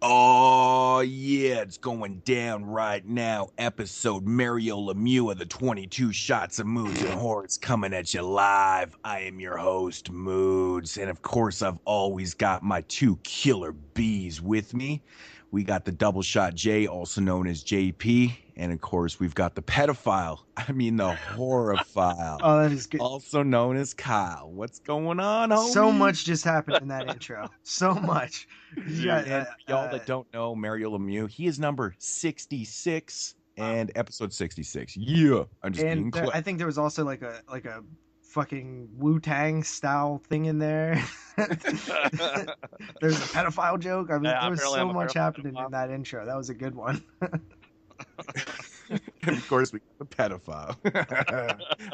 Oh, yeah, it's going down right now. Episode Mario Lemieux of the 22 Shots of Moods and Horrors coming at you live. I am your host, Moodz. And of course, I've always got my two killer bees with me. We got the Double Shot J, also known as JP. And of course, we've got the pedophile. I mean, the horophile. Oh, that is good. Also known as Kyle. What's going on, homie? So much just happened in that intro. So much. And y'all that don't know Mario Lemieux, he is number 66 and episode 66. Yeah, I'm just being clear. I think there was also like a fucking Wu-Tang style thing in there. There's a pedophile joke. I mean, there was so much happening in that intro. That was a good one. And of course, we got the pedophile.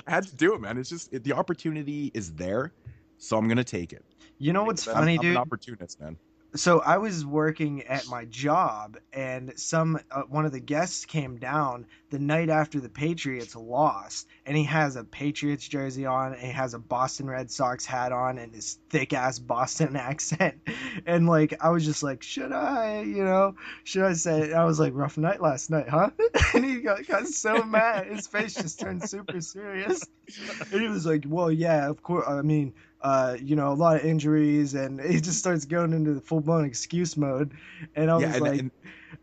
I had to do it, man. It's just the opportunity is there, so I'm gonna take it. You know what's funny, dude? I'm an opportunist, man. So I was working at my job, and one of the guests came down the night after the Patriots lost, and he has a Patriots jersey on, and he has a Boston Red Sox hat on, and his thick ass Boston accent, and like I was just like, should I say it? I was like, rough night last night, huh? And he got so mad, his face just turned super serious, and he was like, well, yeah, of course, I mean. A lot of injuries, and he just starts going into the full-blown excuse mode. And I was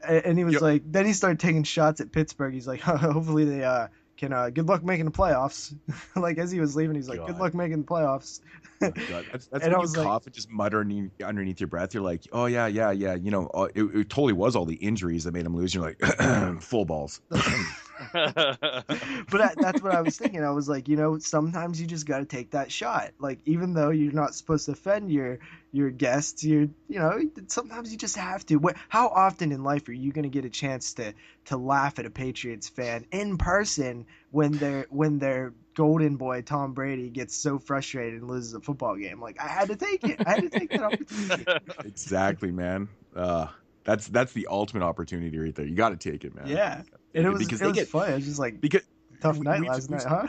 and he was like, then he started taking shots at Pittsburgh. He's like, hopefully they can good luck making the playoffs. Like as he was leaving, he's like, good luck making the playoffs. Oh, that's when you cough and just mutter underneath your breath. You're like, oh yeah. It totally was all the injuries that made him lose. You're like, full balls. But that's what I was thinking. I was like, sometimes you just got to take that shot. Like, even though you're not supposed to offend your guests, sometimes you just have to. How often in life are you going to get a chance to laugh at a Patriots fan in person when their golden boy Tom Brady gets so frustrated and loses a football game? Like, I had to take it. I had to take that opportunity. Exactly, man. That's the ultimate opportunity right there. You got to take it, man. Yeah. And it was fun. It was just like tough night last night, huh?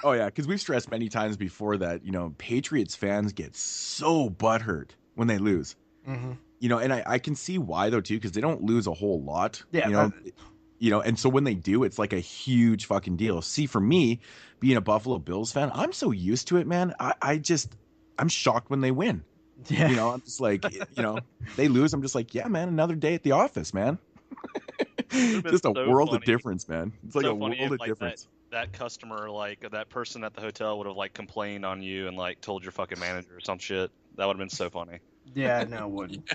Oh yeah, because we've stressed many times before that Patriots fans get so butthurt when they lose. Mm-hmm. And I can see why though too, because they don't lose a whole lot. Yeah. And so when they do, it's like a huge fucking deal. See, for me, being a Buffalo Bills fan, I'm so used to it, man. I'm shocked when they win. Yeah. I'm just like, they lose. I'm just like, yeah, man, another day at the office, man. Just a world of difference, man. It's like a world of difference. That customer, like that person at the hotel, would have like complained on you and like told your fucking manager or some shit. That would have been so funny. Yeah, no, it wouldn't.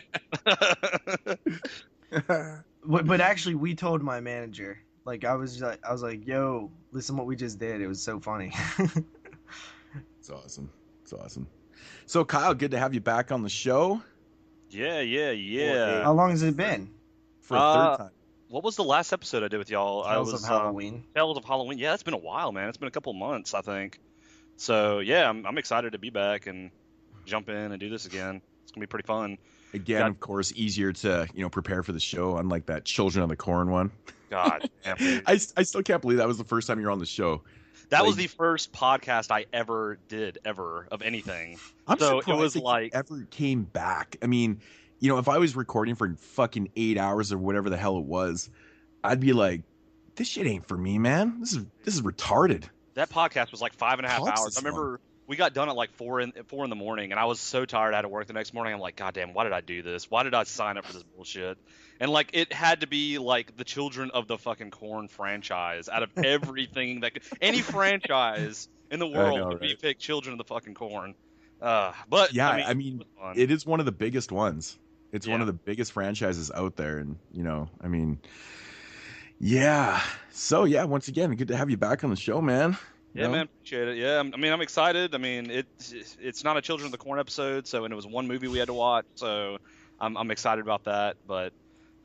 But actually, we told my manager. Like, I was like, yo, listen, what we just did. It was so funny. It's awesome. So, Kyle, good to have you back on the show. Yeah. How long has it been? For a third time. What was the last episode I did with y'all? Tales of Halloween. Tales of Halloween. Yeah, it's been a while, man. It's been a couple months, I think. So, yeah, I'm excited to be back and jump in and do this again. It's going to be pretty fun. Again, of course, easier to, prepare for the show, unlike that Children of the Corn one. God damn. I still can't believe that was the first time you were on the show. That was the first podcast I ever did, of anything. I'm surprised it was like ever came back. I mean, if I was recording for fucking 8 hours or whatever the hell it was, I'd be like, this shit ain't for me, man. This is retarded. That podcast was like 5.5 hours. I remember we got done at like 4 in the morning, and I was so tired I had to work the next morning. I'm like, God damn, why did I do this? Why did I sign up for this bullshit? And like, it had to be like the Children of the fucking Corn franchise out of everything any franchise in the world we pick Children of the fucking Corn. But yeah, I mean it is one of the biggest ones. It's one of the biggest franchises out there, and yeah. So yeah, once again, good to have you back on the show, man. Yeah, man, appreciate it. Yeah, I mean, I'm excited. I mean, it's not a Children of the Corn episode, and it was one movie we had to watch, so I'm excited about that. But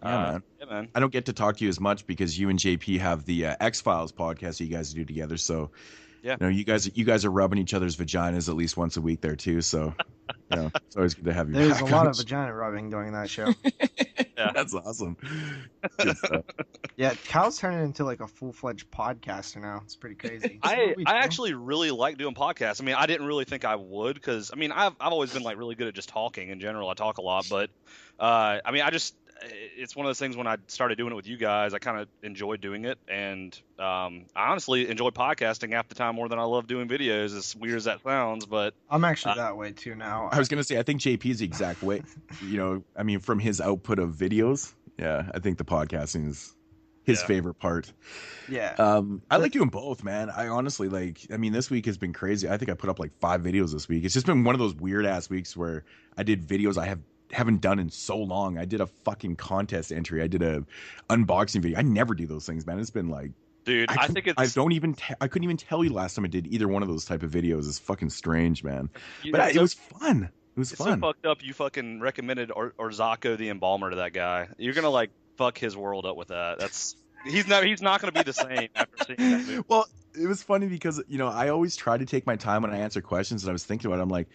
yeah, man. I don't get to talk to you as much because you and JP have the X-Files podcast that you guys do together. So yeah, you guys are rubbing each other's vaginas at least once a week there too. So it's always good to have you. There's a lot of vagina rubbing during that show. Yeah, that's awesome. Good stuff. Yeah, Kyle's turning into like a full-fledged podcaster now. It's pretty crazy. I actually really like doing podcasts. I mean, I didn't really think I would because I mean I've always been like really good at just talking in general. I talk a lot, but I mean it's one of those things. When I started doing it with you guys, I kind of enjoyed doing it, and I honestly enjoy podcasting half the time more than I love doing videos. As weird as that sounds, but I'm actually that way too now. I was gonna say, I think JP is the exact way. I mean, from his output of videos, yeah, I think the podcasting is his favorite part. Yeah. I like doing both, man. I honestly this week has been crazy. I think I put up like 5 videos this week. It's just been one of those weird ass weeks where I did videos I haven't done in so long. I did a fucking contest entry. I did a unboxing video. I never do those things, man. It's been like, dude, I couldn't even tell you last time I did either one of those type of videos. It's fucking strange, man. But it was fun. It was fun. So fucked up. You fucking recommended Orzako the Embalmer to that guy. You're gonna like fuck his world up with that. He's not gonna be the same after seeing that movie. Well, it was funny because I always try to take my time when I answer questions, and I was thinking about it. I'm like,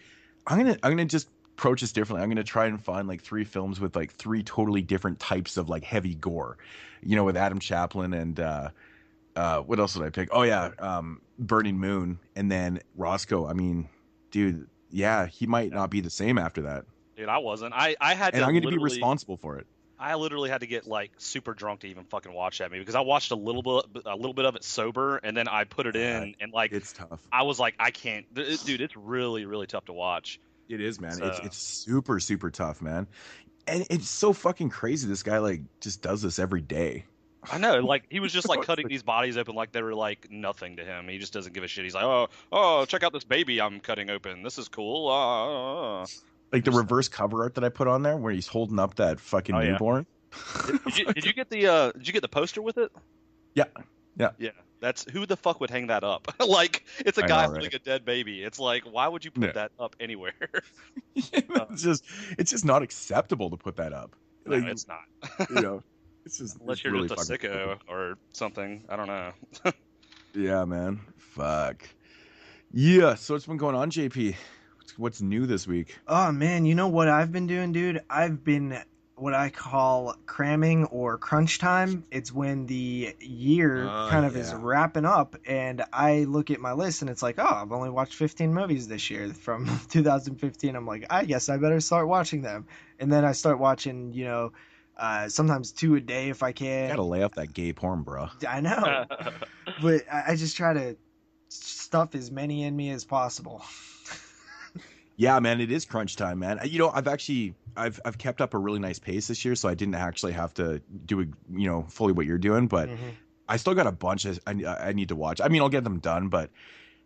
I'm gonna just approach this differently. I'm gonna try and find like 3 films with like 3 totally different types of like heavy gore, with Adam Chaplin and what else did I pick? Oh yeah, Burning Moon, and then Roscoe. I mean, dude, yeah, he might not be the same after that. Dude, I wasn't. I had to. And I'm gonna be responsible for it. I literally had to get like super drunk to even fucking watch that movie because I watched a little bit of it sober, and then I put it in, and like it's tough. I was like, I can't, dude. It's really, really tough to watch. It is, man. So. It's super, super tough, man. And it's so fucking crazy. This guy like just does this every day. I know, like he was just like cutting these bodies open like they were like nothing to him. He just doesn't give a shit. He's like, oh, check out this baby I'm cutting open. This is cool. Like the reverse cover art that I put on there, where he's holding up that fucking newborn. Did you get the poster with it? Yeah. That's who the fuck would hang that up? Like it's a guy holding a dead baby. It's like, why would you put that up anywhere? It's just not acceptable to put that up. Like, no, it's not. It's just unless you're really just a sicko or something. I don't know. Yeah, man. Fuck. Yeah. So what's been going on, JP? What's new this week? Oh man, you know what I've been doing, dude? I've been what I call cramming or crunch time. It's when the year is wrapping up, and I look at my list and it's like, oh, I've only watched 15 movies this year from 2015. I'm like, I guess I better start watching them. And then I start watching, sometimes 2 a day if I can. You gotta lay off that gay porn, bro. I know. But I just try to stuff as many in me as possible. Yeah, man, it is crunch time, man. I've kept up a really nice pace this year, so I didn't actually have to do fully what you're doing, but I still got a bunch I need to watch. I mean, I'll get them done, but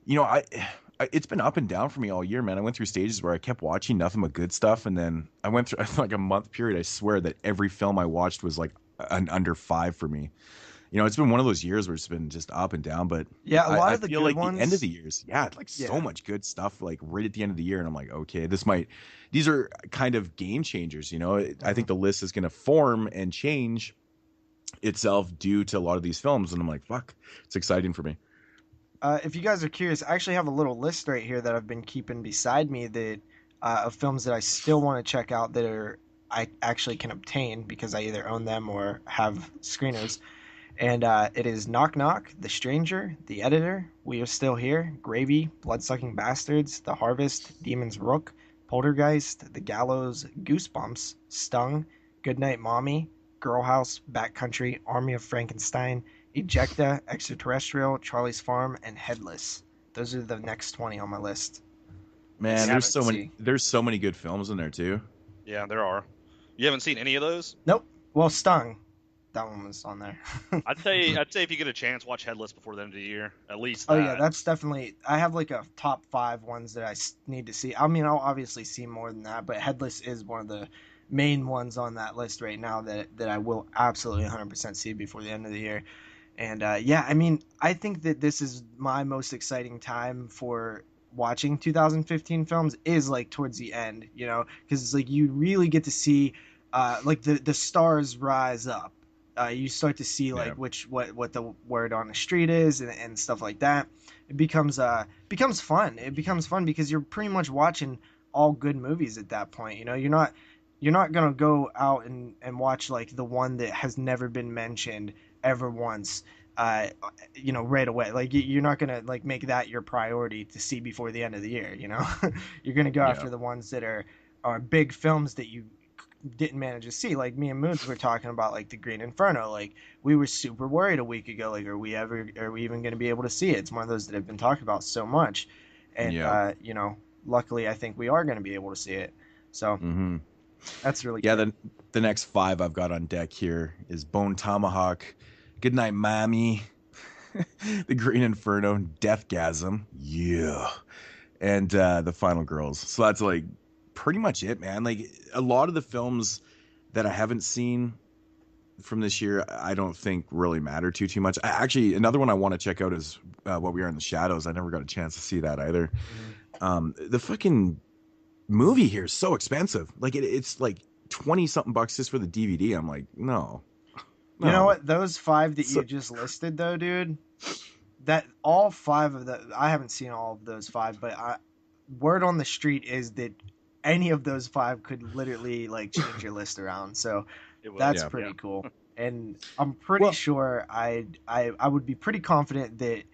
it's been up and down for me all year, man. I went through stages where I kept watching nothing but good stuff, and then I went through like a month period. I swear that every film I watched was like an under 5 for me. It's been one of those years where it's been just up and down, but yeah, a lot of the good like ones. The end of the years, so much good stuff like right at the end of the year, and I'm like, okay, these are kind of game changers. I think the list is going to form and change itself due to a lot of these films, and I'm like, fuck, it's exciting for me. If you guys are curious, I actually have a little list right here that I've been keeping beside me that of films that I still want to check out that I actually can obtain because I either own them or have screeners. And it is Knock Knock, The Stranger, The Editor, We Are Still Here, Gravy, Bloodsucking Bastards, The Harvest, Demon's Rook, Poltergeist, The Gallows, Goosebumps, Stung, Goodnight Mommy, Girl House, Backcountry, Army of Frankenstein, Ejecta, Extraterrestrial, Charlie's Farm, and Headless. Those are the next 20 on my list. Man, there's so many good films in there too. Yeah, there are. You haven't seen any of those? Nope. Well, Stung. That one was on there. I'd say if you get a chance, watch Headless before the end of the year, at least. Oh yeah, that's definitely. I have like a top 5 ones that I need to see. I mean, I'll obviously see more than that, but Headless is one of the main ones on that list right now that I will absolutely 100% see before the end of the year. And I mean, I think that this is my most exciting time for watching 2015 films is like towards the end, because it's like you really get to see like the stars rise up. You start to see like what the word on the street is and stuff like that. It becomes fun. It becomes fun because you're pretty much watching all good movies at that point. You're not gonna go out and watch like the one that has never been mentioned ever once. Right away. Like you're not gonna like make that your priority to see before the end of the year. You're gonna go after the ones that are big films that you didn't manage to see. Like me and Moodz were talking about like the Green Inferno. Like we were super worried a week ago. Like are we even going to be able to see it? It's one of those that have been talked about so much, and Yeah. luckily I think we are going to be able to see it. So that's really yeah. good. The next 5 I've got on deck here is Bone Tomahawk, Goodnight Mommy, The Green Inferno, Deathgasm, yeah, and The Final Girls. So that's like pretty much it, man. Like a lot of the films that I haven't seen from this year, I don't think really matter too much. Actually, another one I want to check out is What We Are in the Shadows. I never got a chance to see that either. The fucking movie here is so expensive. Like it's like 20 something bucks just for the DVD. I'm like, no. You know what? Those 5 that you just listed, though, dude. That all 5 of the I haven't seen all of those 5, but word on the street is that any of those 5 could literally like change your list around. So that's pretty cool. And I'm pretty sure I would be pretty confident that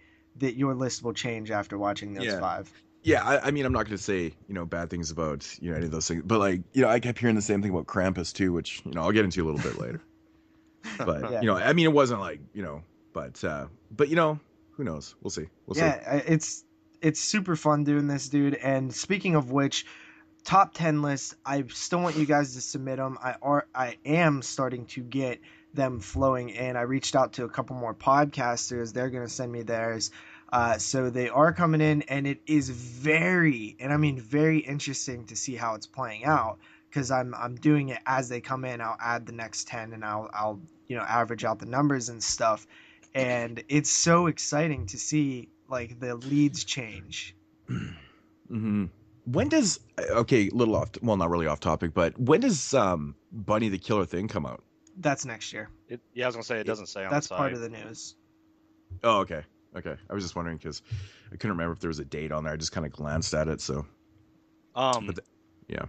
your list will change after watching those 5. Yeah, I mean, I'm not going to say, bad things about, any of those things. But, like, I kept hearing the same thing about Krampus, too, which, I'll get into a little bit later. But, I mean, it wasn't like, but, who knows? We'll see. Yeah, it's super fun doing this, dude. And speaking of which, top 10 lists, I still want you guys to submit them. I am starting to get them flowing in. I reached out to a couple more podcasters. They're going to send me theirs. So they are coming in, and it is very interesting to see how it's playing out, because I'm doing it as they come in. I'll add the next 10, and I'll average out the numbers and stuff, and it's so exciting to see like the leads change. When does little off, well, not really off topic, but when does Bunny the Killer Thing come out? That's next year. I was gonna say it doesn't say on that's the site. part of the news. Oh, okay. I was just wondering because I couldn't remember if there was a date on there. I just kind of glanced at it. So, yeah.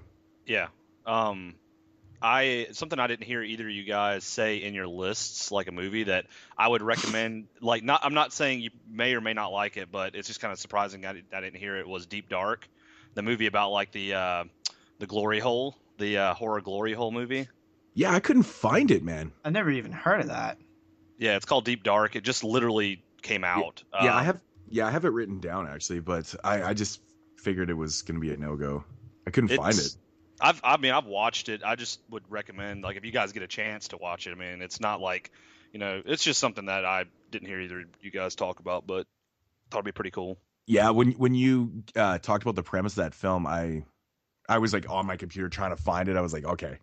Something I didn't hear either of you guys say in your lists, like a movie that I would recommend. Like, I'm not saying you may or may not like it, but it's just kind of surprising I didn't hear it. Was Deep Dark, the movie about like the glory hole, the horror glory hole movie. Yeah, I couldn't find it, man. I never even heard of that. Yeah, it's called Deep Dark. It just literally came out. Yeah, I have it written down actually, but I just figured it was going to be a no-go. I couldn't find it. I've watched it. I just would recommend, like, if you guys get a chance to watch it. I mean, it's not like, it's just something that I didn't hear either of you guys talk about, but thought it'd be pretty cool. Yeah, when you talked about the premise of that film, I was like on my computer trying to find it. I was like, okay,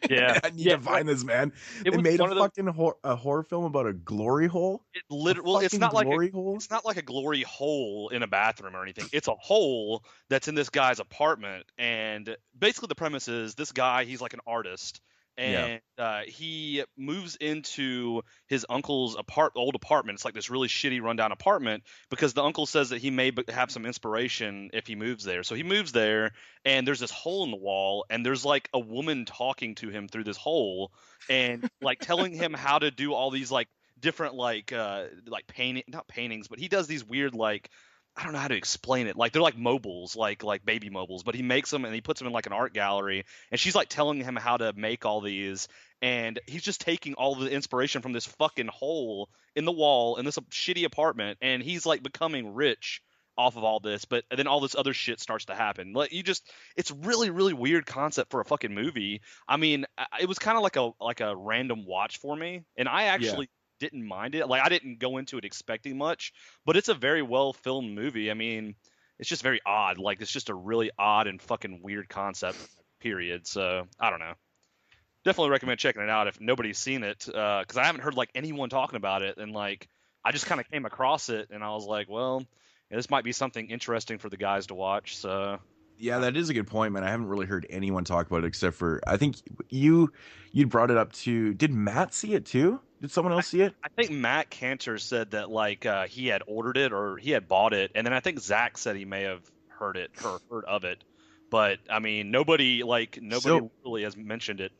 yeah, I need to find this, man. They made a fucking horror film about a glory hole. It's not like a glory hole in a bathroom or anything. It's a hole that's in this guy's apartment, and basically the premise is this guy, he's like an artist, and he moves into his uncle's old apartment. It's like this really shitty rundown apartment because the uncle says that he may have some inspiration if he moves there. So he moves there, and there's this hole in the wall, and there's like a woman talking to him through this hole and like telling him how to do all these like different like not paintings, but he does these weird like, I don't know how to explain it. Like they're like mobiles, like baby mobiles, but he makes them and he puts them in like an art gallery, and she's like telling him how to make all these, and he's just taking all the inspiration from this fucking hole in the wall in this shitty apartment, and he's like becoming rich off of all this, but then all this other shit starts to happen. Like it's really, really weird concept for a fucking movie. I mean, it was kind of like a random watch for me, and I actually didn't mind it. Like, I didn't go into it expecting much, but it's a very well filmed movie. I mean, it's just very odd. Like, it's just a really odd and fucking weird concept, period. So I don't know. Definitely recommend checking it out if nobody's seen it, because I haven't heard like anyone talking about it, and like I just kind of came across it, and I was like, well, this might be something interesting for the guys to watch. So yeah, that is a good point, man. I haven't really heard anyone talk about it except for, I think you brought it up to, did Matt see it too? Did someone else see it? I think Matt Cantor said that like he had ordered it or he had bought it, and then I think Zach said he may have heard of it, but I mean nobody really has mentioned it.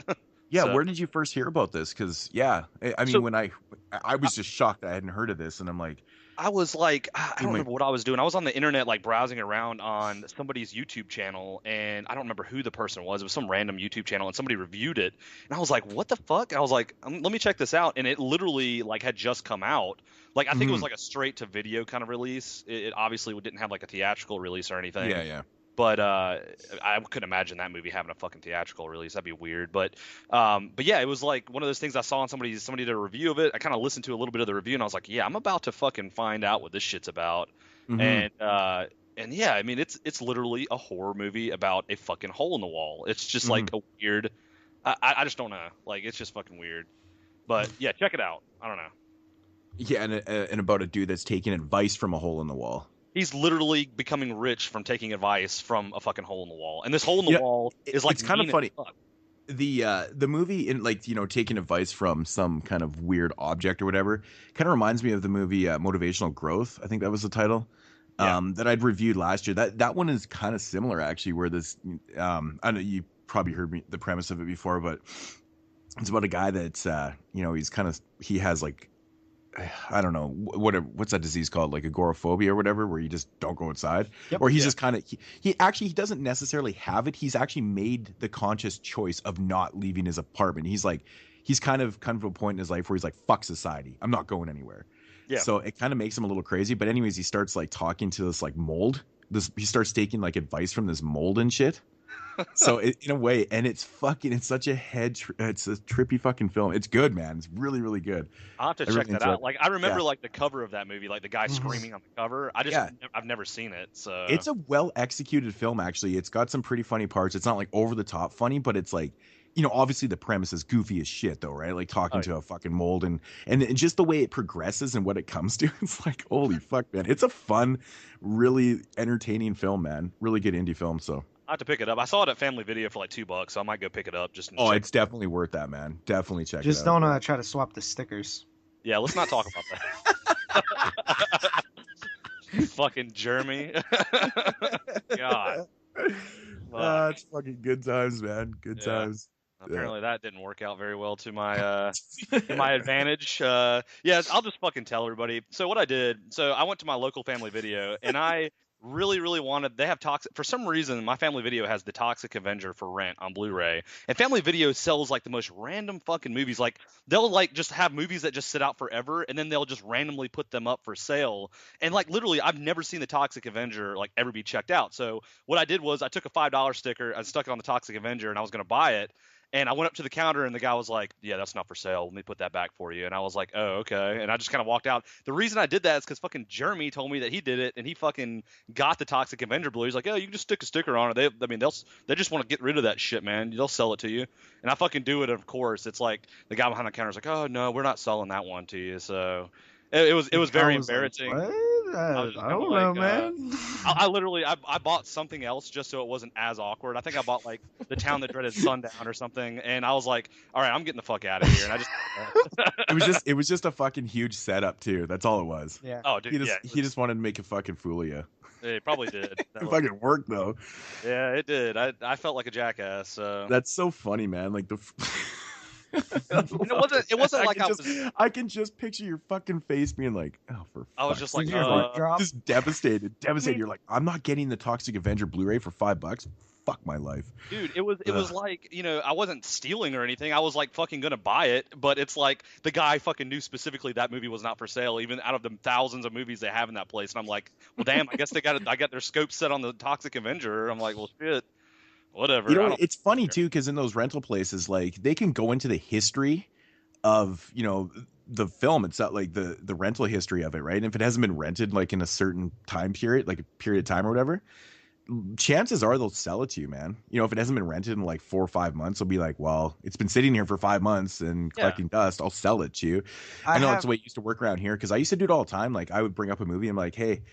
Yeah, so, where did you first hear about this? Because I mean, when I I was just shocked I hadn't heard of this, and I'm like, I was like, I he don't might. remember what I was doing. I was on the internet like browsing around on somebody's YouTube channel, and I don't remember who the person was. It was some random YouTube channel, and somebody reviewed it, and I was like, what the fuck? And I was like, let me check this out, and it literally like had just come out. Like I think it was like a straight to video kind of release. It obviously didn't have like a theatrical release or anything. Yeah. But I couldn't imagine that movie having a fucking theatrical release. That'd be weird. But yeah, it was like one of those things I saw on somebody did a review of it. I kind of listened to a little bit of the review, and I was like, yeah, I'm about to fucking find out what this shit's about. And yeah, I mean, it's literally a horror movie about a fucking hole in the wall. It's just like a weird. I just don't know. Like, it's just fucking weird. But yeah, check it out. I don't know. Yeah, and about a dude that's taking advice from a hole in the wall. He's literally becoming rich from taking advice from a fucking hole in the wall, and this hole in the wall is like it's kind of funny. The movie, in like, you know, taking advice from some kind of weird object or whatever, kind of reminds me of the movie Motivational Growth. I think that was the title. That I'd reviewed last year. That one is kind of similar actually, where this I know you probably heard the premise of it before, but it's about a guy that's you know, he has like, I don't know, what's that disease called, like agoraphobia or whatever, where you just don't go outside. Or he's just kind of he doesn't necessarily have it. He's actually made the conscious choice of not leaving his apartment. He's kind of a point in his life where he's like, fuck society, I'm not going anywhere. So it kind of makes him a little crazy. But anyways, he starts like talking to this like mold. He starts taking like advice from this mold and shit. So in a way, and it's such a it's a trippy fucking film. It's good, man. It's really, really good. I'll have to check that out. Like, I remember like the cover of that movie, like the guy screaming on the cover. I've never seen it. So it's a well executed film, actually. It's got some pretty funny parts. It's not like over the top funny, but it's like, you know, obviously the premise is goofy as shit though, right? Like talking to a fucking mold and just the way it progresses and what it comes to, it's like, holy fuck, man. It's a fun, really entertaining film, man. Really good indie film. So I have to pick it up. I saw it at Family Video for like $2, so I might go pick it up. It's definitely worth that, man. Definitely check it out. Just don't try to swap the stickers. Yeah, let's not talk about that. Fucking Jeremy. God. It's fucking good times, man. Good times. Apparently that didn't work out very well to my my advantage. I'll just fucking tell everybody. So what I did, I went to my local Family Video, and I really wanted, they have Toxic, for some reason my Family Video has the Toxic Avenger for rent on Blu-ray, and Family Video sells like the most random fucking movies. Like, they'll like just have movies that just sit out forever, and then they'll just randomly put them up for sale. And like, literally, I've never seen the Toxic Avenger like ever be checked out. So what I did was I took a $5 sticker, I stuck it on the Toxic Avenger, and I was going to buy it. And I went up to the counter, and the guy was like, yeah, that's not for sale. Let me put that back for you. And I was like, oh, okay. And I just kind of walked out. The reason I did that is because fucking Jeremy told me that he did it, and he fucking got the Toxic Avenger Blue. He's like, oh, you can just stick a sticker on it. They just want to get rid of that shit, man. They'll sell it to you. And I fucking do it, of course. It's like the guy behind the counter is like, oh, no, we're not selling that one to you. So it was very embarrassing. Like, I don't know, man. I literally bought something else just so it wasn't as awkward. I think I bought like The Town That Dreaded Sundown or something, and I was like, all right, I'm getting the fuck out of here. And I just it was just a fucking huge setup too. That's all it was. Yeah. Oh, dude. He just wanted to make a fucking fool of you. It probably did. It fucking worked though. Yeah, it did. I felt like a jackass. So that's so funny, man. Like the. It wasn't like I can just picture your fucking face being like, oh, for I was just like, just devastated. You're like, I'm not getting the Toxic Avenger Blu-ray for $5. Fuck my life, dude. It was like, you know, I wasn't stealing or anything. I was like fucking gonna buy it, but it's like the guy fucking knew specifically that movie was not for sale, even out of the thousands of movies they have in that place. And I'm like, well, damn, I guess I got their scope set on the Toxic Avenger. I'm like, well, shit. Whatever. You know, it's funny too, because in those rental places, like, they can go into the history of, you know, the film itself, like the rental history of it, right? And if it hasn't been rented like in a certain time period, like a period of time or whatever, chances are they'll sell it to you, man. You know, if it hasn't been rented in like 4 or 5 months, they'll be like, well, it's been sitting here for 5 months and collecting dust. I'll sell it to you. I know that's the way it used to work around here, because I used to do it all the time. Like, I would bring up a movie and I'm like, hey,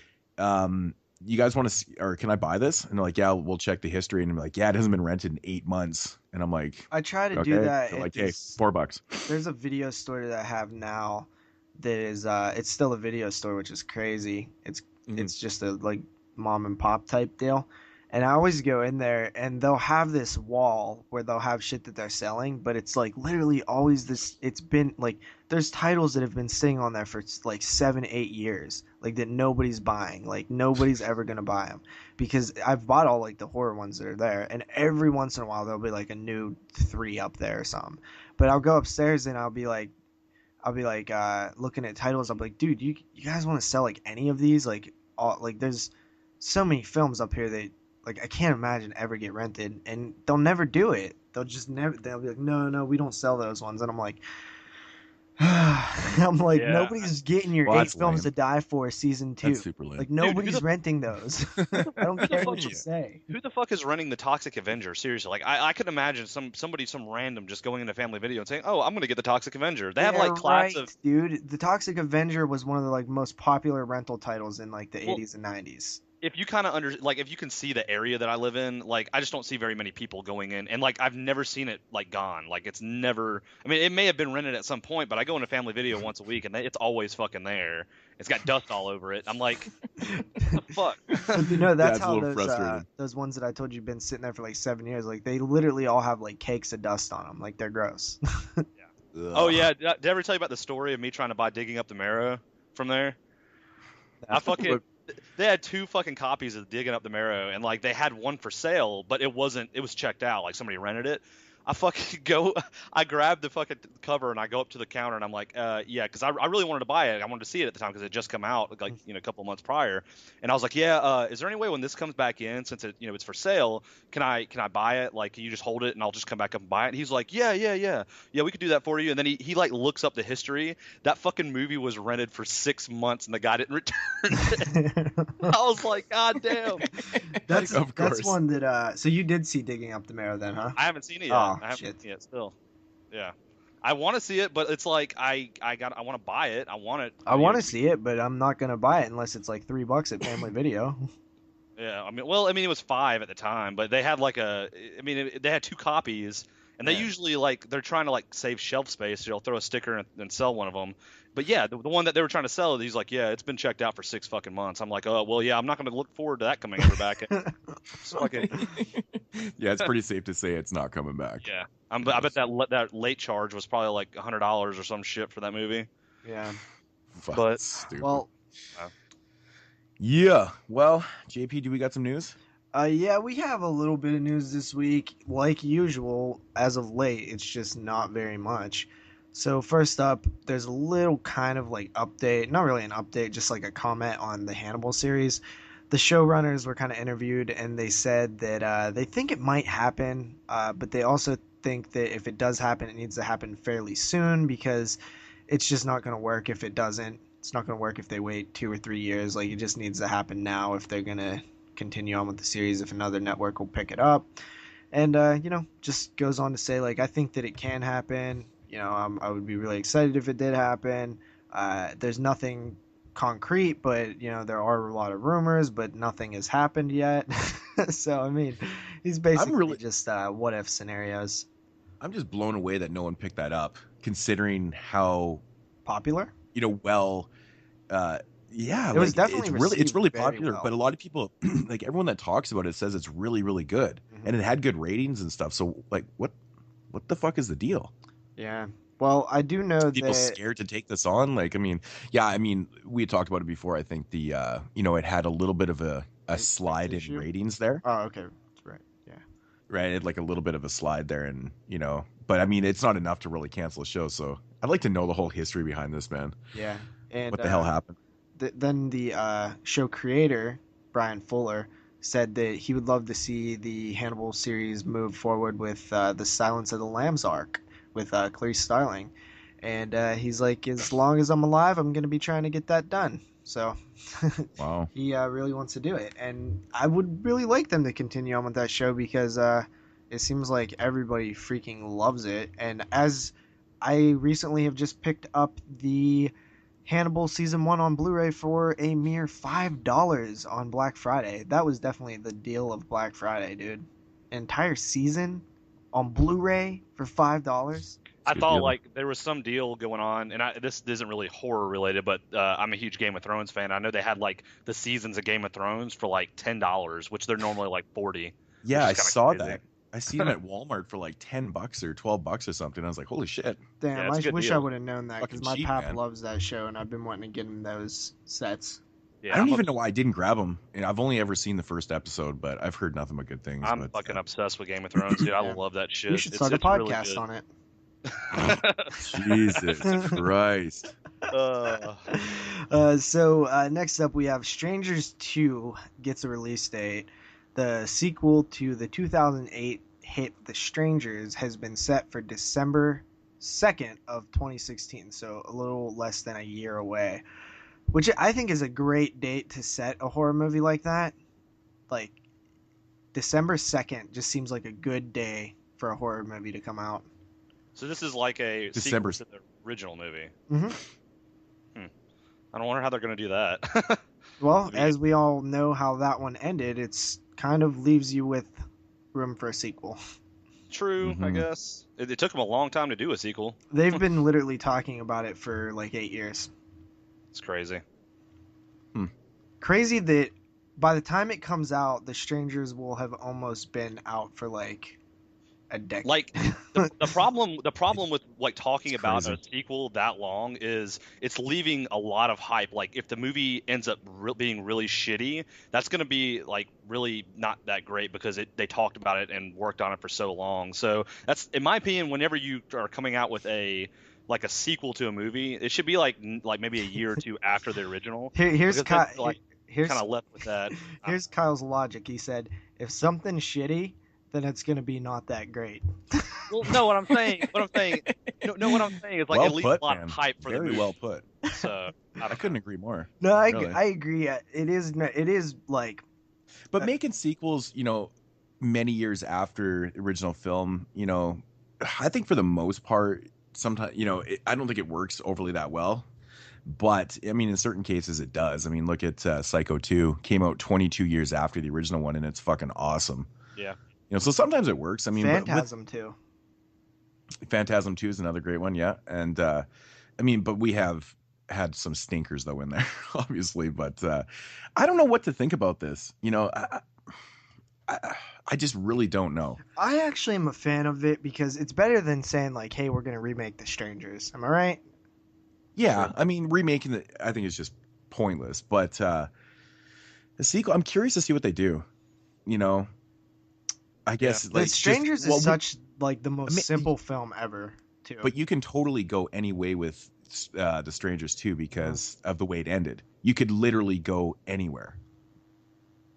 you guys want to see, or can I buy this? And they're like, yeah, we'll check the history. And I'm like, yeah, it hasn't been rented in 8 months. And I'm like, I try to do that. They're like, hey, $4. There's a video store that I have now that is, it's still a video store, which is crazy. It's just a like mom and pop type deal. And I always go in there, and they'll have this wall where they'll have shit that they're selling, but it's like literally always this. It's been like there's titles that have been sitting on there for like 7, 8 years, like that nobody's buying, like nobody's ever gonna buy them, because I've bought all like the horror ones that are there, and every once in a while there'll be like a new 3 up there or something. But I'll go upstairs and I'll be like looking at titles. I'm like, dude, you guys want to sell like any of these? Like all like there's so many films up here that like I can't imagine ever get rented, and they'll never do it. They'll just never. They'll be like, no, we don't sell those ones. And I'm like, Yeah. nobody's getting your Well, 8 that's films lame. to die for season 2. That's super lame. Like nobody's the- renting those. I don't care what you fuck- say. Who the fuck is running the Toxic Avenger? Seriously, like I could imagine some random just going into Family Video and saying, "Oh, I'm gonna get the Toxic Avenger." They have like class right, of dude. The Toxic Avenger was one of the like most popular rental titles in like the Well, 80s and 90s. if you kind of if you can see the area that I live in, like I just don't see very many people going in, and like I've never seen it like gone. Like it's never. I mean, it may have been rented at some point, but I go into Family Video once a week, and it's always fucking there. It's got dust all over it. I'm like, what the fuck? But, you know, that's it's a how little frustrating. those ones that I told you have been sitting there for like 7 years. Like they literally all have like cakes of dust on them. Like they're gross. Oh yeah, did I ever tell you about the story of me trying to buy Digging Up the Marrow from there? I fucking. They had 2 fucking copies of Digging Up the Marrow, and like they had one for sale, but it was checked out. Like somebody rented it. I grabbed the fucking cover and I go up to the counter and I'm like, yeah, because I really wanted to buy it. I wanted to see it at the time because it had just come out like a couple months prior, and I was like, yeah, is there any way when this comes back in, since it's for sale, can I buy it? Like, can you just hold it and I'll just come back up and buy it? And he's like, yeah, we could do that for you. And then he like looks up the history. That fucking movie was rented for 6 months and the guy didn't return it. I was like, god damn. That's Of course. that's one that. So you did see Digging Up the Marrow then, huh? I haven't seen it yet. Oh, I haven't shit. seen it still. Yeah. I want to see it, but it's like I want to buy it. I want it. I want to see it, but I'm not gonna buy it unless it's like $3 at Family Video. Yeah, I mean, it was 5 at the time, but they had like they had 2 copies, and they usually like they're trying to like save shelf space. So they'll throw a sticker and sell one of them. But yeah, the one that they were trying to sell, he's like, yeah, it's been checked out for 6 fucking months. I'm like, oh well, yeah, I'm not going to look forward to that coming ever back. It's fucking, Yeah, it's pretty safe to say it's not coming back. yeah, I bet that late charge was probably like $100 or some shit for that movie. Yeah. Fuck, But- that's stupid. Well, yeah. Well, JP, do we got some news? yeah, we have a little bit of news this week. Like usual, as of late, it's just not very much. So first up, there's a little kind of like update, not really an update, just like a comment on the Hannibal series. The showrunners were kind of interviewed, and they said that they think it might happen, but they also think that if it does happen, it needs to happen fairly soon because it's just not going to work if it doesn't. It's not going to work if they wait 2 or 3 years. Like, it just needs to happen now if they're going to continue on with the series, if another network will pick it up. And, just goes on to say, like, I think that it can happen. I would be really excited if it did happen. There's nothing concrete, but, there are a lot of rumors, but nothing has happened yet. So, I mean, he's basically just what-if scenarios. I'm just blown away that no one picked that up, considering how Popular? yeah, It was definitely it's really received very popular, well. but a lot of people, like everyone that talks about it, says it's really, really good, and it had good ratings and stuff. So, like, what the fuck is the deal? Yeah. Well, I do know People that scared to take this on? Like, I mean, we had talked about it before. I think it had a little bit of a slide in issue? ratings there, Oh, okay. That's right. Yeah. right? It had like a little bit of a slide there, and but I mean, it's not enough to really cancel a show. So, I'd like to know the whole history behind this, man. Yeah. And What the hell happened? Then the show creator, Brian Fuller, said that he would love to see the Hannibal series move forward with the Silence of the Lambs arc with Clarice Starling. And he's like, as long as I'm alive, I'm going to be trying to get that done. So Wow. he really wants to do it. And I would really like them to continue on with that show because it seems like everybody freaking loves it. And as I recently have just picked up the Hannibal Season 1 on Blu-ray for a mere $5 on Black Friday. That was definitely the deal of Black Friday, dude. An entire season on Blu-ray for $5. I thought like there was some deal going on, and this isn't really horror related, but I'm a huge Game of Thrones fan. I know they had like the seasons of Game of Thrones for like $10, which they're normally like 40. Yeah, I saw that. I see them at Walmart for like $10 or $12 or something. I was like, holy shit! Damn, I wish I would have known that because my pap loves that show, and I've been wanting to get him those sets. Yeah, I don't even know why I didn't grab them. I've only ever seen the first episode, but I've heard nothing but good things. I'm fucking obsessed with Game of Thrones, dude. I love that shit. You should start a podcast on it. Jesus Christ. So next up we have Strangers 2 gets a release date. The sequel to the 2008 hit The Strangers has been set for December 2nd of 2016, so a little less than a year away, which I think is a great date to set a horror movie like that. Like, December 2nd just seems like a good day for a horror movie to come out. So this is like a sequel to the original movie. Mm-hmm. I don't wonder how they're going to do that. Well, as we all know how that one ended, it's kind of leaves you with room for a sequel. True, I guess. It took them a long time to do a sequel. They've been literally talking about it for like 8 years. It's crazy. Crazy that by the time it comes out, The Strangers will have almost been out for like a decade. Like the problem with like talking about a sequel that long is it's leaving a lot of hype. Like if the movie ends up being really shitty, that's going to be like really not that great because they talked about it and worked on it for so long. So that's, in my opinion, whenever you are coming out with a sequel to a movie, it should be like maybe a year or two after the original. Here's kind of left with that. Here's Kyle's logic. He said, if something's shitty, then it's gonna be not that great. Well, no, what I'm saying is like at least a lot of hype for the movie. Very well put. So I couldn't agree more. No, I agree. It is like. But making sequels, many years after the original film, I think for the most part, sometimes, I don't think it works overly that well. But, I mean, in certain cases it does. I mean, look at Psycho 2. Came out 22 years after the original one, and it's fucking awesome. Yeah. So sometimes it works. I mean, Phantasm 2. Phantasm 2 is another great one, yeah. And, but we have had some stinkers, though, in there, obviously. But I don't know what to think about this. I just really don't know. I actually am a fan of it because it's better than saying, like, hey, we're going to remake The Strangers. Am I right? Yeah, I mean, remaking it, I think, is just pointless. But the sequel, I'm curious to see what they do. I guess The Strangers is such like the most simple film ever, too. But you can totally go any way with The Strangers too because of the way it ended. You could literally go anywhere.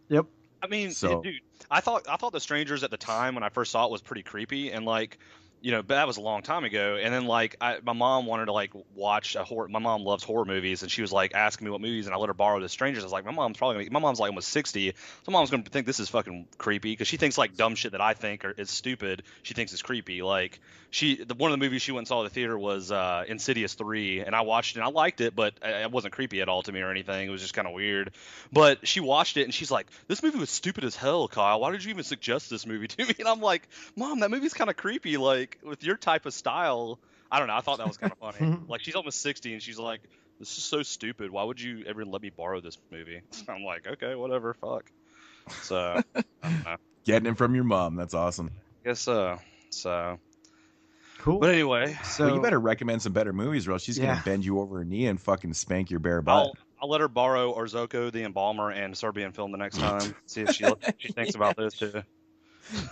Yep. I mean, dude, I thought The Strangers at the time when I first saw it was pretty creepy, and like, but that was a long time ago. And then like my mom wanted to like watch a horror. My mom loves horror movies, and she was like asking me what movies, and I let her borrow The Strangers. I was like, my mom's like almost 60, so mom's gonna think this is fucking creepy because she thinks like dumb shit that I think is stupid. She thinks is creepy. Like one of the movies she went and saw at the theater was Insidious 3, and I watched it and I liked it, but it wasn't creepy at all to me or anything. It was just kind of weird. But she watched it and she's like, this movie was stupid as hell, Kyle. Why did you even suggest this movie to me? And I'm like, Mom, that movie's kind of creepy. Like with your type of style, I don't know. I thought that was kind of funny. Like she's almost 60 and she's like, this is so stupid. Why would you ever let me borrow this movie? I'm like, okay, whatever, fuck. So, I don't know. Getting it from your mom. That's awesome. I guess so. Cool. But anyway, you better recommend some better movies, or else she's gonna bend you over her knee and fucking spank your bare butt. I'll let her borrow Orzoko, the Embalmer, and Serbian Film the next time. See if she thinks about this too.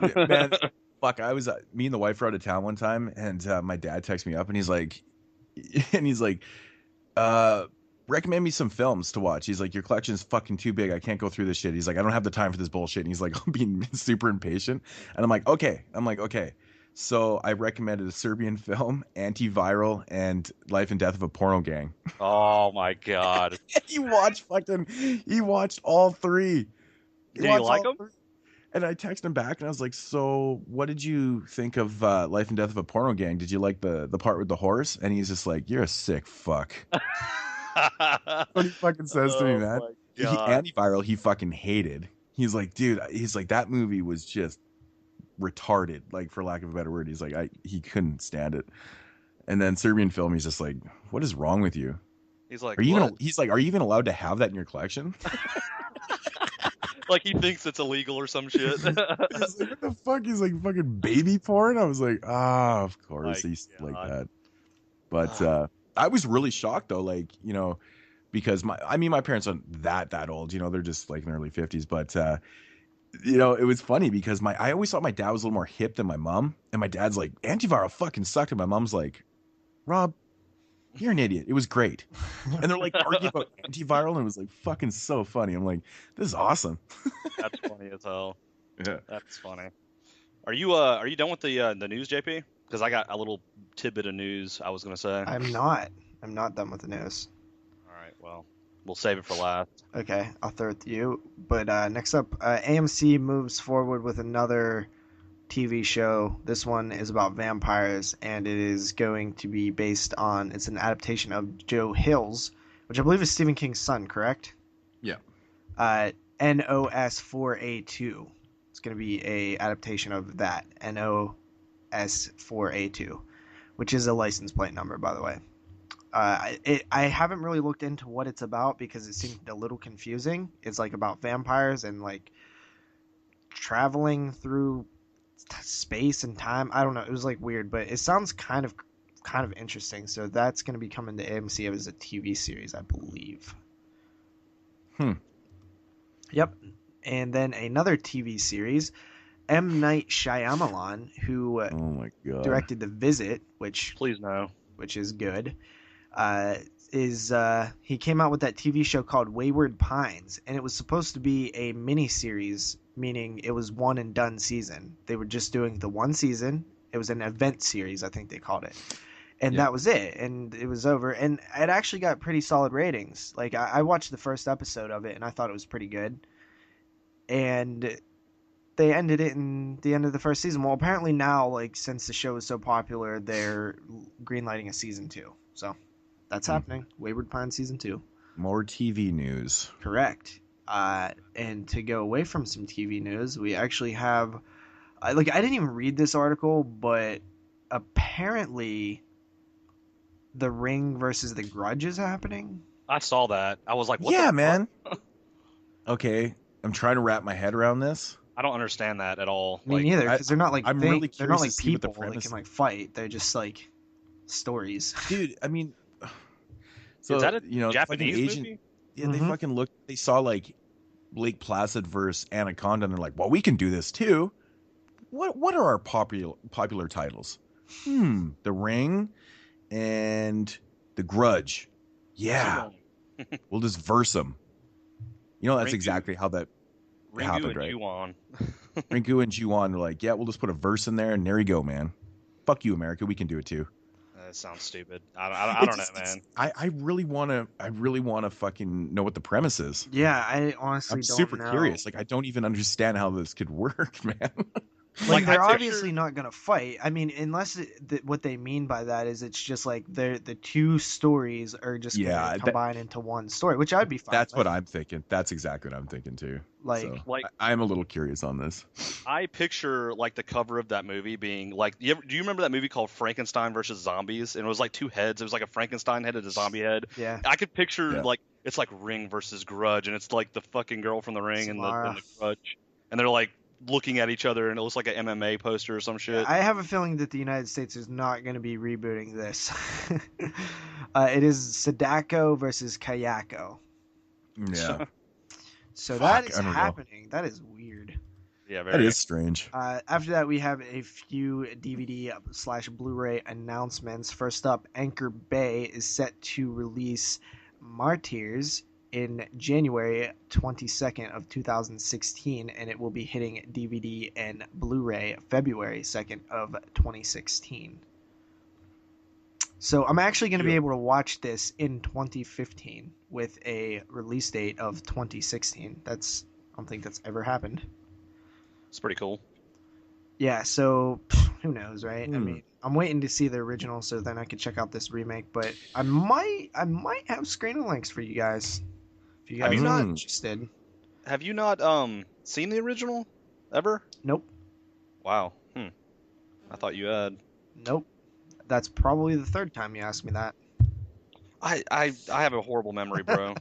Yeah, man, fuck! I was me and the wife were out of town one time, and my dad texted me up, and he's like, recommend me some films to watch. He's like, your collection's fucking too big. I can't go through this shit. He's like, I don't have the time for this bullshit. And he's like, I'm being super impatient. And I'm like, okay. So I recommended a Serbian film, Antiviral, and Life and Death of a Porno Gang. Oh my god! He watched all three. Did you like them? And I texted him back, and I was like, so what did you think of Life and Death of a Porno Gang? Did you like the part with the horse? And he's just like, you're a sick fuck. What he fucking says to me, man. Antiviral, he fucking hated. He's like, dude, that movie was just retarded, like, for lack of a better word. He's like, he couldn't stand it. And then Serbian Film, he's just like, what is wrong with you? He's like, are you what? even? He's like, are you even allowed to have that in your collection? Like he thinks it's illegal or some shit. He's like, what the fuck? He's like, fucking baby porn. I was like, of course he's like that. But I was really shocked though, like, because my parents aren't that old, they're just like in their early 50s. But it was funny because I always thought my dad was a little more hip than my mom, and my dad's like, antiviral fucking sucked, and my mom's like, Rob, you're an idiot. It was great. And they're like arguing about antiviral, and it was like fucking so funny. I'm like, this is awesome. That's funny as hell. Yeah, that's funny. Are you done with the news, JP? Because I got a little tidbit of news I was gonna say. I'm not done with the news. All right, well, we'll save it for last. Okay, I'll throw it to you. But next up, AMC moves forward with another TV show. This one is about vampires, and it is going to be based on, it's an adaptation of Joe Hill's, which I believe is Stephen King's son, correct? Yeah. NOS 4A2. It's going to be a adaptation of that, NOS 4A2, which is a license plate number, by the way. I haven't really looked into what it's about because it seemed a little confusing. It's like about vampires and like traveling through space and time. I don't know. It was like weird, but it sounds kind of interesting. So that's going to be coming to AMC as a TV series, I believe. Yep. And then another TV series, M. Night Shyamalan, who oh my God. directed The Visit, which please no, which is good. He came out with that TV show called Wayward Pines, and it was supposed to be a mini series, meaning it was one and done season. They were just doing the one season. It was an event series, I think they called it. And that was it, and it was over. And it actually got pretty solid ratings. Like, I watched the first episode of it, and I thought it was pretty good. And they ended it in the end of the first season. Well, apparently now, like, since the show is so popular, they're greenlighting a season 2. So that's happening. Wayward Pines season 2. More TV news. Correct. And to go away from some TV news, we actually have, I didn't even read this article, but apparently The Ring versus The Grudge is happening. I saw that. I was like, what yeah, the man. Okay, I'm trying to wrap my head around this. I don't understand that at all. Me neither, because they're not like really they're not like to see what the people that premise can like fight. They're just like stories. Dude, I mean, so is that a fucking Japanese agent, movie? Yeah, they fucking looked. They saw like Lake Placid versus Anaconda, and they're like, "Well, we can do this too." What are our popular titles? The Ring and The Grudge. Yeah, we'll just verse them. That's Ringu, exactly how that happened, and right? Ju-on. Ringu and Ju-on are like, yeah, we'll just put a verse in there, and there you go, man. Fuck you, America. We can do it too. That sounds stupid. I don't know, man. I really want to fucking know what the premise is. Yeah, I honestly I'm don't super know. curious. Like, I don't even understand how this could work, man. Like they're obviously not gonna fight. I mean, unless what they mean by that is it's just like the two stories are just gonna combine into one story, which I'd be fine. That's what I'm thinking. That's exactly what I'm thinking too. I'm a little curious on this. I picture like the cover of that movie being like, do you remember that movie called Frankenstein versus Zombies? And it was like two heads. It was like a Frankenstein head and a zombie head. Yeah. I could picture like it's like Ring versus Grudge, and it's like the fucking girl from the Ring and the Grudge, and they're like looking at each other, and it looks like an MMA poster or some shit. I have a feeling that the United States is not going to be rebooting this. It is Sadako versus Kayako. Yeah. So that is happening. That is weird. Yeah, that is strange. After that, we have a few DVD/Blu-ray announcements. First up, Anchor Bay is set to release Martyrs in January 22nd of 2016, and it will be hitting DVD and Blu-ray February 2nd of 2016. So I'm actually going to be able to watch this in 2015 with a release date of 2016. I don't think that's ever happened. It's pretty cool. Yeah, so who knows, right? I mean, I'm waiting to see the original so then I can check out this remake, but I might have screener links for you guys. If you guys are interested. Have you not seen the original ever? Nope. Wow. I thought you had. Nope. That's probably the third time you asked me that. I have a horrible memory, bro.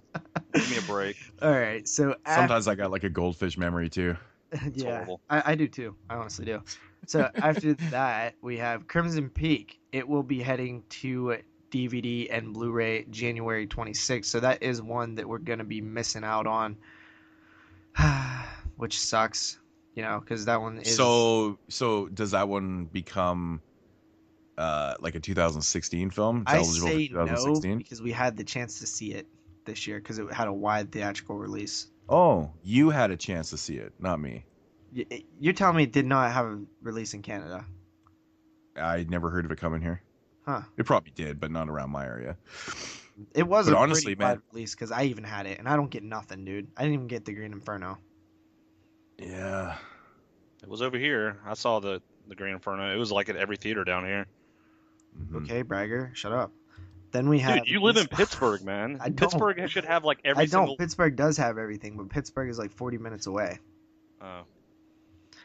Give me a break. All right, so Sometimes I got like a goldfish memory too. It's yeah, horrible. I do too. I honestly do. So after that, we have Crimson Peak. It will be heading to DVD and Blu-ray January 26th. So that is one that we're gonna be missing out on, which sucks, because that one is. So does that one become like a 2016 film? It's I eligible for say no 2016? because we had the chance to see it this year because it had a wide theatrical release. Oh, you had a chance to see it, not me. You're telling me it did not have a release in Canada? I never heard of it coming here. Huh. It probably did, but not around my area. It was But a honestly, pretty wide man- release because I even had it, and I don't get nothing, dude. I didn't even get the Green Inferno. Yeah. It was over here. I saw the Green Inferno. It was like at every theater down here. Mhm. Okay, bragger, shut up. Then we have. Dude, you live in Pittsburgh, man. I don't. Pittsburgh should have like every I don't. single. Pittsburgh does have everything, but Pittsburgh is like 40 minutes away. Oh,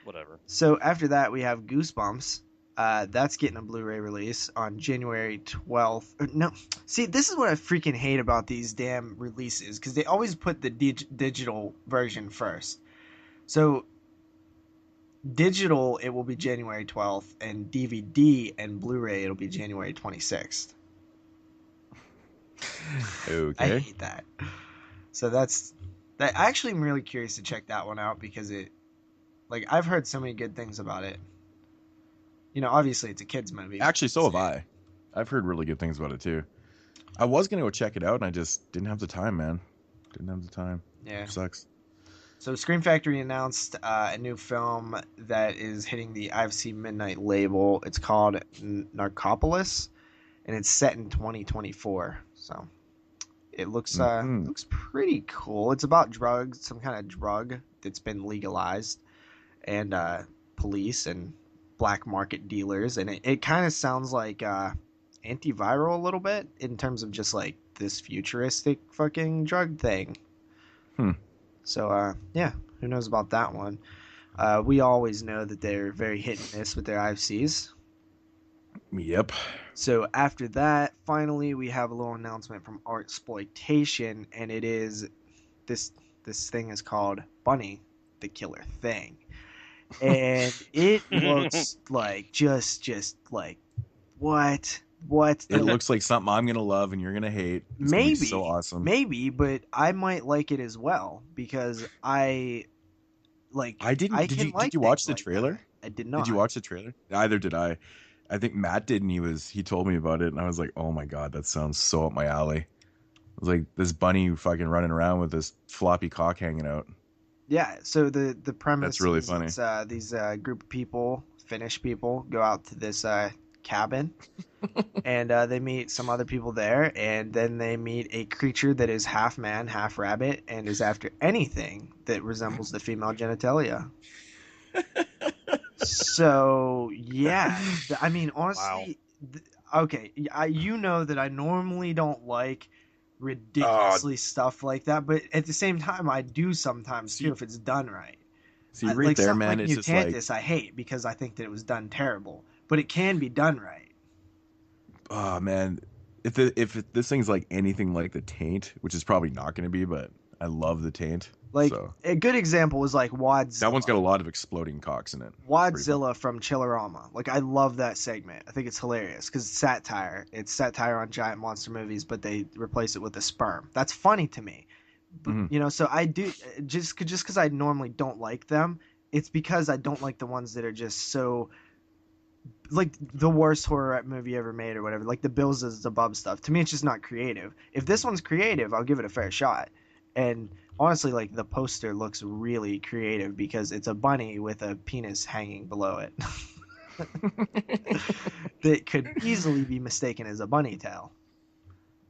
whatever. So after that, we have Goosebumps. That's getting a Blu-ray release on January 12th. No, see, this is what I freaking hate about these damn releases because they always put the digital version first. So digital, it will be January 12th, and DVD and Blu-ray, it'll be January 26th. I Okay. hate that. So that's that. I actually am really curious to check that one out because I've heard so many good things about it. Obviously it's a kids movie. Actually, so have I. I've heard really good things about it too. I was gonna go check it out, and I just didn't have the time, man. Didn't have the time. Yeah. Sucks. So Scream Factory announced a new film that is hitting the IFC Midnight label. It's called Narcopolis, and it's set in 2024. So it looks looks pretty cool. It's about drugs, some kind of drug that's been legalized, and police and black market dealers, and it kind of sounds like antiviral a little bit in terms of just like this futuristic fucking drug thing. So yeah, who knows about that one? We always know that they're very hit and miss with their IFCs. Yep. So after that, finally we have a little announcement from Artsploitation, and it is this thing is called Bunny the Killer Thing. And it looks like just like what It looks like something I'm gonna love and you're gonna hate. It's gonna be so awesome. Maybe, but I might like it as well because I didn't. Did you watch the trailer? I did not. Did you watch the trailer? Neither did I. I think Matt did, and he told me about it, and I was like, oh my god, that sounds so up my alley. It was like this bunny fucking running around with this floppy cock hanging out. Yeah, so the premise That's really is funny. it's, these group of people, Finnish people, go out to this cabin, and they meet some other people there, and then they meet a creature that is half man, half rabbit, and is after anything that resembles the female genitalia. So, yeah, I mean, honestly, okay, you know that I normally don't like ridiculously stuff like that, but at the same time I do sometimes too if it's done right. See, right there, man, like it's just like, Mutantis I hate because I think that it was done terrible, but it can be done right. oh man, if this thing's like anything like the Taint, which is probably not going to be, but I love the Taint. Like so. a good example is like Wadzilla. That one's got a lot of exploding cocks in it. Wadzilla from Chillerama. Like I love that segment. I think it's hilarious because it's satire. It's satire on giant monster movies, but they replace it with a sperm. That's funny to me. But, so I do just because I normally don't like them. It's because I don't like the ones that are just so like the worst horror movie ever made or whatever. Like the Bills is above stuff. To me, it's just not creative. If this one's creative, I'll give it a fair shot. And honestly, like the poster looks really creative because it's a bunny with a penis hanging below it that could easily be mistaken as a bunny tail.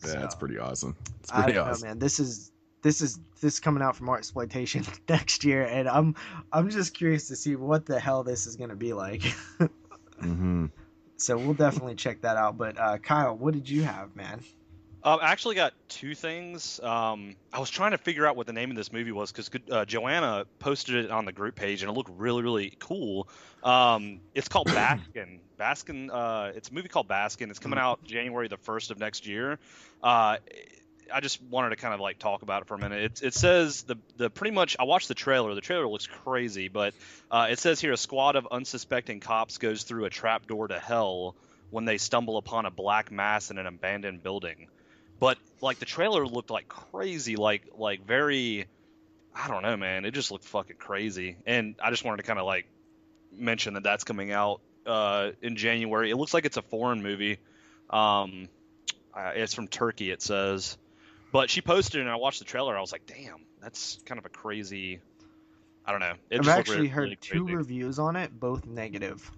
Yeah, that's pretty awesome. It's I pretty don't awesome. know, man. This is coming out from Artsploitation next year, and I'm just curious to see what the hell this is gonna be like. Mm-hmm. So we'll definitely check that out. But Kyle, what did you have, man? I actually got two things. I was trying to figure out what the name of this movie was because Joanna posted it on the group page and it looked really, really cool. It's called Baskin. Baskin. It's a movie called Baskin. It's coming out January the 1st of next year. I just wanted to kind of like talk about it for a minute. It says the pretty much. I watched the trailer. The trailer looks crazy, but it says here a squad of unsuspecting cops goes through a trapdoor to hell when they stumble upon a black mass in an abandoned building. But like the trailer looked like crazy, like very, I don't know, man. It just looked fucking crazy, and I just wanted to kind of like mention that that's coming out in January. It looks like it's a foreign movie. It's from Turkey, it says. But she posted it, and I watched the trailer. I was like, damn, that's kind of a crazy. I don't know. I've actually heard two reviews on it, both negative.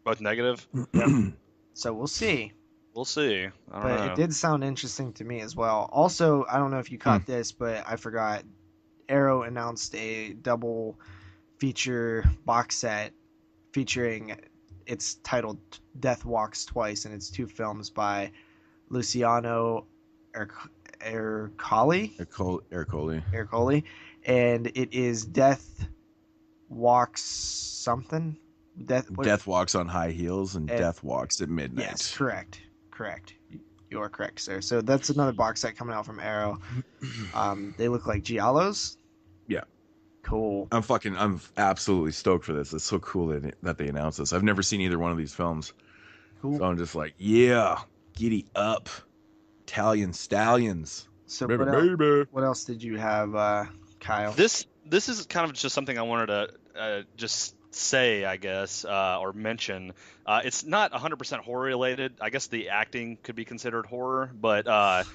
Both negative? Yeah. So we'll see. We'll see. I don't know. It did sound interesting to me as well. Also, I don't know if you caught this, but I forgot. Arrow announced a double feature box set featuring. It's titled Death Walks Twice, and it's two films by Luciano Ercoli, and it is Death Walks something. Death Walks on High Heels and Death Walks at Midnight. Yes, correct. You are correct, sir. So that's another box set coming out from Arrow. They look like giallos. Yeah. Cool. I'm absolutely stoked for this. It's so cool that they announced this. I've never seen either one of these films. Cool. So I'm just like, yeah, giddy up. Italian stallions. So baby. What else did you have, Kyle? This is kind of just something I wanted to just say, I guess, or mention. It's not 100% horror related. I guess the acting could be considered horror, but have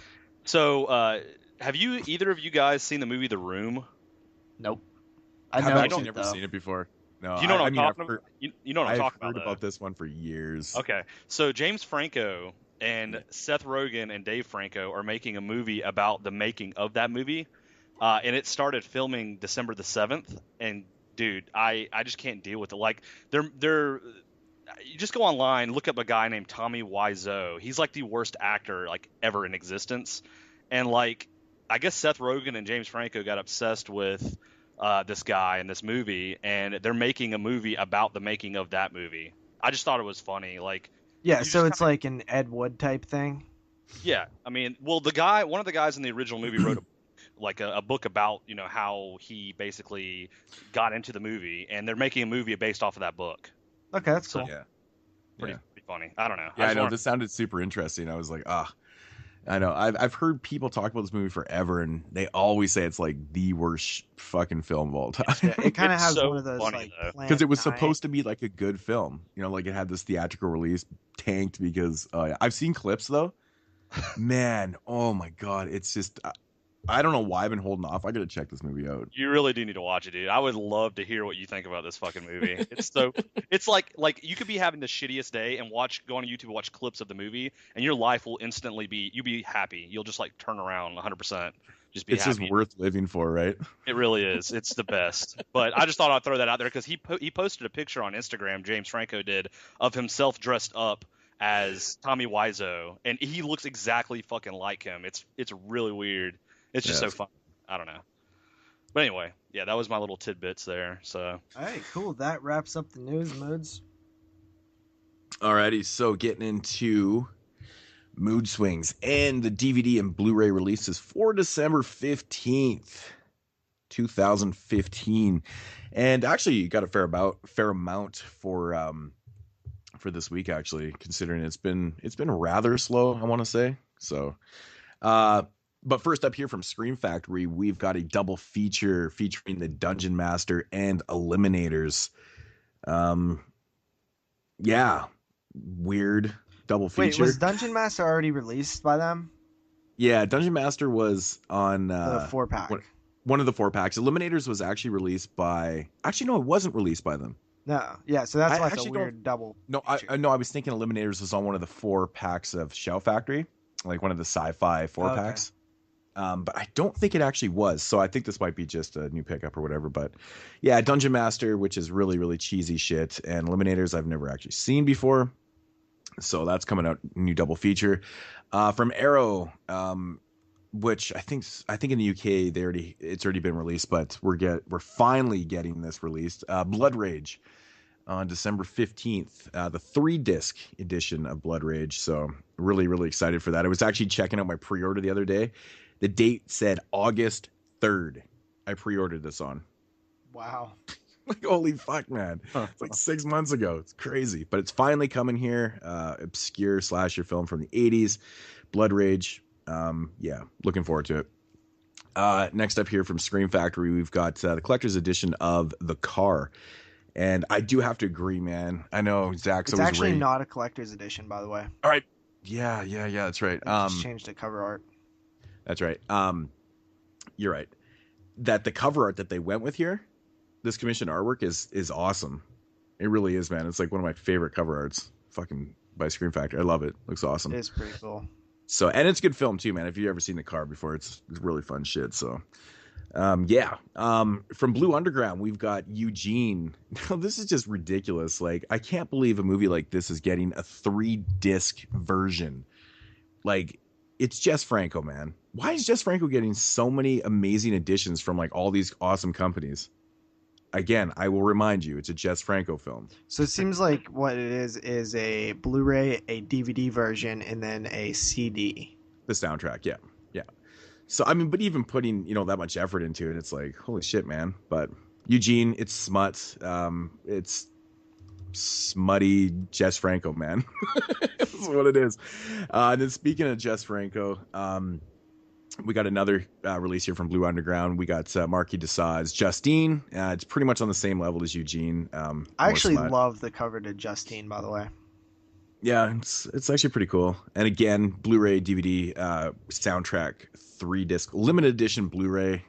either of you guys seen the movie The Room? Nope. I've actually never seen it before. No, you know what I'm talking about? You know what I'm talking about? I've heard about this one for years. Okay, so James Franco and Seth Rogen and Dave Franco are making a movie about the making of that movie, and it started filming December the 7th. And dude, I just can't deal with it. Like they're you just go online, look up a guy named Tommy Wiseau. He's like the worst actor like ever in existence, and like I guess Seth Rogen and James Franco got obsessed with this guy in this movie, and they're making a movie about the making of that movie. I just thought it was funny, like. Yeah, so it's like an Ed Wood type thing. Yeah, I mean, well, one of the guys in the original movie wrote a book about how he basically got into the movie, and they're making a movie based off of that book. Okay, that's cool. Yeah, pretty funny. I don't know. Yeah, I know. This sounded super interesting. I was like, I know. I've heard people talk about this movie forever, and they always say it's like the worst fucking film of all time. Yeah, it kind of has so one of those funny, like because it was supposed to be like a good film. Like it had this theatrical release tanked because I've seen clips though. Man, oh my god, it's just I don't know why I've been holding off. I gotta check this movie out. You really do need to watch it, dude. I would love to hear what you think about this fucking movie. It's like you could be having the shittiest day and go on YouTube and watch clips of the movie, and your life will instantly you'll be happy. You'll just like turn around 100%. Just be happy. It's just worth living for, right? It really is. It's the best. But I just thought I'd throw that out there because he posted a picture on Instagram, James Franco did, of himself dressed up as Tommy Wiseau, and he looks exactly fucking like him. It's really weird. It's just so fun. I don't know. But anyway, yeah, that was my little tidbits there. So. All right, cool. That wraps up the news, Moodz. Alrighty, so getting into Moodz Swingz and the DVD and Blu-ray releases for December 15th, 2015. And actually, you got a fair amount for this week, actually, considering it's been rather slow, I want to say. So, but first up here from Scream Factory, we've got a double feature featuring the Dungeon Master and Eliminators. Yeah, weird double feature. Wait, was Dungeon Master already released by them? Yeah, Dungeon Master was on the 4-pack. One of the 4-packs. Eliminators was actually released by. Actually, no, it wasn't released by them. No, yeah, so that's why it's a weird double. No, I was thinking Eliminators was on one of the 4-packs of Shout Factory, like one of the sci-fi 4-packs. But I don't think it actually was. So I think this might be just a new pickup or whatever. But yeah, Dungeon Master, which is really, really cheesy shit, and Eliminators I've never actually seen before. So that's coming out, new double feature. From Arrow, which I think in the UK it's already been released, but we're finally getting this released. Blood Rage on December 15th, the 3-disc edition of Blood Rage. So really, really excited for that. I was actually checking out my pre-order the other day. The date said August 3rd. I pre-ordered this on. Wow. Like, holy fuck, man. It's like 6 months ago. It's crazy. But it's finally coming here. Obscure slasher film from the 80s. Blood Rage. Yeah, looking forward to it. Next up here from Scream Factory, we've got the collector's edition of The Car. And I do have to agree, man. I know Zach's It's always actually not a collector's edition, by the way. All right. Yeah, that's right. Just changed the cover art. That's right. You're right. That the cover art that they went with here, this commissioned artwork is awesome. It really is, man. It's like one of my favorite cover arts, fucking by Scream Factory. I love it. Looks awesome. It is pretty cool. So, and it's a good film too, man. If you've ever seen The Car before, it's really fun shit. So, yeah. From Blue Underground, we've got Eugene. Now, this is just ridiculous. Like, I can't believe a movie like this is getting a 3-disc version. Like, it's Jess Franco, man. Why is Jess Franco getting so many amazing editions from like all these awesome companies? Again, I will remind you, it's a Jess Franco film. So it seems like what it is a Blu-ray, a DVD version, and then a CD. The soundtrack, yeah. So, I mean, but even putting, that much effort into it, it's like, holy shit, man. But Eugene, it's smut. It's smutty Jess Franco, man. That's what it is. And then speaking of Jess Franco, we got another release here from Blue Underground. We got Marquis de Sades, Justine. It's pretty much on the same level as Eugene. I actually love the cover to Justine, by the way. Yeah, it's actually pretty cool. And again, Blu-ray, DVD, soundtrack, 3-disc, limited edition Blu-ray.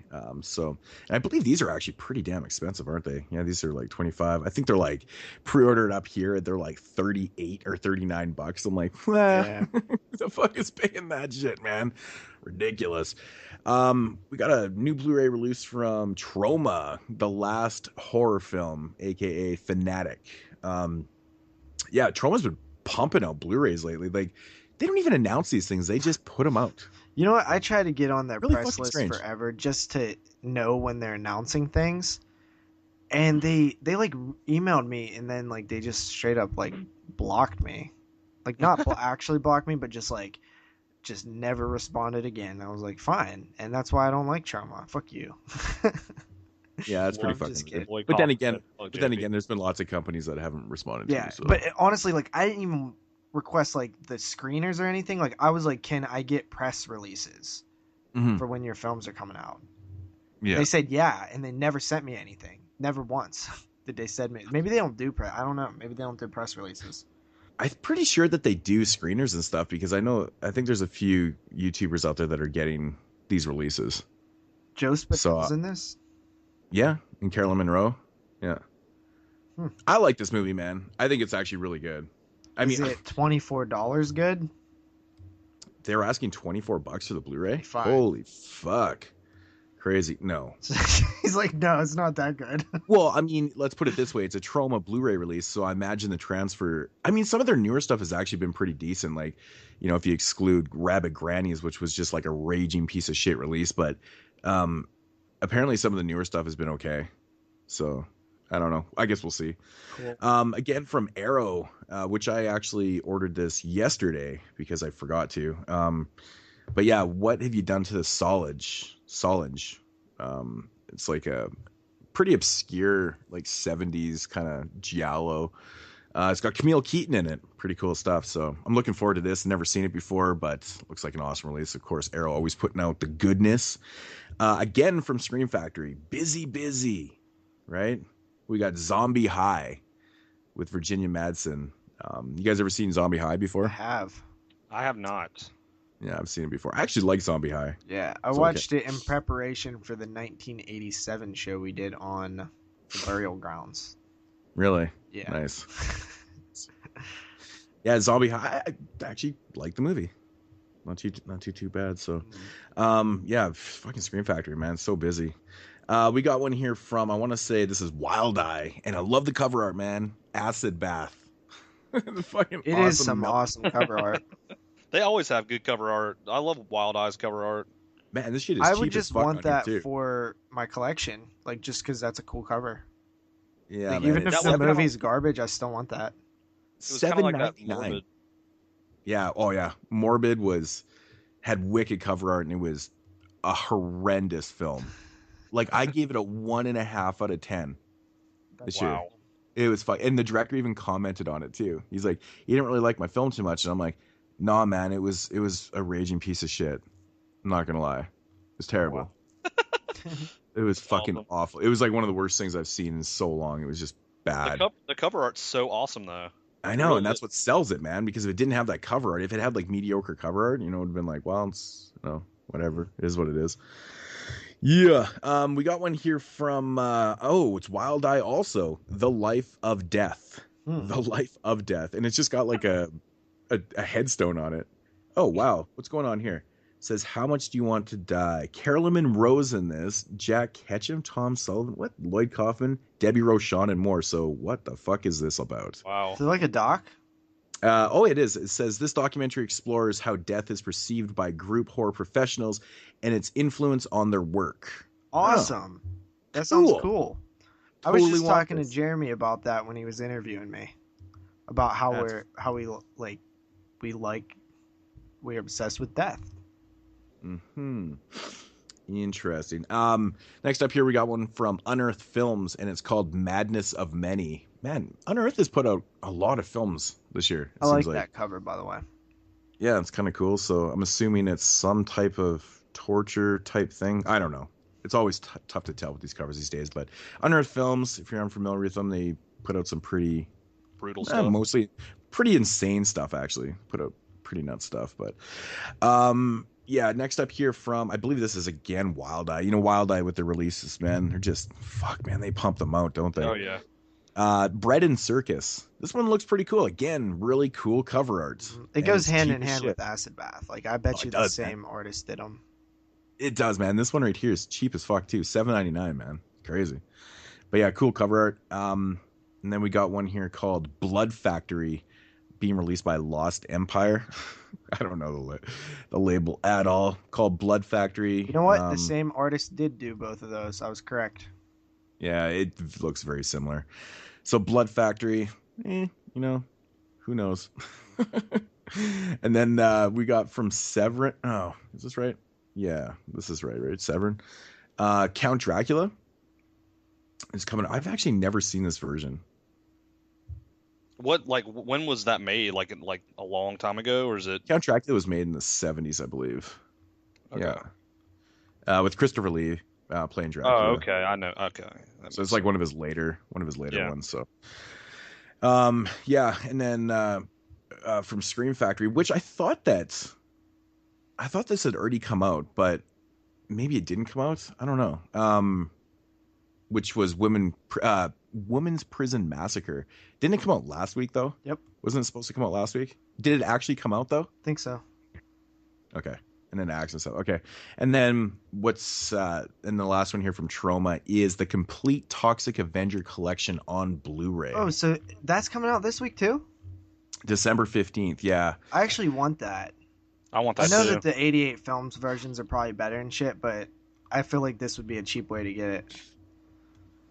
So, and I believe these are actually pretty damn expensive, aren't they? Yeah, these are like 25. I think they're like pre-ordered up here. They're like 38 or 39 bucks. I'm like, yeah. The fuck is paying that shit, man? Ridiculous. We got a new Blu-ray release from Troma, the last horror film, aka Fanatic. Yeah, Troma's been pumping out Blu-rays lately. Like, they don't even announce these things, they just put them out. You know what, I try to get on their Really press list strange. forever just to know when they're announcing things, and they like emailed me, and then like they just straight up like blocked me, like not actually blocked me, but just never responded again. I was like, fine, and that's why I don't like Troma. Fuck you. Yeah, that's pretty fucking weird. But then again, there's been lots of companies that haven't responded to me. So. But honestly, like, I didn't even request like the screeners or anything. Like, I was like, can I get press releases for when your films are coming out? Yeah. They said yeah, and they never sent me anything. Never once did they send me. Maybe they don't do press. I don't know. Maybe they don't do press releases. I'm pretty sure that they do screeners and stuff because I think there's a few YouTubers out there that are getting these releases. Joe Spatel's in this? Yeah, and Carolyn Monroe. Yeah. I like this movie, man. I think it's actually really good. Is it $24 good? They were asking $24 for the Blu-ray? 25. Holy fuck. Crazy. No. He's like, no, it's not that good. Well, I mean, let's put it this way. It's a Troma Blu-ray release, so I imagine the transfer... I mean, some of their newer stuff has actually been pretty decent. Like, if you exclude Rabid Grannies, which was just like a raging piece of shit release, but... apparently some of the newer stuff has been okay. So, I don't know. I guess we'll see. Cool. Again, from Arrow, which I actually ordered this yesterday because I forgot to. But yeah, What Have You Done to the Solange? It's like a pretty obscure, like 70s kind of giallo. It's got Camille Keaton in it. Pretty cool stuff. So I'm looking forward to this. Never seen it before, but looks like an awesome release. Of course, Arrow always putting out the goodness. Again, from Scream Factory, Busy, right? We got Zombie High with Virginia Madsen. You guys ever seen Zombie High before? I have not. Yeah, I've seen it before. I actually like Zombie High. Yeah, I watched it in preparation for the 1987 show we did on the Burial Grounds. Really? Yeah. Nice. Yeah, Zombie High. I actually like the movie. Not too bad. So, yeah, fucking Scream Factory, man. So busy. We got one here from, I want to say this is Wild Eye, and I love the cover art, man. Acid Bath. The fucking It awesome is some milk. awesome cover art. They always have good cover art. I love Wild Eyes cover art. Man, this shit is I cheap would as just fuck want on here, that too. for my collection, like just because that's a cool cover. Yeah, Like man. even if It's the kinda movie's garbage, I still want that. It was kind of like that $7.99. Morbid. Yeah. Oh yeah. Morbid had wicked cover art, and it was a horrendous film. Like I gave it a 1.5 out of 10 this year. Wow. It was fun, and the director even commented on it too. He's like, he didn't really like my film too much, and I'm like, nah, man, it was a raging piece of shit. I'm not gonna lie, it was terrible. It was fucking Awesome. awful. It was like one of the worst things I've seen in so long. It was just bad. The cover art's so awesome though. I know, really and that's is. what sells it, man. Because if it didn't have that cover art, if it had like mediocre cover art, it would have been like, well, it's whatever. It is what it is. Yeah. We got one here from it's Wild Eye also. The Life of Death. The Life of Death. And it's just got like a headstone on it. Oh wow. What's going on here? It says, how much do you want to die? Carolyn Monroe's in this. Jack Ketchum, Tom Sullivan, what? Lloyd Kaufman, Debbie Rochon, and more. So what the fuck is this about? Wow. Is it like a doc? It is. It says this documentary explores how death is perceived by group horror professionals and its influence on their work. Awesome. That sounds Cool. cool. I was Totally just want talking this. to Jeremy about that when he was interviewing me, about how we're obsessed with death. Interesting. Next up here we got one from Unearthed Films, and it's called Madness of Many. Man, Unearthed has put out a lot of films this year. I like that cover, by the way. Yeah, it's kind of cool. So I'm assuming it's some type of torture type thing. I don't know. It's always tough to tell with these covers these days. But Unearthed Films, if you're unfamiliar with them, they put out some pretty Brutal stuff. mostly pretty insane stuff. Actually, put out pretty nuts stuff. But yeah. Next up here from, I believe this is again Wild Eye. Wild Eye with their releases, man. They're just man. They pump them out, don't they? Oh yeah. Bread and Circus. This one looks pretty cool. Again, really cool cover art. It goes hand in cheap as hand shit. with Acid Bath. Like I bet Oh, you it the does, same artist did them. It does, man. This one right here is cheap as fuck too. $7.99, man. Crazy. But yeah, cool cover art. And then we got one here called Blood Factory, being released by Lost Empire. I don't know the label at all. Called Blood Factory. You know what? The same artist did do both of those. I was correct. Yeah, it looks very similar. So Blood Factory, who knows? And then we got from Severin. Oh, is this right? Yeah, this is right? Severin. Count Dracula is coming. I've actually never seen this version. When was that made? Like a long time ago, or is it? Count Dracula was made in the 70s, I believe. Okay. Yeah. With Christopher Lee playing Dracula. Oh, okay. I know. Okay. So it's like one of his later Yeah. ones. So, yeah, and then from Scream Factory, which I thought this had already come out, but maybe it didn't come out. I don't know. Which was Women's Prison Massacre. Didn't it come out last week though? Yep. Wasn't it supposed to come out last week? Did it actually come out though? Think so. Okay. And then Access. Okay. And then what's and the last one here from Troma is the complete Toxic Avenger collection on Blu-ray. Oh, so that's coming out this week too? December 15th. Yeah. I actually want that. I want I that know too. that the 88 films versions are probably better and shit, but I feel like this would be a cheap way to get it.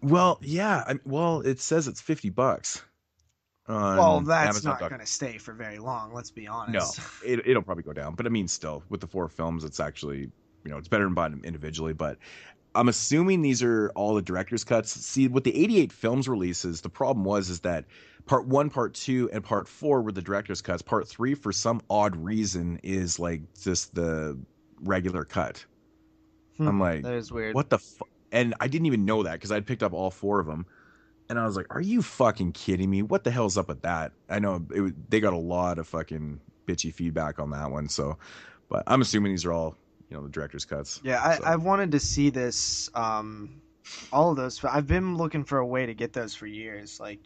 Well, yeah. It says it's $50. Well, that's Amazon. not going to stay for very long. Let's be honest. No, it'll probably go down. But I mean, still, with the 4 films, it's actually, it's better than buying them individually. But I'm assuming these are all the director's cuts. See, with the 88 films releases, the problem is that part 1, part 2, and part 4 were the director's cuts. Part 3, for some odd reason, is like just the regular cut. I'm like, that is weird. What the fuck? And I didn't even know that because I'd picked up all 4 of them. And I was like, are you fucking kidding me? What the hell's up with that? I know they got a lot of fucking bitchy feedback on that one. So, but I'm assuming these are all, the director's cuts. Yeah, so. I wanted to see this, all of those. I've been looking for a way to get those for years. Like,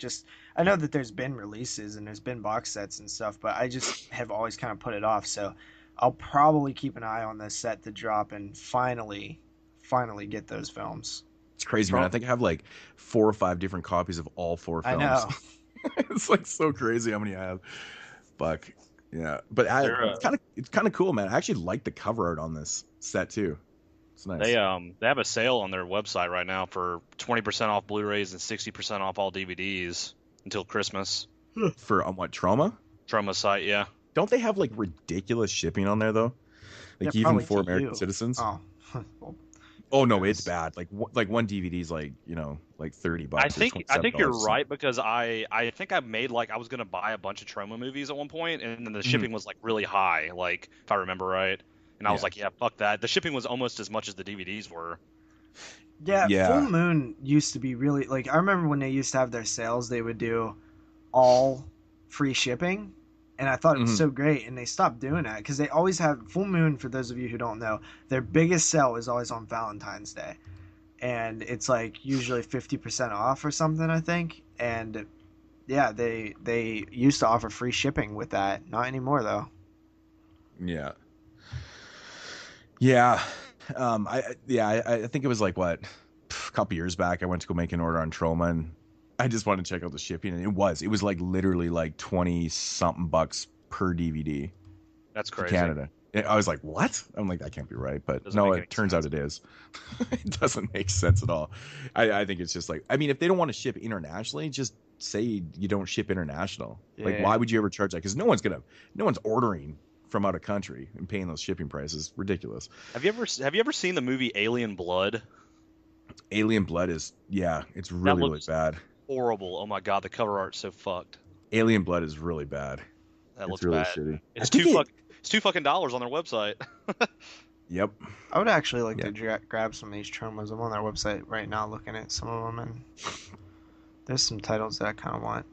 I know that there's been releases and there's been box sets and stuff, but I just have always kind of put it off. So I'll probably keep an eye on this set to drop and finally get those films. It's crazy, man. I think I have like 4 or 5 different copies of all 4 films. I know. It's like so crazy how many I have. Fuck. Yeah, but it's kind of cool, man. I actually like the cover art on this set too. It's nice. They have a sale on their website right now for 20% off Blu-rays and 60% off all DVDs until Christmas. For on what, Trauma? Trauma site, yeah. Don't they have like ridiculous shipping on there though? Like Yeah, even for to American you. citizens? Oh. Well, Oh no, it's bad. Like one DVD's like, you know, like $30. I think you're $27. right, because I think I made like I was gonna buy a bunch of Trauma movies at one point, and then the shipping was like really high, like if I remember right. And I was like, yeah, fuck that. The shipping was almost as much as the DVDs were. Yeah, Full Moon used to be really like, I remember when they used to have their sales, they would do all free shipping, and I thought it was so great, and they stopped doing that because they always have Full Moon. For those of you who don't know, their biggest sale is always on Valentine's Day, and it's like usually 50% off or something, I think. And yeah, they used to offer free shipping with that. Not anymore though. Yeah. Yeah. I think it was like what, a couple years back I went to go make an order on Trauma, and I just wanted to check out the shipping, and it was like literally like 20 something bucks per DVD. That's crazy. Canada. I was like, what? I'm like, that can't be right. But no, it turns out it is. It doesn't make sense at all. I think it's just like, I mean, if they don't want to ship internationally, just say you don't ship international. Yeah. Like, why would you ever charge that? Because no one's ordering from out of country and paying those shipping prices. Ridiculous. Have you ever seen the movie Alien Blood? Alien Blood is, it's really bad. Horrible. Oh my god, the cover art's so fucked. Alien Blood is really bad. That looks really bad. Shitty. It's $2 on their website. Yep. I would actually like to grab some of these Traumas. I'm on their website right now looking at some of them, and there's some titles that I kind of want.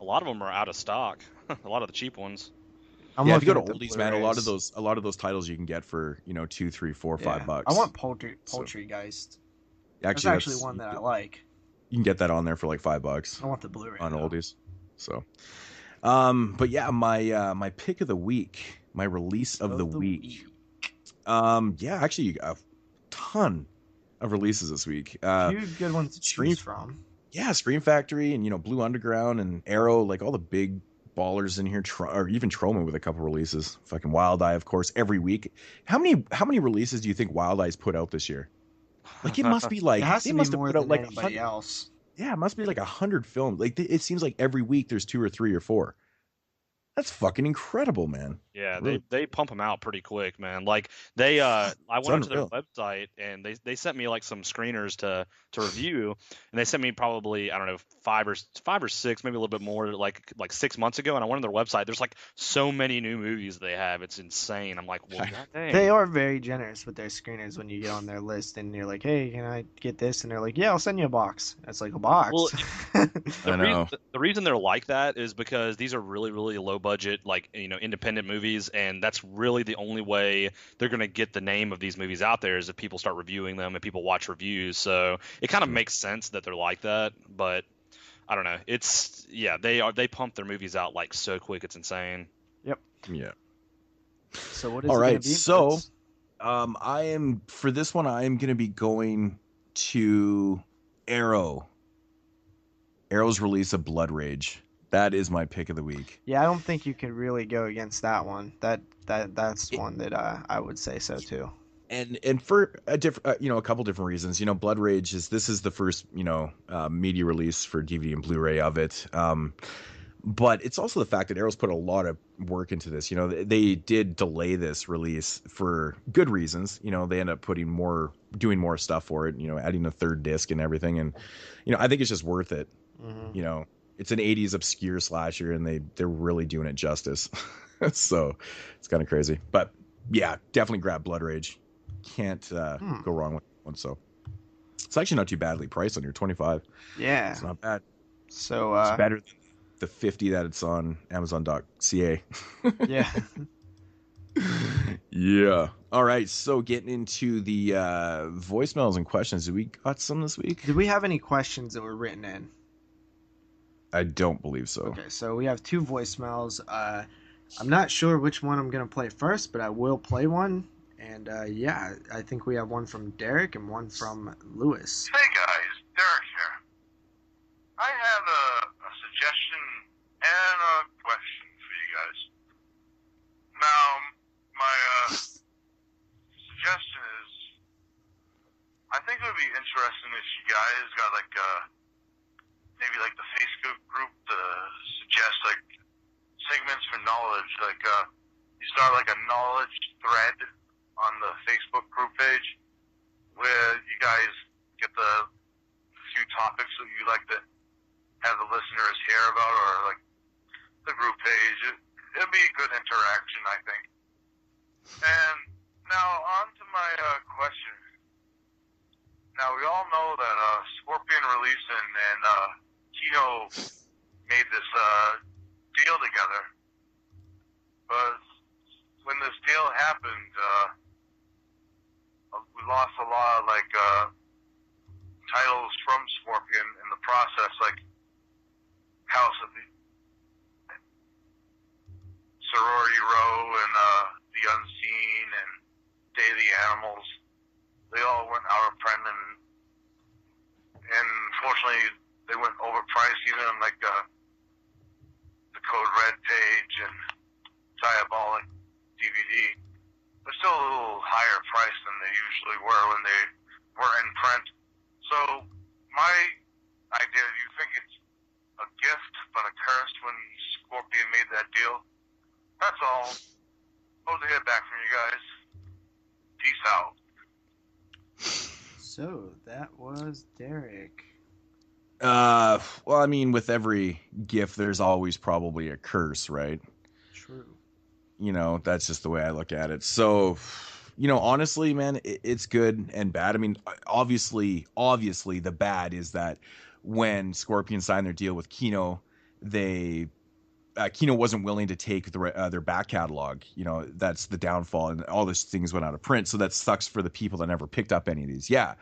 A lot of them are out of stock. A lot of the cheap ones. If you go to Oldies, man, a lot of those titles you can get for, $2, $3, $4, $5. I want Poltergeist. That's actually one that I like. You can get that on there for like $5. I want the Blu-ray on Oldies. So, but yeah, my pick of the week, my release of the week. Actually a ton of releases this week. A few good ones to choose from. Yeah, Scream Factory and Blue Underground and Arrow, like all the big ballers in here, or even Trauma with a couple releases. Fucking Wild Eye, of course, every week. How many releases do you think Wild Eye's put out this year? Like, it must be like, it must have put out like anybody else. Yeah, it must be like 100 films. Like, it seems like every week there's 2 or 3 or 4. That's fucking incredible, man. Yeah, they pump them out pretty quick, man. Like I went onto their website, and they sent me like some screeners to review, and they sent me probably, I don't know, 5 or 6, maybe a little bit more, like 6 months ago. And I went on their website. There's like so many new movies they have. It's insane. I'm like, well, god dang. They are very generous with their screeners when you get on their list, and you're like, hey, can I get this? And they're like, yeah, I'll send you a box. It's like a box. Well, the reason they're like that is because these are really, really low budget, like, independent movies, and that's really the only way they're going to get the name of these movies out there is if people start reviewing them and people watch reviews. So it kind of makes sense that they're like that, but I don't know. They pump their movies out like so quick, it's insane. Yep. Yeah. So what is all it right? Gonna be, so, I am for this one. I am going to be going to Arrow's release of Blood Rage. That is my pick of the week. Yeah, I don't think you could really go against that one. That's one that I would say so too. And for a couple different reasons. Blood Rage is the first media release for DVD and Blu-ray of it. But it's also the fact that Arrow's put a lot of work into this. They did delay this release for good reasons. They end up doing more stuff for it. Adding a 3rd disc and everything. And I think it's just worth it. Mm-hmm. It's an 80s obscure slasher, and they're really doing it justice. So it's kind of crazy. But yeah, definitely grab Blood Rage. Can't go wrong with one. So it's actually not too badly priced on here, $25. Yeah, it's not bad. So it's better than the $50 that it's on Amazon.ca. Yeah. Yeah. All right. So getting into the voicemails and questions. Did we got some this week? Did we have any questions that were written in? I don't believe so. Okay, so we have 2 voicemails. I'm not sure which one I'm going to play first, but I will play one. And I think we have one from Derek and one from Lewis. Hey guys, Derek here. I have a suggestion interesting is you guys got like maybe like the Facebook group to suggest like segments for knowledge. Like you start like a knowledge thread on the Facebook group page where you guys get the few topics that you like to have the listeners hear about, or like the group page. It'd be a good interaction, I think. And now on to my question. Now we all know that Scorpion Releasing and Kino made this deal together, but when this deal happened, we lost a lot of like titles from Scorpion in the process, like House of the Sorority Row and The Unseen and Day of the Animals. They all went out of print, and unfortunately they went overpriced, even on like the Code Red page and Diabolic DVD. They're still a little higher price than they usually were when they were in print. So my idea, do you think it's a gift but a curse when Scorpion made that deal? That's all. Hope to hear back from you guys. Peace out. So that was Derek. Well, I mean, with every gift, there's always probably a curse, right? True. You know, that's just the way I look at it. So, you know, honestly, man, it's good and bad. I mean, obviously, the bad is that when Scorpion signed their deal with Kino, Kino wasn't willing to take their back catalog. You know, that's the downfall, and all those things went out of print. So that sucks for the people that never picked up any of these. Yeah.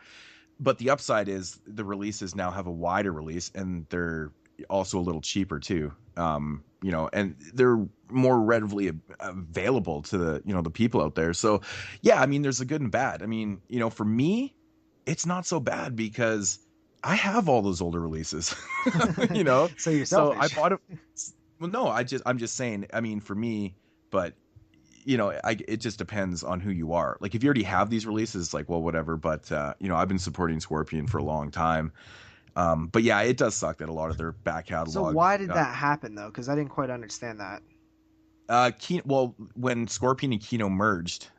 But the upside is the releases now have a wider release, and they're also a little cheaper too. You know, and they're more readily available to the people out there. So yeah, I mean, there's a good and bad. I mean, you know, for me, it's not so bad because I have all those older releases, you know, So you're selfish. I bought it. Well, no, I'm just saying, I mean, for me, but you know, it just depends on who you are. Like if you already have these releases, like, well, whatever. But, you know, I've been supporting Scorpion for a long time. But yeah, it does suck that a lot of their back catalog. So why did that happen though? Because I didn't quite understand that. Well, when Scorpion and Kino merged,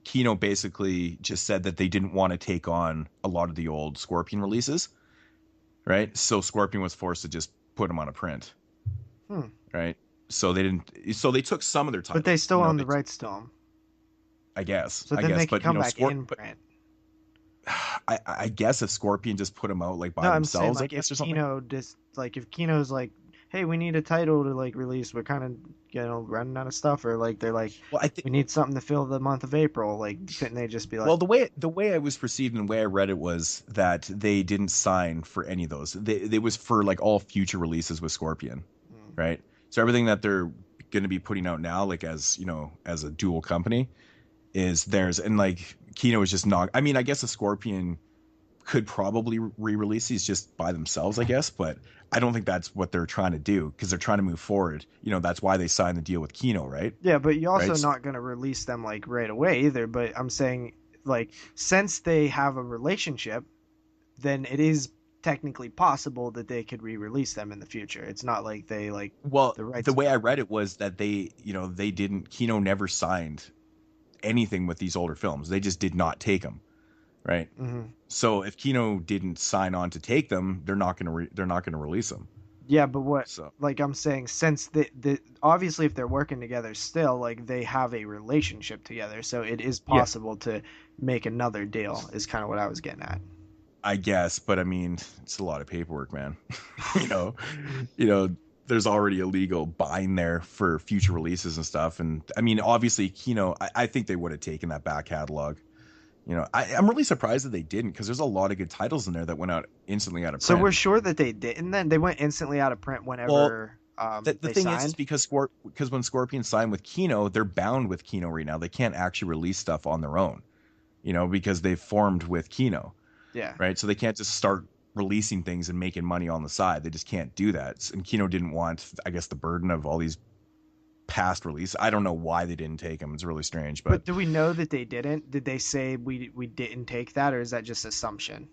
Kino basically just said that they didn't want to take on a lot of the old Scorpion releases, right? So Scorpion was forced to just put them on a print, right? So they didn't. So they took some of their time, but they still own the rights to them. I guess. So then they can come back in print. I guess if Scorpion just put them out like by themselves, saying, like, I guess, or something. Kino just like if Kino's like, hey, we need a title to like release. We're kind of running out of stuff, or like they're like, well, we need something to fill the month of April. Like, couldn't they just be like? Well, the way I was perceived and the way I read it was that they didn't sign for any of those. They was for like all future releases with Scorpion, right? So everything that they're going to be putting out now, like as you know, as a dual company, is theirs. And like Kino is just not. I mean, I guess a Scorpion could probably re-release these just by themselves, I guess, but I don't think that's what they're trying to do because they're trying to move forward. You know, that's why they signed the deal with Kino, right? Yeah, but you're also not going to release them like right away either. But I'm saying, like, since they have a relationship, then it is technically possible that they could re-release them in the future. It's not like they like. Well, the way I read it was that they didn't. Kino never signed anything with these older films. They just did not take them. Right. Mm-hmm. So if Kino didn't sign on to take them, they're not going to release them. Yeah, but like I'm saying, since obviously if they're working together still, like they have a relationship together, so it is possible to make another deal. Is kind of what I was getting at. I guess, but I mean, it's a lot of paperwork, man. you know, there's already a legal bind there for future releases and stuff, and I mean, obviously, Kino, I think they would have taken that back catalog. You know, I'm really surprised that they didn't because there's a lot of good titles in there that went out instantly out of print. So we're sure that they didn't then? They went instantly out of print whenever the thing signed? is because when Scorpion signed with Kino, they're bound with Kino right now. They can't actually release stuff on their own, you know, because they've formed with Kino. Yeah. Right? So they can't just start releasing things and making money on the side. They just can't do that. And Kino didn't want, I guess, the burden of all these past release. I don't know why they didn't take them. It's really strange. But do we know that they didn't? Did they say we didn't take that, or is that just assumption?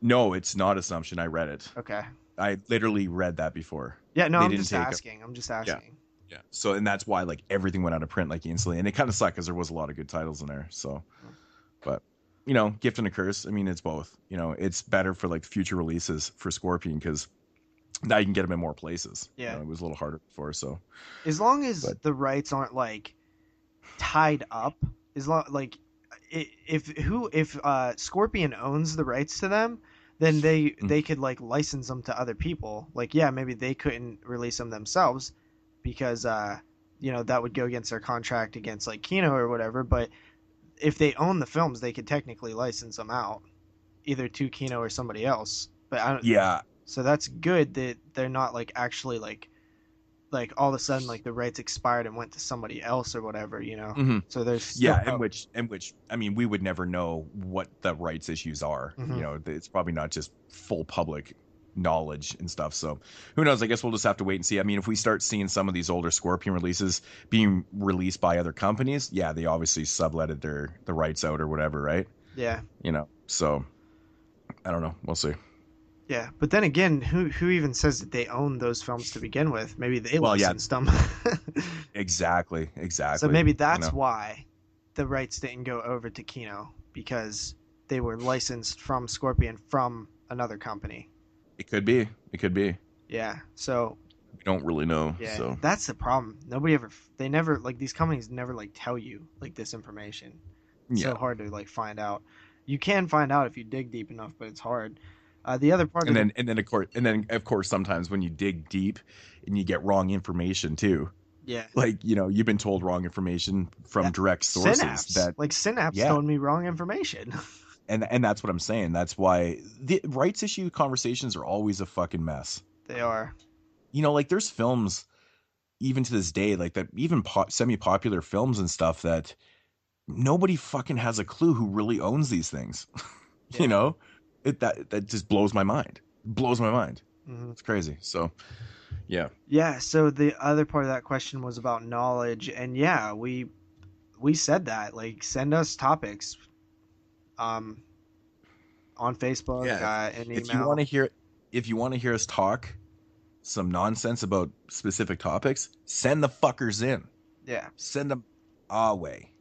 No, it's not assumption. I read it. Okay. I literally read that before. Yeah, no, They I'm didn't just take 'em. asking. I'm just asking. Yeah. So, and that's why like everything went out of print like instantly, and it kind of sucked because there was a lot of good titles in there. So, but you know, gift and a curse. I mean, it's both. You know, it's better for like future releases for Scorpion because now you can get them in more places. Yeah. You know, it was a little harder before. So, As long as the rights aren't like tied up, as long like if Scorpion owns the rights to them, then they could like license them to other people. Like, yeah, maybe they couldn't release them themselves because you know, that would go against their contract against like Kino or whatever. But if they own the films, they could technically license them out either to Kino or somebody else. But I don't. yeah. So that's good that they're not like actually like all of a sudden like the rights expired and went to somebody else or whatever, you know. Mhm. So there's still Yeah, hope. and which I mean, we would never know what the rights issues are. Mhm. You know, it's probably not just full public knowledge and stuff. So who knows? I guess we'll just have to wait and see. I mean, if we start seeing some of these older Scorpion releases being released by other companies, yeah, they obviously subletted the rights out or whatever, right? Yeah. You know, so I don't know. We'll see. Yeah, but then again, who even says that they own those films to begin with? Maybe they licensed them. Exactly. So maybe that's you know? why the rights didn't go over to Kino, because they were licensed from Scorpion from another company. It could be. Yeah. So We don't really know. yeah, So that's the problem. They never like these companies never like tell you like this information. It's so hard to like find out. You can find out if you dig deep enough, but it's hard. The other part, and then of course sometimes when you dig deep and you get wrong information too. yeah, Like, you know, you've been told wrong information from direct sources. Synapse told me wrong information. And that's what I'm saying. That's why the rights issue conversations are always a fucking mess. They are. You know, like there's films even to this day, like that, even semi-popular films and stuff that nobody fucking has a clue who really owns these things. Yeah. You know, that just blows my mind. Mm-hmm. It's crazy. So, yeah. Yeah. So the other part of that question was about knowledge, and yeah, we said that, like, send us topics, on Facebook, and email. If you want to hear us talk some nonsense about specific topics, send the fuckers in. Yeah. Send them our way.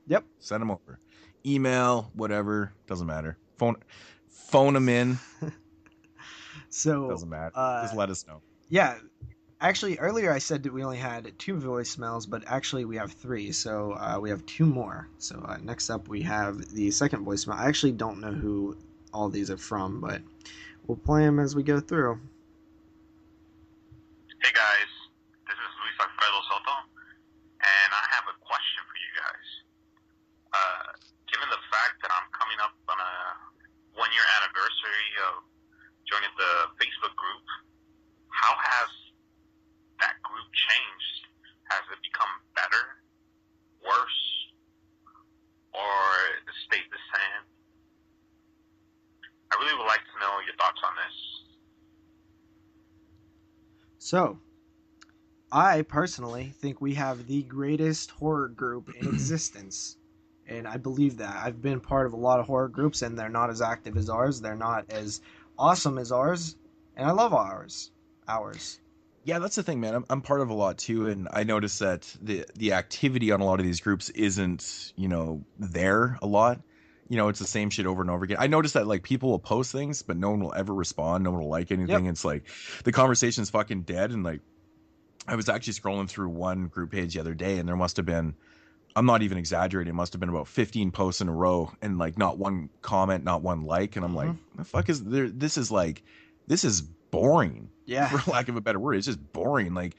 Yep. Send them over. Email, whatever, doesn't matter. Phone them in. So Doesn't matter. Just let us know. Yeah. Actually, earlier I said that we only had 2 voicemails, but actually we have 3, so we have 2 more. So next up we have the second voicemail. I actually don't know who all these are from, but we'll play them as we go through. Hey guys, this is Luis Alfredo Soto, and I have a question for you guys. Given the fact that I'm coming up on a 1-year anniversary of joining the Facebook group, how has that group changed? Has it become better, worse, or stayed the same? I really would like to know your thoughts on this. So, I personally think we have the greatest horror group in existence. And I believe that. I've been part of a lot of horror groups, and they're not as active as ours. They're not as awesome as ours. And I love ours. Yeah, that's the thing, man. I'm part of a lot too, and I noticed that the activity on a lot of these groups isn't, you know, there a lot. You know, it's the same shit over and over again. I noticed that like people will post things, but no one will ever respond. No one will like anything. Yep. It's like the conversation's fucking dead. And like, I was actually scrolling through one group page the other day, and there must have been, I'm not even exaggerating, it must have been about 15 posts in a row, and like not one comment, not one like. And I'm like, the fuck is there? This is boring. Yeah. For lack of a better word, it's just boring. Like,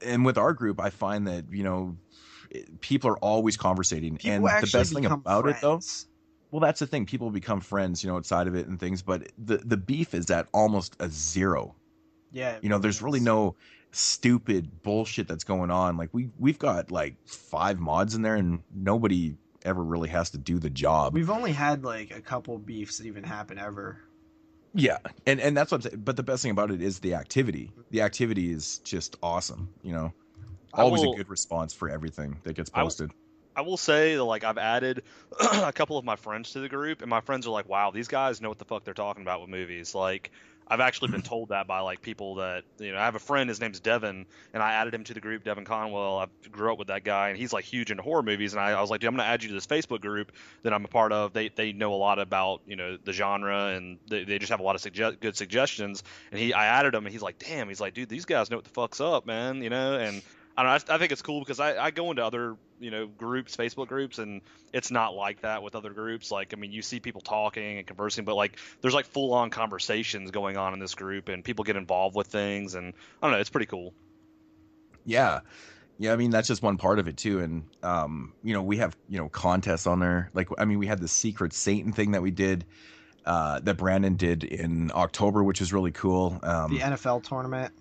and with our group, I find that, you know, people are always conversating. People and the best thing about friends. It though, well, that's the thing. People become friends, you know, outside of it and things, but the beef is at almost a zero. Yeah. You know, there's really no stupid bullshit that's going on. Like we've got like 5 mods in there, and nobody ever really has to do the job. We've only had like a couple beefs that even happen ever. Yeah, and that's what I'm saying. But the best thing about it is the activity. The activity is just awesome, you know. Always a good response for everything that gets posted. I will say that, like, I've added a couple of my friends to the group, and my friends are like, wow, these guys know what the fuck they're talking about with movies. Like, I've actually been told that by, like, people that, you know, I have a friend, his name's Devin, and I added him to the group, Devin Conwell. I grew up with that guy, and he's, like, huge into horror movies, and I was like, dude, I'm going to add you to this Facebook group that I'm a part of. They know a lot about, you know, the genre, and they just have a lot of good suggestions. And I added him, and he's like, damn, he's like, dude, these guys know what the fuck's up, man, you know, and I don't know, I think it's cool because I go into other, you know, groups, Facebook groups, and it's not like that with other groups. Like, I mean, you see people talking and conversing, but, like, there's, like, full-on conversations going on in this group, and people get involved with things, and I don't know, it's pretty cool. Yeah. Yeah, I mean, that's just one part of it, too, and, you know, we have, you know, contests on there. Like, I mean, we had the Secret Satan thing that we did, that Brandon did in October, which is really cool. The NFL tournament.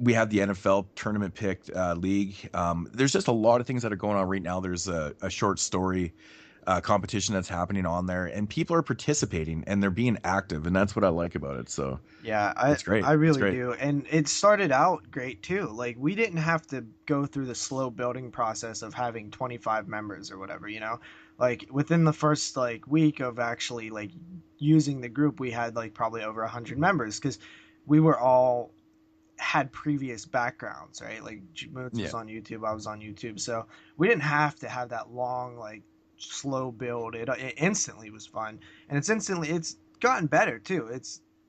We have the NFL tournament picked league. There's just a lot of things that are going on right now. There's a short story competition that's happening on there, and people are participating and they're being active, and that's what I like about it. So yeah, it's great. I really do. And it started out great too. Like, we didn't have to go through the slow building process of having 25 members or whatever, you know. Like, within the first, like, week of actually, like, using the group, we had, like, probably over 100 members because we were all had previous backgrounds, right? Like, Moodz was on YouTube, I was on YouTube, so we didn't have to have that long, like, slow build. It instantly was fun, and it's gotten better too.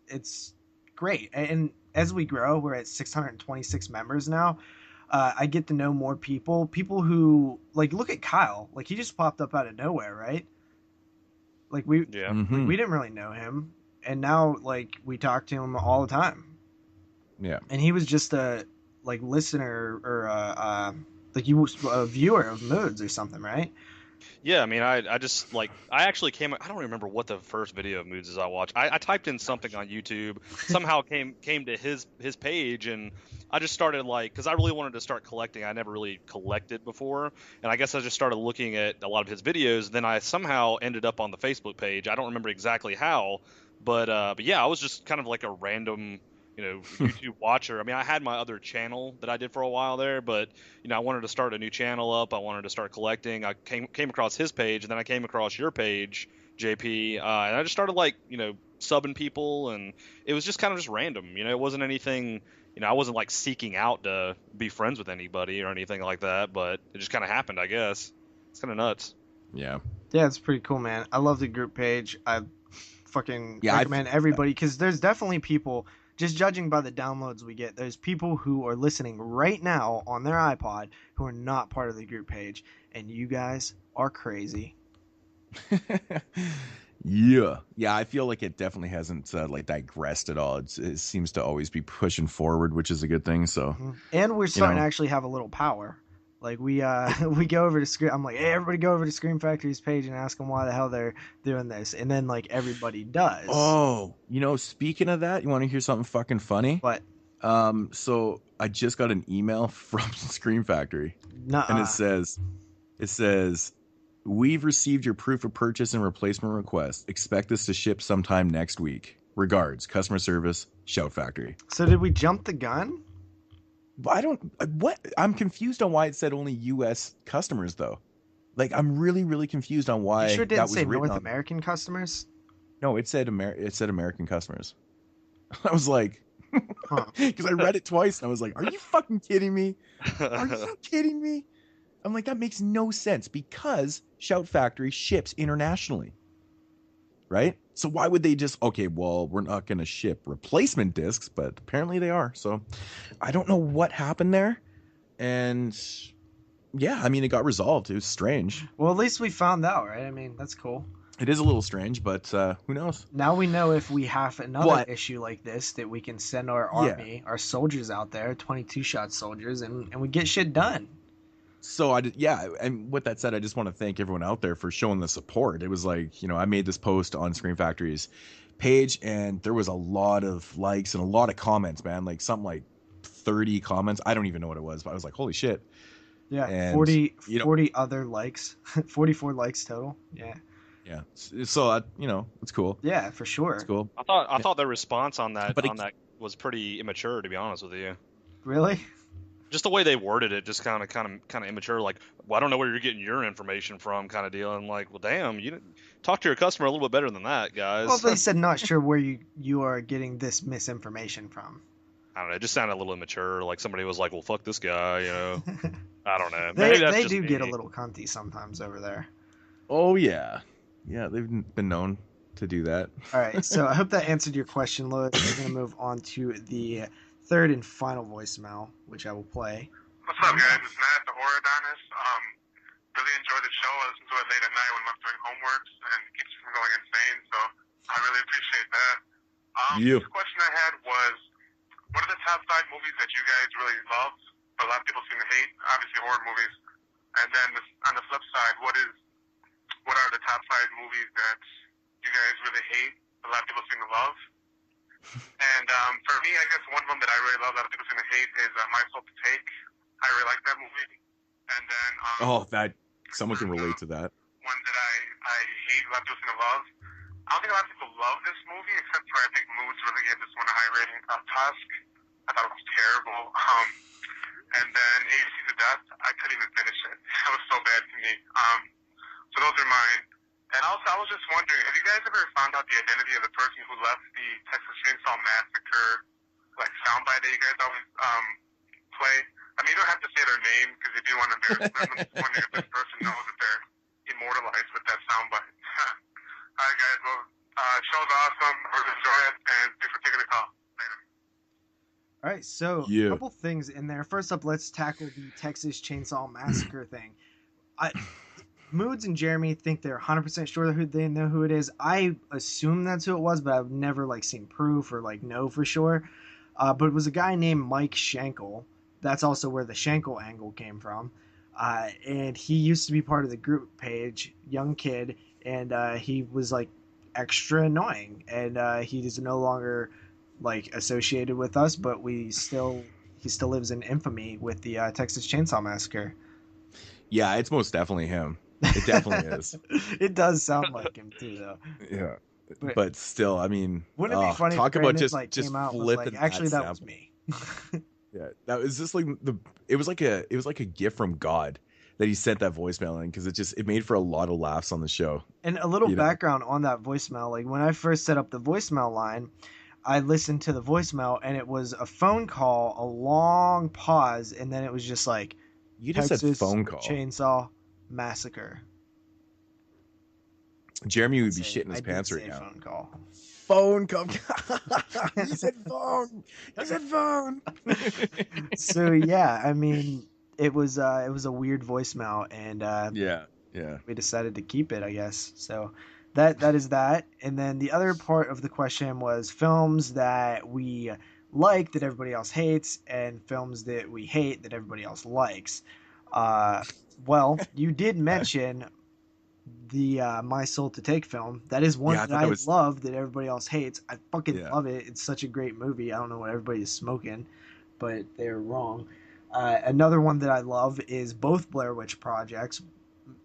It's great, and as we grow, we're at 626 members now. I get to know more people who, like, look at Kyle, like, he just popped up out of nowhere, right? Like, we didn't really know him, and now, like, we talk to him all the time. Yeah. And he was just a, like, listener or like, he was a viewer of Moodz or something, right? Yeah, I mean, I just, like, I actually I don't remember what the first video of Moodz is I watched. I typed in something on YouTube, somehow came to his page, and I just started, like, because I really wanted to start collecting. I never really collected before, and I guess I just started looking at a lot of his videos. Then I somehow ended up on the Facebook page. I don't remember exactly how, but yeah, I was just kind of like a random, you know, YouTube watcher. I mean, I had my other channel that I did for a while there, but, you know, I wanted to start a new channel up. I wanted to start collecting. I came across his page, and then I came across your page, JP, and I just started, like, you know, subbing people, and it was just kind of just random. You know, it wasn't anything, you know, I wasn't, like, seeking out to be friends with anybody or anything like that, but it just kind of happened, I guess. It's kind of nuts. Yeah. Yeah, it's pretty cool, man. I love the group page. I fucking recommend everybody, because there's definitely people, just judging by the downloads we get, there's people who are listening right now on their iPod who are not part of the group page, and you guys are crazy. Yeah, I feel like it definitely hasn't like digressed at all. It seems to always be pushing forward, which is a good thing. So, and we're starting to actually have a little power. Like, we go over to Scream. I'm like, hey, everybody go over to Scream Factory's page and ask them why the hell they're doing this. And then, like, everybody does. Oh, you know, speaking of that, you want to hear something fucking funny? What? So I just got an email from Scream Factory. Nuh-uh. And it says, we've received your proof of purchase and replacement request. Expect this to ship sometime next week. Regards, customer service, Shout Factory. So did we jump the gun? I'm confused on why it said only U.S. customers, though. Like, I'm really, really confused on why. You sure didn't that was say North on. American customers? No, it said American customers. I was like, because I read it twice, and I was like, are you fucking kidding me? Are you kidding me? I'm like, that makes no sense, because Shout Factory ships internationally. Right? So why would they just, okay, well, we're not going to ship replacement discs, but apparently they are. So I don't know what happened there. And yeah, I mean, it got resolved. It was strange. Well, at least we found out, right? I mean, that's cool. It is a little strange, but who knows? Now we know if we have another issue like this, that we can send our army, our soldiers out there, 22-shot soldiers, and we get shit done. So and with that said, I just want to thank everyone out there for showing the support. It was like, you know, I made this post on Scream Factory's page, and there was a lot of likes and a lot of comments, man. Like, something like 30 comments. I don't even know what it was, but I was like, holy shit. Yeah, and 40 other likes, 44 likes total. Yeah. Yeah. So you know, it's cool. Yeah, for sure. It's cool. I thought the response on that was pretty immature, to be honest with you. Really? just the way they worded it, just kind of immature. Like, well, I don't know where you're getting your information from, kind of deal. And like, well, damn, you didn't talk to your customer a little bit better than that, guys. Well, they said not sure where you are getting this misinformation from. I don't know. It just sounded a little immature. Like somebody was like, well, fuck this guy, you know. I don't know. They do get a little cunty sometimes over there. Oh yeah, yeah, they've been known to do that. All right, so I hope that answered your question, Louis. We're gonna move on to the third and final voicemail, which I will play. What's up, guys? It's Matt, the Horodonis. Really enjoyed the show. I listen to it late at night when I'm doing homeworks, and it keeps me from going insane, so I really appreciate that. The question I had was, what are the top 5 movies that you guys really love, but a lot of people seem to hate? Obviously, horror movies. And then on the flip side, what are the top 5 movies that you guys really hate, but a lot of people seem to love? And for me, I guess one of them that I really love, a lot of people seem to hate, is My Soul to Take. I really like that movie. And then that someone can relate to that. One that I hate, a lot of people seem to love. I don't think a lot of people love this movie, except for I think Moodz really gave this one a high rating. Tusk, I thought it was terrible. And then ABC to Death, I couldn't even finish it. It was so bad to me. So those are mine. And also, I was just wondering, have you guys ever found out the identity of the person who left the Texas Chainsaw Massacre soundbite that you guys always play? I mean, you don't have to say their name because if you want to embarrass them, I'm just wondering if this person knows that they're immortalized with that soundbite. All right, guys. Well, show's awesome. Really enjoy it, and thanks for taking the call. Later. All right, so a couple things in there. First up, let's tackle the Texas Chainsaw Massacre thing. Moodz and Jeremy think they're 100% sure they know who it is. I assume that's who it was, but I've never seen proof or know for sure. But it was a guy named Mike Schenkel. That's also where the Schenkel angle came from. And he used to be part of the group page, young kid, and he was extra annoying. And he is no longer associated with us, but he still lives in infamy with the Texas Chainsaw Massacre. Yeah, it's most definitely him. It definitely is. It does sound like him too, though. Yeah, but still, I mean, wouldn't it be funny? Talk if about just came out flipping. Actually, that was me. Yeah, that was just it was like a gift from God that he sent that voicemail in, because it made for a lot of laughs on the show. And a little background on that voicemail, when I first set up the voicemail line, I listened to the voicemail and it was a phone call, a long pause, and then it was just you just Texas said phone call. Chainsaw Massacre. Jeremy would be shitting his pants right now. Phone call. Phone call. You said phone. You said phone. So yeah, I mean, it was a weird voicemail, and yeah, we decided to keep it, I guess. So that is that. And then the other part of the question was films that we like that everybody else hates, and films that we hate that everybody else likes. Well, you did mention the My Soul to Take film. That is one that I love that everybody else hates. I fucking love it. It's such a great movie. I don't know what everybody is smoking, but they're wrong. Another one that I love is both Blair Witch Projects.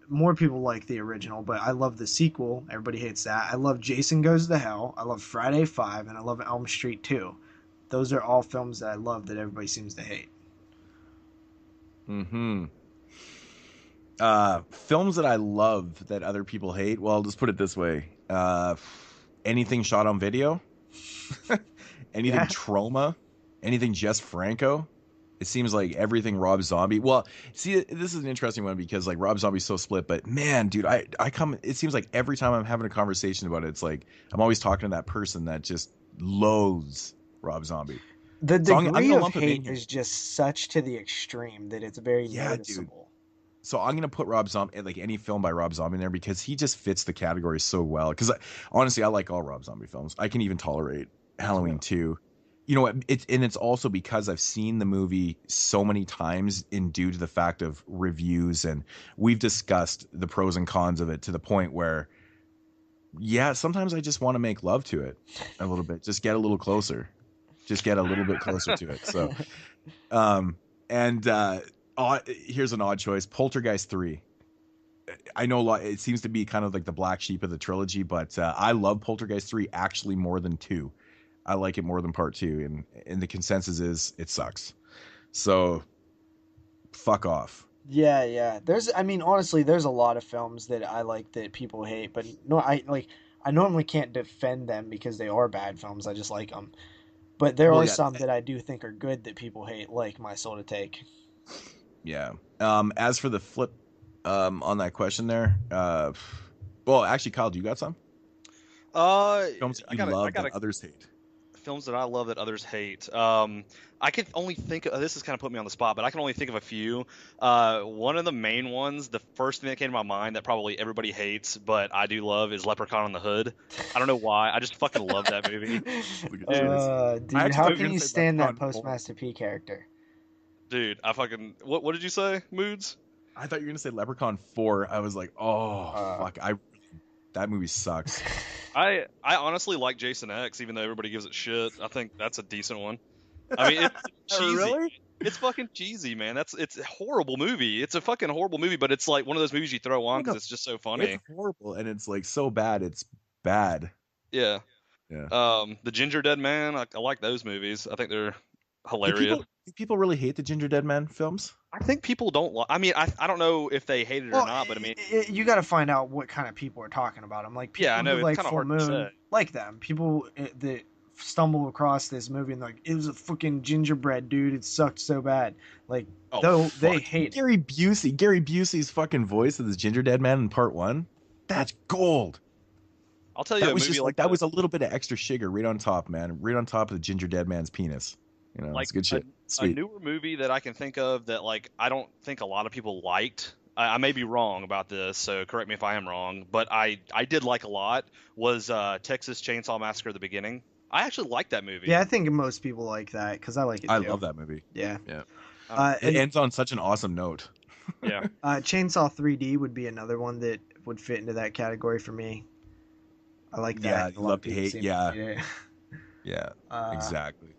More people like the original, but I love the sequel. Everybody hates that. I love Jason Goes to Hell. I love Friday 5, and I love Elm Street 2. Those are all films that I love that everybody seems to hate. Films that I love that other people hate. Well, I'll just put it this way. Anything shot on video, anything Trauma, anything Jess Franco. It seems like everything Rob Zombie. Well, see, this is an interesting one because Rob Zombie's so split, but man, dude, it seems like every time I'm having a conversation about it, it's I'm always talking to that person that just loathes Rob Zombie. The degree of hate is just such to the extreme that it's very noticeable. Dude. So I'm going to put Rob Zombie, any film by Rob Zombie in there, because he just fits the category so well. Because honestly, I like all Rob Zombie films. I can even tolerate Halloween 2. You know what? It's also because I've seen the movie so many times due to the fact of reviews, and we've discussed the pros and cons of it to the point where, sometimes I just want to make love to it a little bit. Just get a little closer. Just get a little bit closer to it. So, here's an odd choice. Poltergeist 3. I know it seems to be kind of like the black sheep of the trilogy, but I love Poltergeist 3 actually more than 2. I like it more than part 2, and the consensus is it sucks. So fuck off. Yeah. Honestly, there's a lot of films that I like that people hate, but no, I normally can't defend them because they are bad films. I just like them. But there Well, are yeah. some that I do think are good that people hate, like My Soul to Take. Yeah. As for the flip, on that question there, well, actually, Kyle, do you got some films that you love that others hate? Films that I love that others hate. I can only think of, this is kind of put me on the spot, but I can only think of a few. One of the main ones, the first thing that came to my mind that probably everybody hates, but I do love, is Leprechaun on the Hood. I don't know why. I just fucking love that movie. Dude, how can you stand that Postmaster P character? Dude, I fucking... What did you say, Moodz? I thought you were going to say Leprechaun 4. I was like, fuck. That movie sucks. I honestly like Jason X, even though everybody gives it shit. I think that's a decent one. I mean, it's cheesy. Really? It's fucking cheesy, man. It's a horrible movie. It's a fucking horrible movie, but it's like one of those movies you throw on because it's just so funny. It's horrible, and it's like so bad. It's bad. Yeah. Yeah. The Ginger Dead Man. I like those movies. I think they're hilarious. Do people really hate the Ginger Dead Man films? I think people don't. I mean, I don't know if they hate it or not, but I mean, you got to find out what kind of people are talking about them. Like people I know, who like it's Full hard to Moon, say. like them. People that stumble across this movie and like, it was a fucking gingerbread, dude. It sucked so bad. Like, they hate it. Gary Busey's fucking voice of this Ginger Dead Man in part 1. That's gold. I'll tell you, that was just like that was a little bit of extra sugar right on top, man. Right on top of the Ginger Dead Man's penis. You know, like, it's good shit. A newer movie that I can think of that, like, I don't think a lot of people liked. I may be wrong about this, so correct me if I am wrong. But I did like a lot was Texas Chainsaw Massacre: The Beginning. I actually like that movie. Yeah, I think most people like that because I like it too. I love that movie. Yeah. It ends on such an awesome note. Yeah. Chainsaw 3D would be another one that would fit into that category for me. I like that. Yeah, love to hate. Yeah. Exactly.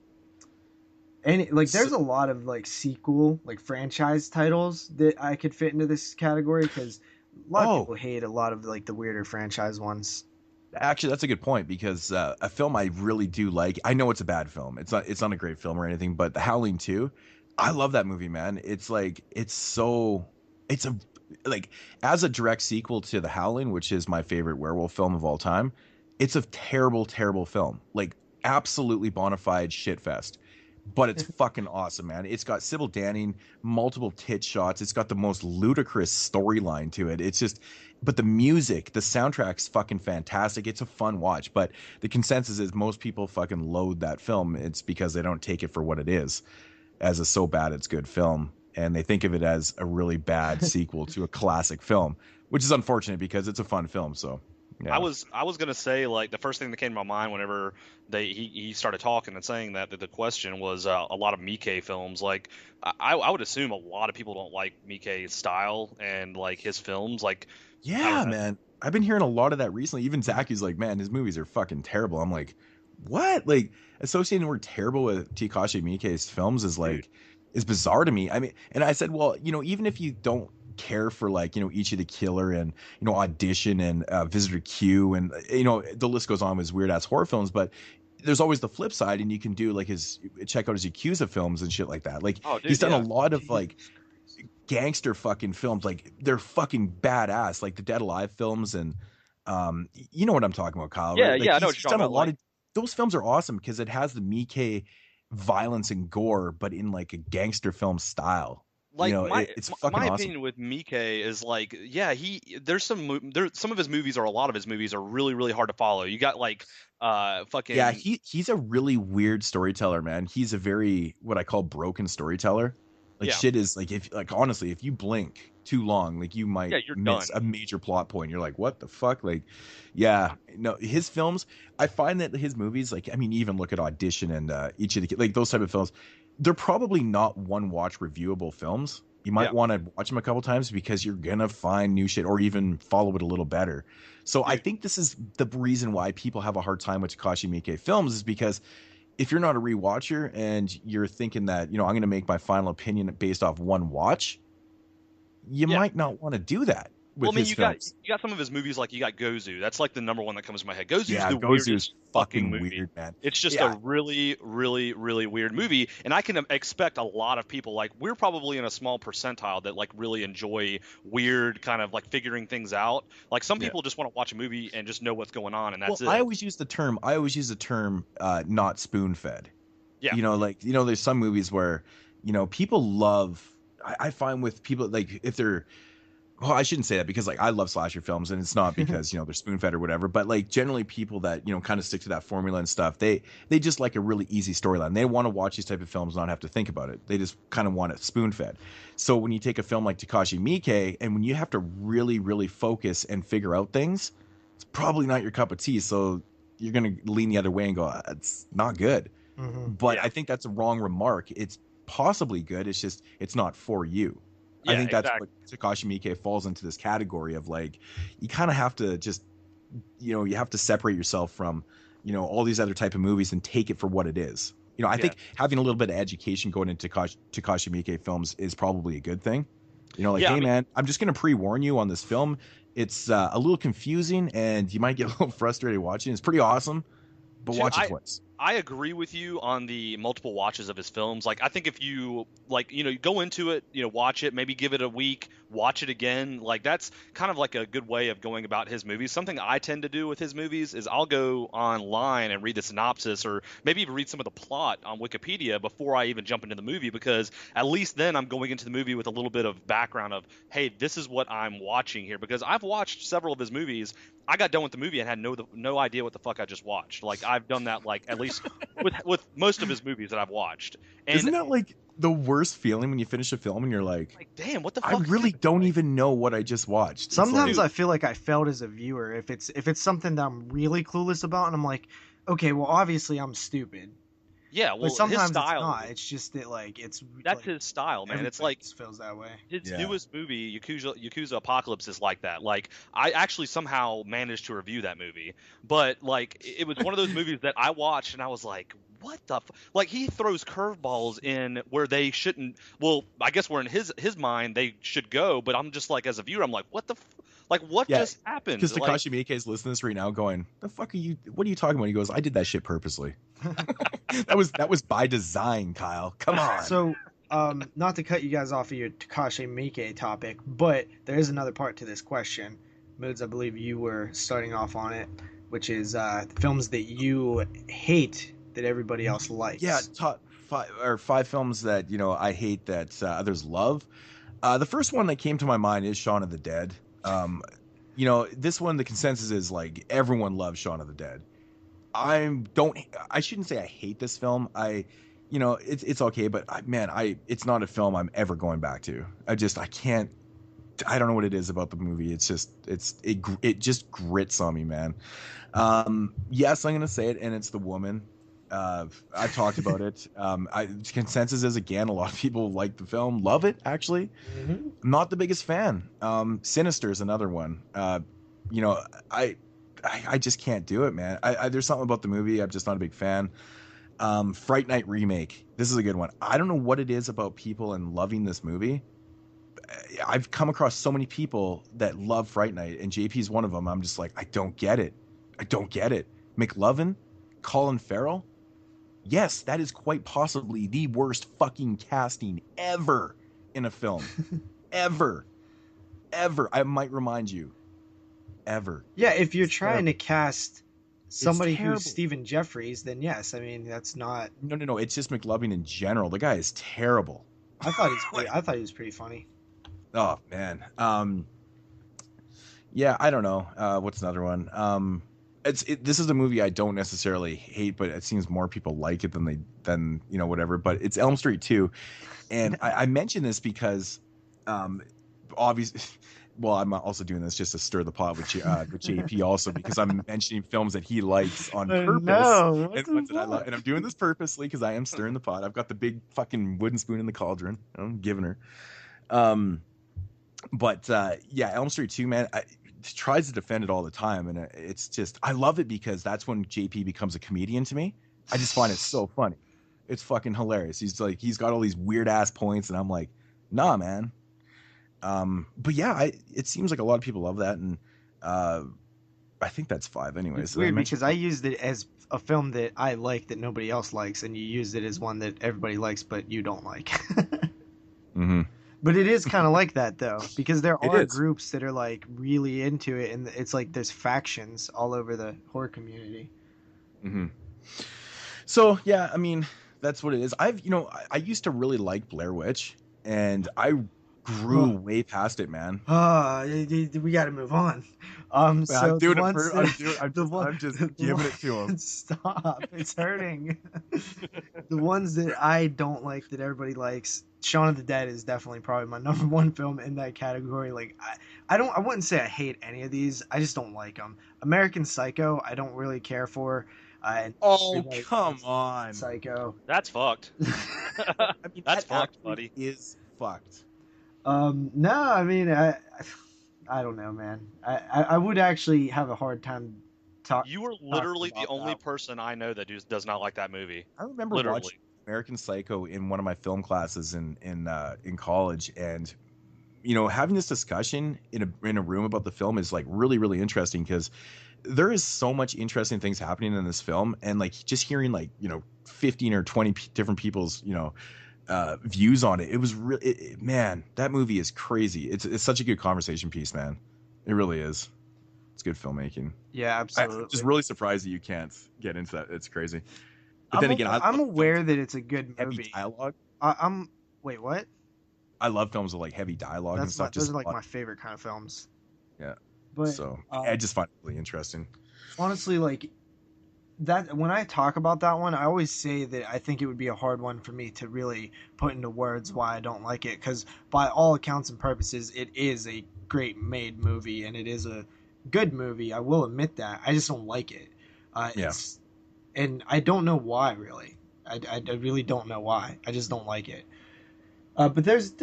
And there's a lot of like sequel, like franchise titles that I could fit into this category because a lot of people hate a lot of like the weirder franchise ones. Actually, that's a good point because a film I really do like. I know it's a bad film. It's not a great film or anything, but The Howling 2, I love that movie, man. It's as a direct sequel to The Howling, which is my favorite werewolf film of all time. It's a terrible, terrible film. Like, absolutely bona fide shitfest. But it's fucking awesome, man. It's got Sybil Danning, multiple tit shots. It's got the most ludicrous storyline to it. It's just, but the music, the soundtrack's fucking fantastic. It's a fun watch. But the consensus is most people fucking loathe that film. It's because they don't take it for what it is, as a so bad it's good film. And they think of it as a really bad sequel to a classic film, which is unfortunate because it's a fun film. So. Yeah. I was gonna say, like, the first thing that came to my mind whenever he started talking and saying that the question was a lot of Miike films. Like, I would assume a lot of people don't like Miike's style and like his films. Like, yeah, man, I've been hearing a lot of that recently. Even Zaki's like, man, his movies are fucking terrible. I'm like, what? Like, associating the word terrible with Takashi Miike's films is like is bizarre to me. I mean, and I said, well, even if you don't care for like Ichi the Killer and Audition and Visitor Q and the list goes on with his weird ass horror films, but there's always the flip side, and you can do like check out his Yakuza films and shit like that. Like, he's done a lot of like gangster fucking films, like they're fucking badass, like the Dead Alive films, and you know what I'm talking about, Kyle, yeah, right? Like, I know what you're talking about. A lot of those films are awesome because it has the Miike violence and gore, but in like a gangster film style. Like, it's fucking my awesome. opinion with Miike is like, yeah, some of his movies, or a lot of his movies, are really, really hard to follow. You got like fucking, yeah, he's a really weird storyteller, man. He's a very, what I call, broken storyteller. Like, shit is like, honestly, if you blink too long, like, you might miss a major plot point. You're like, what the fuck? Like, yeah, no, his films, I find that his movies, like, I mean, even look at Audition and Each of the, like, those type of films, they're probably not one watch reviewable films. You might want to watch them a couple times because you're gonna find new shit or even follow it a little better. So I think this is the reason why people have a hard time with Takashi Miike films, is because if you're not a rewatcher and you're thinking that, I'm going to make my final opinion based off one watch, you might not want to do that. with his films. You got some of his movies, like you got Gozu. That's like the number one that comes to my head. Gozu's the Gozu's weirdest fucking movie. weird, man. It's just a really, really, really weird movie, and I can expect a lot of people, like, we're probably in a small percentile that like really enjoy weird kind of like figuring things out. Like some people just want to watch a movie and just know what's going on, and that's it. I always use the term not spoon fed. Yeah. There's some movies where, people love. I find with people, like, if they're, well, I shouldn't say that, because like I love slasher films, and it's not because they're spoon fed or whatever, but like generally people that kind of stick to that formula and stuff, they just like a really easy storyline. They want to watch these type of films and not have to think about it. They just kind of want it spoon fed. So when you take a film like Takashi Miike, and when you have to really, really focus and figure out things, it's probably not your cup of tea. So you're gonna lean the other way and go, it's not good. But I think that's a wrong remark. It's possibly good. It's just it's not for you. I think that's what Takashi Miike falls into, this category of, like, you kind of have to just, you have to separate yourself from, all these other type of movies and take it for what it is. I think having a little bit of education going into Takashi Miike films is probably a good thing. Hey, man, I'm just going to pre-warn you on this film. It's a little confusing, and you might get a little frustrated watching. It's pretty awesome, but watch it twice. I agree with you on the multiple watches of his films. Like, I think if you, like, go into it, watch it, maybe give it a week, watch it again. Like, that's kind of like a good way of going about his movies. Something I tend to do with his movies is I'll go online and read the synopsis, or maybe even read some of the plot on Wikipedia before I even jump into the movie, because at least then I'm going into the movie with a little bit of background of, hey, this is what I'm watching here. Because I've watched several of his movies. I got done with the movie and had no idea what the fuck I just watched. Like, I've done that, like, at least with most of his movies that I've watched. And isn't that like the worst feeling when you finish a film and you're like damn, what the fuck? I really don't even know what I just watched. Sometimes I feel like I failed as a viewer if it's something that I'm really clueless about, and I'm like, okay, well, obviously I'm stupid. Yeah, well, but sometimes his style, it's not. It's just that, like, that's like, his style, man. It's like feels that way. His newest movie, Yakuza Apocalypse, is like that. Like, I actually somehow managed to review that movie, but like, it was one of those movies that I watched and I was like, what the like, he throws curveballs in where they shouldn't. Well, I guess where in his mind they should go, but I'm just like, as a viewer, I'm like, what the like, what just happened? Because Takashi Miike is listening to this right now going, the fuck are you, what are you talking about? He goes, I did that shit purposely. that was by design, Kyle. Come on. So, not to cut you guys off of your Takashi Miike topic, but there is another part to this question. Moodz, I believe you were starting off on it, which is films that you hate that everybody else likes. Yeah, top five films that, I hate that others love. The first one that came to my mind is Shaun of the Dead. This one, the consensus is like everyone loves Shaun of the Dead. I shouldn't say I hate this film. It's okay, but it's not a film I'm ever going back to. I can't. I don't know what it is about the movie. It's just it just grits on me, man. Yes, I'm gonna say it, and it's The Woman. I've talked about it. Consensus is, again, a lot of people like the film, love it, actually. I'm not the biggest fan. Sinister is another one. I just can't do it, man. There's something about the movie I'm just not a big fan. Fright Night remake. This is a good one. I don't know what it is about people and loving this movie. I've come across so many people that love Fright Night, and JP's one of them. I'm just like, I don't get it. McLovin, Colin Farrell. Yes, that is quite possibly the worst fucking casting ever in a film. Ever. I might remind you. Ever. Yeah, if you're trying to cast somebody who's Stephen Jeffries, then yes. I mean, that's not. No. It's just McLovin in general. The guy is terrible. I thought he was pretty funny. Oh man. Yeah, I don't know. What's another one? This is a movie I don't necessarily hate, but it seems more people like it than whatever. But it's Elm Street 2, and I mention this because, obviously, well, I'm also doing this just to stir the pot with JP also, because I'm mentioning films that he likes on purpose, and ones that I love, and I'm doing this purposely because I am stirring the pot. I've got the big fucking wooden spoon in the cauldron. I'm giving her. But Elm Street 2, man. Tries to defend it all the time, and it's just, I love it because that's when JP becomes a comedian to me. I just find it so funny. It's fucking hilarious. He's got all these weird ass points, and I'm like, nah, man. But yeah, it seems like a lot of people love that, and I think that's 5 anyways. It's weird because I used it as a film that I like that nobody else likes, and you used it as one that everybody likes but you don't like. Mm-hmm. But it is kind of like that though, because there It are is. groups that are like really into it, and it's like there's factions all over the horror community. Mm-hmm. So yeah, I mean, that's what it is. I used to really like Blair Witch, and I grew way past it, man. We got to move on. So I'm doing the it ones for, that- I'm just giving it to him. Stop! It's hurting. The ones that I don't like that everybody likes, Shaun of the Dead is definitely probably my number 1 film in that category. Like I wouldn't say I hate any of these. I just don't like them. American Psycho, I don't really care for. Oh, come on. Psycho. That's fucked. I mean, That's that fucked, actually buddy. is fucked. No, I mean, I don't know, man. I would actually have a hard time talking. You are literally the about only that. person I know that does not like that movie. I remember Literally. watching American Psycho in one of my film classes in college, and having this discussion in a room about the film is like really, really interesting, because there is so much interesting things happening in this film, and like just hearing 15 or 20 different people's views on it. It was really, man, that movie is crazy. It's such a good conversation piece, man. It really is. It's good filmmaking. Yeah, absolutely. I'm just really surprised that you can't get into that. It's crazy. But then again, I'm aware that it's a good heavy movie. dialogue. Wait, what? I love films with like heavy dialogue and stuff. Those are like my favorite kind of films. Yeah. But So I just find it really interesting. honestly, like that, when I talk about that one, I always say that I think it would be a hard one for me to really put into words why I don't like it, because by all accounts and purposes, it is a great made movie and it is a good movie. I will admit that. I just don't like it. And I don't know why, really. I really don't know why. I just don't like it. But there's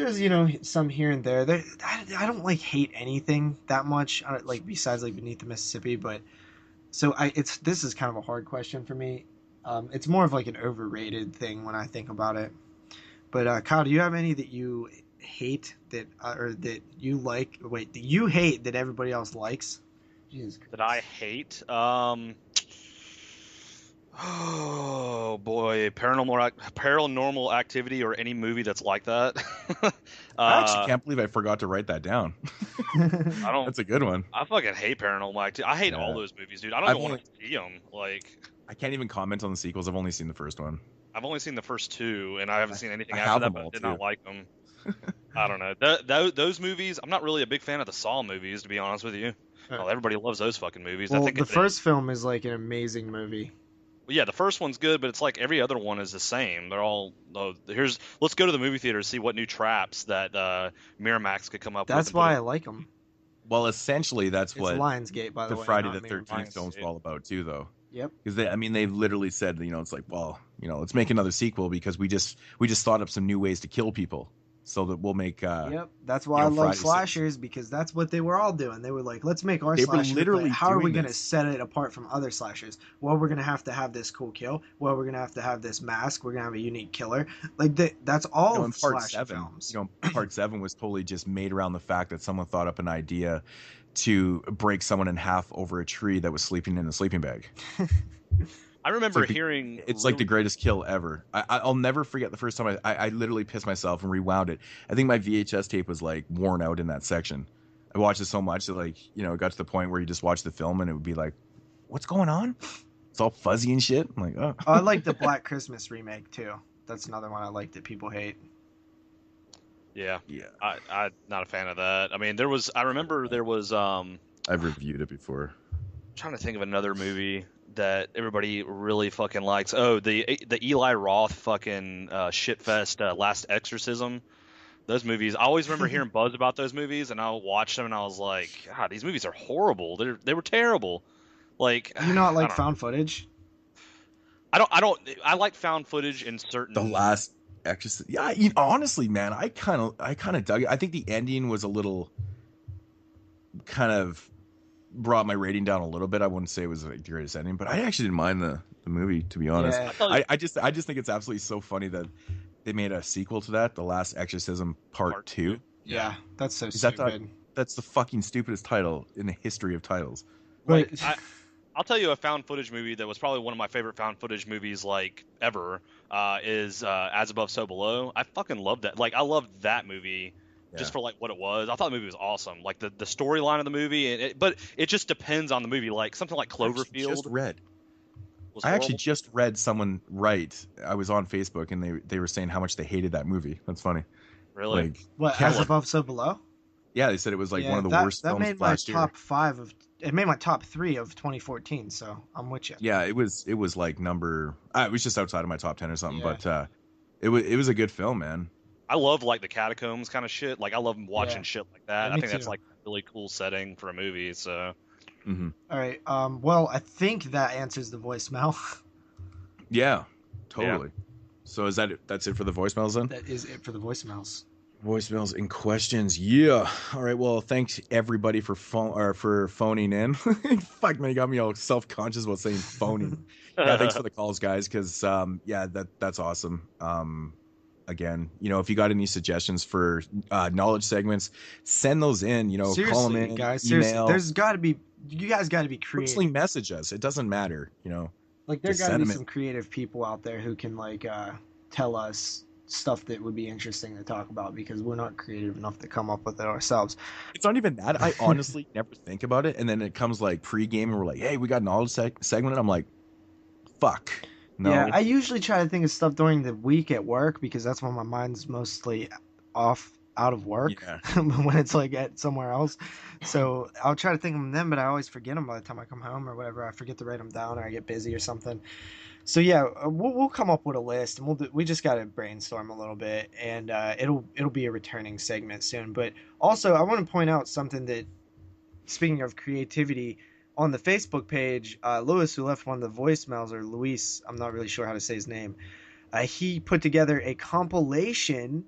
some here and there. I don't like hate anything that much, like besides like Beneath the Mississippi. But so this is kind of a hard question for me. It's more of like an overrated thing when I think about it. But Kyle, do you have any that you hate that or that you like? Wait, that you hate that everybody else likes? Jesus Christ. That I hate. Oh boy, Paranormal Activity, or any movie that's like that. I actually can't believe I forgot to write that down. I don't. That's a good one. I fucking hate Paranormal Activity. I hate all those movies, dude. I don't even want to see them. Like, I can't even comment on the sequels. I've only seen the first one. I've only seen the first 2, and I haven't seen anything I after have that. them But I all, did too. not like them. I don't know. Those movies. I'm not really a big fan of the Saw movies, to be honest with you. Well, everybody loves those fucking movies. Well, I think the first film is like an amazing movie. Yeah, the first one's good, but it's like every other one is the same. They're all let's go to the movie theater and see what new traps that Miramax could come up with. That's why I like them. Well, essentially, that's It's what Lionsgate, by the way. Friday not the 13th films were all about too, though. Yep. Because they've literally said, it's like, well, let's make another sequel because we just thought up some new ways to kill people, so that we'll make. Yep, that's why I like Friday slashers, because that's what they were all doing. They were like, let's make our They were slasher. literally But how are we doing going to this. set it apart from other slashers? Well, we're going to have this cool kill. Well, we're going to have this mask. We're going to have a unique killer. Like that's all in of part slasher 7, films. part 7 was totally just made around the fact that someone thought up an idea to break someone in half over a tree that was sleeping in a sleeping bag. I remember It's like hearing. It's like the greatest kill ever. I'll never forget the first time I literally pissed myself and rewound it. I think my VHS tape was like worn out in that section. I watched it so much that it got to the point where you just watch the film and it would be like, what's going on? It's all fuzzy and shit. I'm like, oh. I like the Black Christmas remake too. That's another one I like that people hate. Yeah. Yeah. I'm not a fan of that. I mean, I remember there was. I've reviewed it before. I'm trying to think of another movie that everybody really fucking likes. Oh, the Eli Roth fucking shitfest Last Exorcism. Those movies, I always remember hearing buzz about those movies, and I watched them, and I was like, God, these movies are horrible. They were terrible. Like, Do you not like found footage? I like found footage in certain. The Last Exorcism. Yeah, honestly, man, I kind of dug it. I think the ending was a little kind of brought my rating down a little bit. I wouldn't say it was like the greatest ending, but I actually didn't mind the movie, to be honest. Yeah. I just think it's absolutely so funny that they made a sequel to that, The Last Exorcism Part 2. Yeah, that's so Is that stupid. that's the fucking stupidest title in the history of titles. Like, But I'll tell you a found footage movie that was probably one of my favorite found footage movies like ever. Is As Above, So Below. I fucking love that. Like, I loved that movie just for like what it was. I thought the movie was awesome. Like the storyline of the movie, but it just depends on the movie. Like something like Cloverfield was I actually horrible. just read someone write. I was on Facebook and they were saying how much they hated that movie. That's funny. Really? Like, what, yeah, As Above, So Below? yeah, they said it was like one of the worst that films made of my last year. top 5 of. It made my top 3 of 2014. So I'm with you. Yeah, it was like number. It was just outside of my top 10 or something, Yeah. but it was a good film, man. I love like the catacombs kind of shit. Like I love watching Yeah. shit like that. Yeah, I me think that's too. like a really cool setting for a movie. So Mm-hmm. All right. Well, I think that answers the voicemail. Yeah, totally. So is that it? That's it for the voicemails then? That is it for the voicemails. Voicemails and questions. Yeah. All right. Well, thanks everybody for phoning in. Fuck man, you got me all self-conscious about saying phoning. Yeah, thanks for the calls, guys. Because yeah, that's awesome. Again, if you got any suggestions for knowledge segments, send those in. Seriously, call them in, guys. email. Seriously, there's got to be. You guys got to be creative. Personally message us. It doesn't matter. Like there just got to send be 'em in. some creative people out there who can like tell us stuff that would be interesting to talk about because we're not creative enough to come up with it ourselves. It's not even that. I honestly never think about it, and then it comes like pre-game, and we're like, "Hey, we got knowledge segment." And I'm like, "Fuck, no." Yeah, I usually try to think of stuff during the week at work because that's when my mind's mostly out of work Yeah. when it's like at somewhere else. So I'll try to think of them then, but I always forget them by the time I come home or whatever. I forget to write them down or I get busy or something. So yeah, we'll come up with a list and we just got to brainstorm a little bit and it'll be a returning segment soon. But also I want to point out something that, speaking of creativity, on the Facebook page, Lewis, who left one of the voicemails, or Luis, I'm not really sure how to say his name, he put together a compilation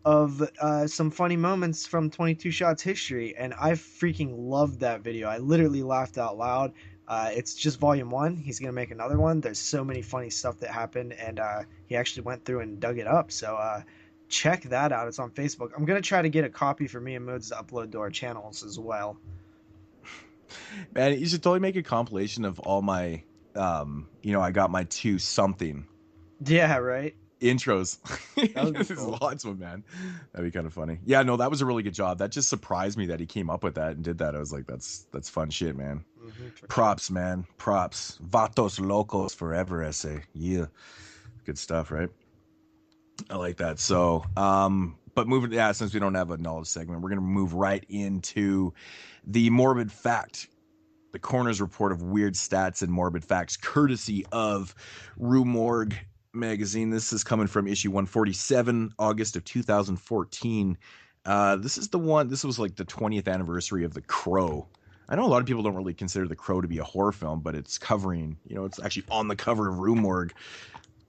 of some funny moments from 22 Shots history, and I freaking loved that video. I literally laughed out loud. It's just volume 1. He's going to make another one. There's so many funny stuff that happened, and he actually went through and dug it up. So check that out. It's on Facebook. I'm going to try to get a copy for me and Moodz to upload to our channels as well. Man, you should totally make a compilation of all my, I got my 2 something Yeah, right? intros. That would be There's cool. lots of them, man. That'd be kind of funny. Yeah, no, that was a really good job. That just surprised me that he came up with that and did that. I was like, that's fun shit, man. Mm-hmm, Props, man. Props. Vatos locos forever, essay. Yeah. Good stuff, right? I like that. So, but since we don't have a knowledge segment, we're going to move right into the morbid fact, the coroner's report of weird stats and morbid facts, courtesy of Rue Morgue magazine. This is coming from issue 147, August of 2014. This was like the 20th anniversary of The Crow. I know a lot of people don't really consider The Crow to be a horror film, but it's covering, it's actually on the cover of Rue Morgue.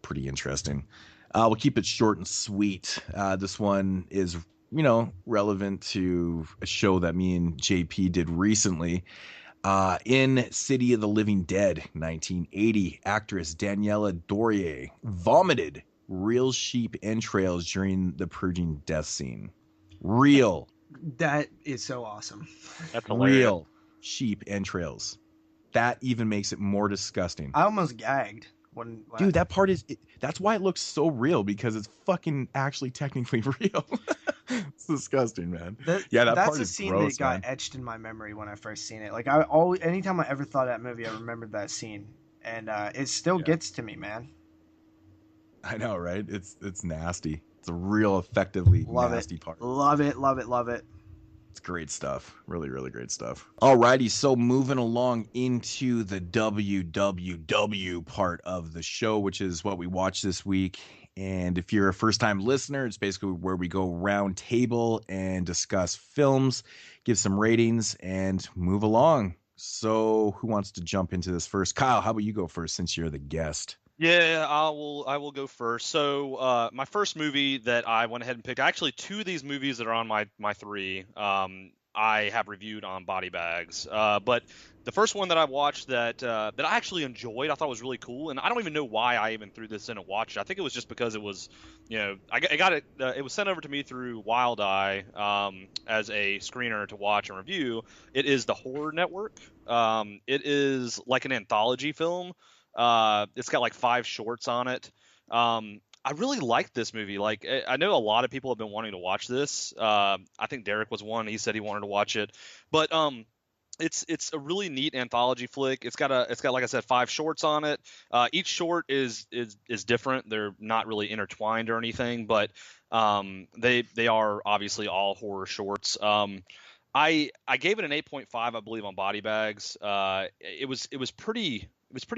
Pretty interesting. We'll keep it short and sweet. This one is, relevant to a show that me and JP did recently. In City of the Living Dead, 1980, actress Daniela Dorier vomited real sheep entrails during the purging death scene. Real. That is so awesome. that's hilarious. Real sheep entrails. That even makes it more disgusting. I almost gagged when Dude, that part that's why it looks so real, because it's fucking actually technically real. It's disgusting, man. That that's part a is scene gross, that got man. etched in my memory when I first seen it. Like anytime I ever thought of that movie, I remembered that scene, and it still gets to me, man. I know, right? It's nasty. It's a real effectively nasty part. Love it, love it, love it. It's great stuff. Really, really great stuff. Alrighty, so moving along into the WWW part of the show, which is what we watched this week. And if you're a first-time listener, it's basically where we go round table and discuss films, give some ratings, and move along. So who wants to jump into this first? Kyle, how about you go first since you're the guest? Yeah, I will go first. So my first movie that I went ahead and picked, actually 2 of these movies that are on my 3, I have reviewed on Body Bags. But The first one that I watched that I actually enjoyed, I thought was really cool, and I don't even know why I even threw this in and watched it. I think it was just because it was, I got it. It was sent over to me through Wild Eye as a screener to watch and review. It is the Horror Network. It is like an anthology film. It's got like 5 shorts on it. I really liked this movie. Like, I know a lot of people have been wanting to watch this. I think Derek was one. He said he wanted to watch it, but it's a really neat anthology flick. It's got like I said 5 shorts on it. Each short is different. They're not really intertwined or anything, but they are obviously all horror shorts. I gave it an 8.5, I believe, on Body Bags. It was pretty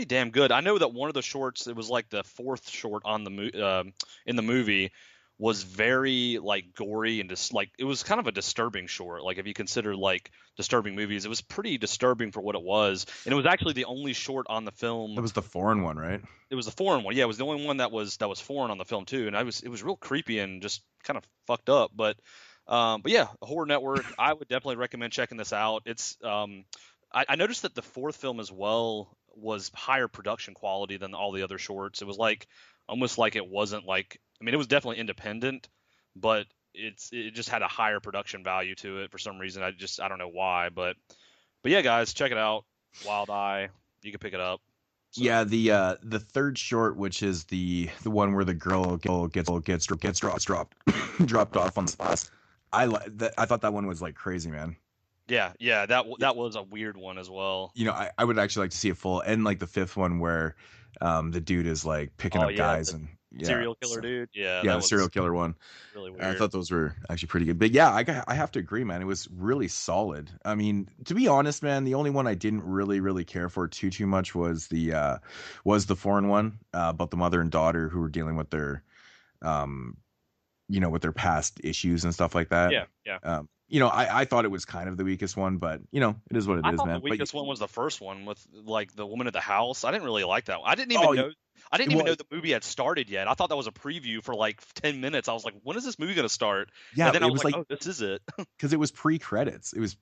damn good. I know that one of the shorts, it was like the 4th short on the in the movie, was very like gory and just like it was kind of a disturbing short. Like if you consider like disturbing movies, it was pretty disturbing for what it was. And it was actually the only short on the film. It was the foreign one, right? It was the foreign one. Yeah, it was the only one that was foreign on the film too. And it was real creepy and just kind of fucked up. But yeah, Horror Network. I would definitely recommend checking this out. It's I noticed that the 4th film as well was higher production quality than all the other shorts. It was like almost like it wasn't like, I mean, it was definitely independent, but it just had a higher production value to it for some reason. I don't know why, but yeah, guys, check it out. Wild Eye, you can pick it up. So. Yeah, the 3rd short, which is the one where the girl gets dropped off on the spot. I thought that one was like crazy, man. Yeah, that was a weird one as well. I would actually like to see a full, and like the 5th one where the dude is like picking up guys and serial killer dude. Yeah, the serial killer one. Really weird. I thought those were actually pretty good. But yeah, I have to agree, man. It was really solid. I mean, to be honest, man, the only one I didn't really care for too much was the foreign one about the mother and daughter who were dealing with their with their past issues and stuff like that. Yeah. I thought it was kind of the weakest one, but it is what it is, man. The weakest one was the first one with like the woman at the house. I didn't really like that one. I didn't even know the movie had started yet. I thought that was a preview for like 10 minutes. I was like, when is this movie going to start? Yeah, and then I was like, oh, this is it. Because it was pre-credits. It was,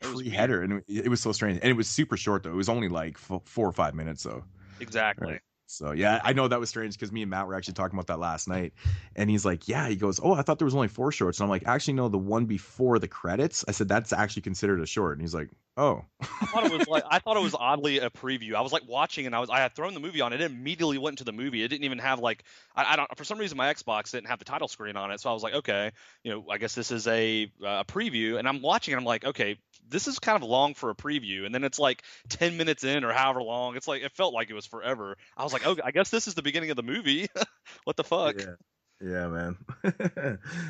pre-header, and it was so strange. And it was super short, though. It was only like 4 or 5 minutes, though. Exactly. Right? So, yeah, I know that was strange because me and Matt were actually talking about that last night. And he's like, yeah, he goes, oh, I thought there was only 4 shorts. And I'm like, actually, no, the one before the credits. I said, that's actually considered a short. And he's like, oh. I thought it was oddly a preview. I was like watching and I had thrown the movie on. It immediately went into the movie. It didn't even have like, I don't, for some reason my Xbox didn't have the title screen on it. So I was like, okay, I guess this is a preview. And I'm watching and I'm like, okay, this is kind of long for a preview. And then it's like 10 minutes in or however long. It's like, it felt like it was forever. I was like, oh, I guess this is the beginning of the movie. What the fuck? Yeah, man.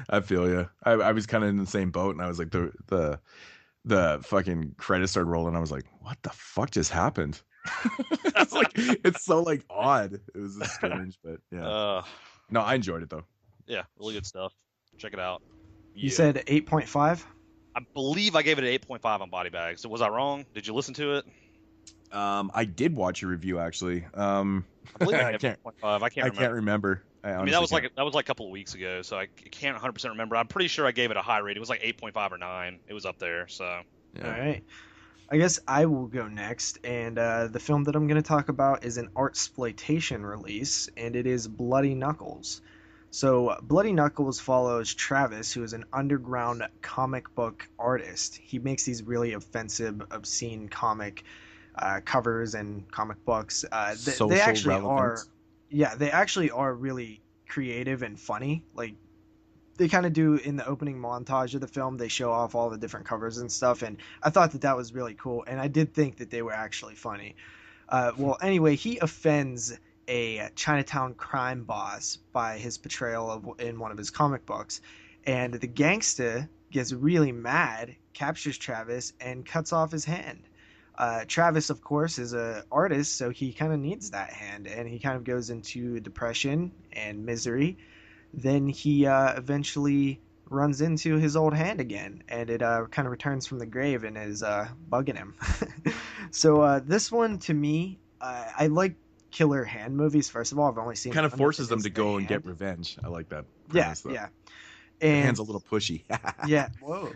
I feel you. I was kind of in the same boat, and I was like, the fucking credits started rolling. I was like, what the fuck just happened? it's so like odd. It was strange, but yeah. No, I enjoyed it though. Yeah, really good stuff. Check it out. You said 8.5? I believe I gave it an 8.5 on Body Bags. So was I wrong? Did you listen to it? I did watch your review actually. I believe I gave it 8.5. I can't remember. I mean, that was like a couple of weeks ago, so I can't 100% remember. I'm pretty sure I gave it a high rate. It was like 8.5 or 9. It was up there. So. Yeah. All right. I guess I will go next, and the film that I'm going to talk about is an artsploitation release, and it is Bloody Knuckles. So Bloody Knuckles follows Travis, who is an underground comic book artist. He makes these really offensive, obscene comic covers and comic books. They actually are really creative and funny. Like, they kind of do in the opening montage of the film. They show off all the different covers and stuff, and I thought that was really cool, and I did think that they were actually funny. Well, anyway, he offends a Chinatown crime boss by his portrayal in one of his comic books, and the gangster gets really mad, captures Travis, and cuts off his hand. Travis, of course, is an artist, so he kind of needs that hand, and he kind of goes into depression and misery. Then he eventually runs into his old hand again, and it kind of returns from the grave and is bugging him. So this one, to me, I like killer hand movies. First of all, I've only seen kind of forces them to go and get revenge. I like that premise, yeah. And the hand's a little pushy. Yeah. Whoa.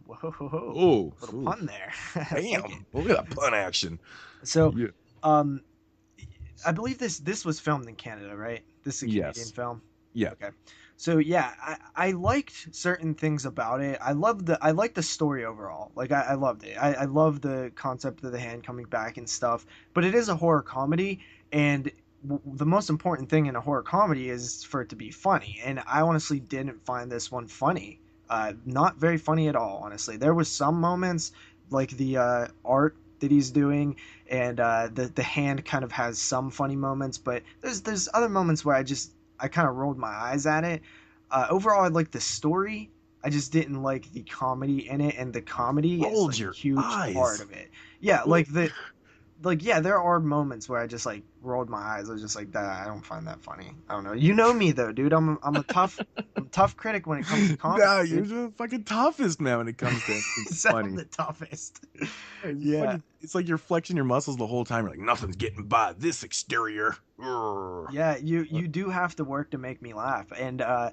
Whoa. Little pun there. Damn. Look at that pun action. So, I believe this was filmed in Canada, right? This is a Canadian film. Yeah. Okay. So yeah, I liked certain things about it. I liked the story overall. Like I loved it. I love the concept of the hand coming back and stuff. But it is a horror comedy, and the most important thing in a horror comedy is for it to be funny. And I honestly didn't find this one funny. Not very funny at all. Honestly, there was some moments like the art that he's doing, and the hand kind of has some funny moments. But there's other moments where I kind of rolled my eyes at it. Overall, I liked the story. I just didn't like the comedy in it, and the comedy is like a huge part of it. Yeah, there are moments where I just like rolled my eyes. I was just like, that I don't find that funny. I don't know. You know me though, dude. I'm a tough critic when it comes to comedy. No, you're the fucking toughest, man, when it comes to funny. I'm the toughest. Yeah, it's like you're flexing your muscles the whole time. You're like, nothing's getting by this exterior. Yeah, you do have to work to make me laugh, and I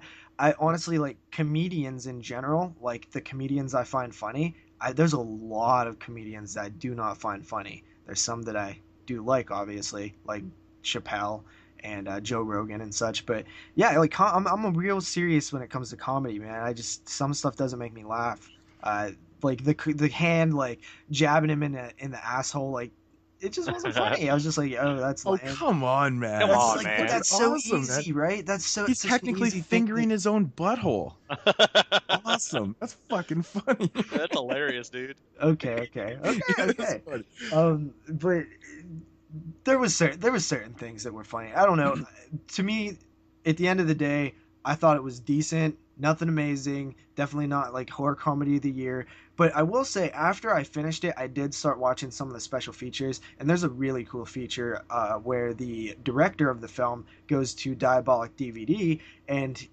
honestly like comedians in general. Like the comedians I find funny. There's a lot of comedians that I do not find funny. There's some that I do like, obviously, like Chappelle and Joe Rogan and such. But yeah, like I'm a real serious when it comes to comedy, man. Some stuff doesn't make me laugh. Like the hand like jabbing him in the asshole, like it just wasn't funny. I was just like, oh, that's lame. Come on, man. Come on, man. That's so easy, right? That's so. He's technically fingering his own butthole. Awesome. That's fucking funny. That's hilarious, dude. Okay. But there was certain things that were funny. I don't know. To me, at the end of the day, I thought it was decent. Nothing amazing. Definitely not like horror comedy of the year. But I will say, after I finished it, I did start watching some of the special features. And there's a really cool feature where the director of the film goes to Diabolic DVD, and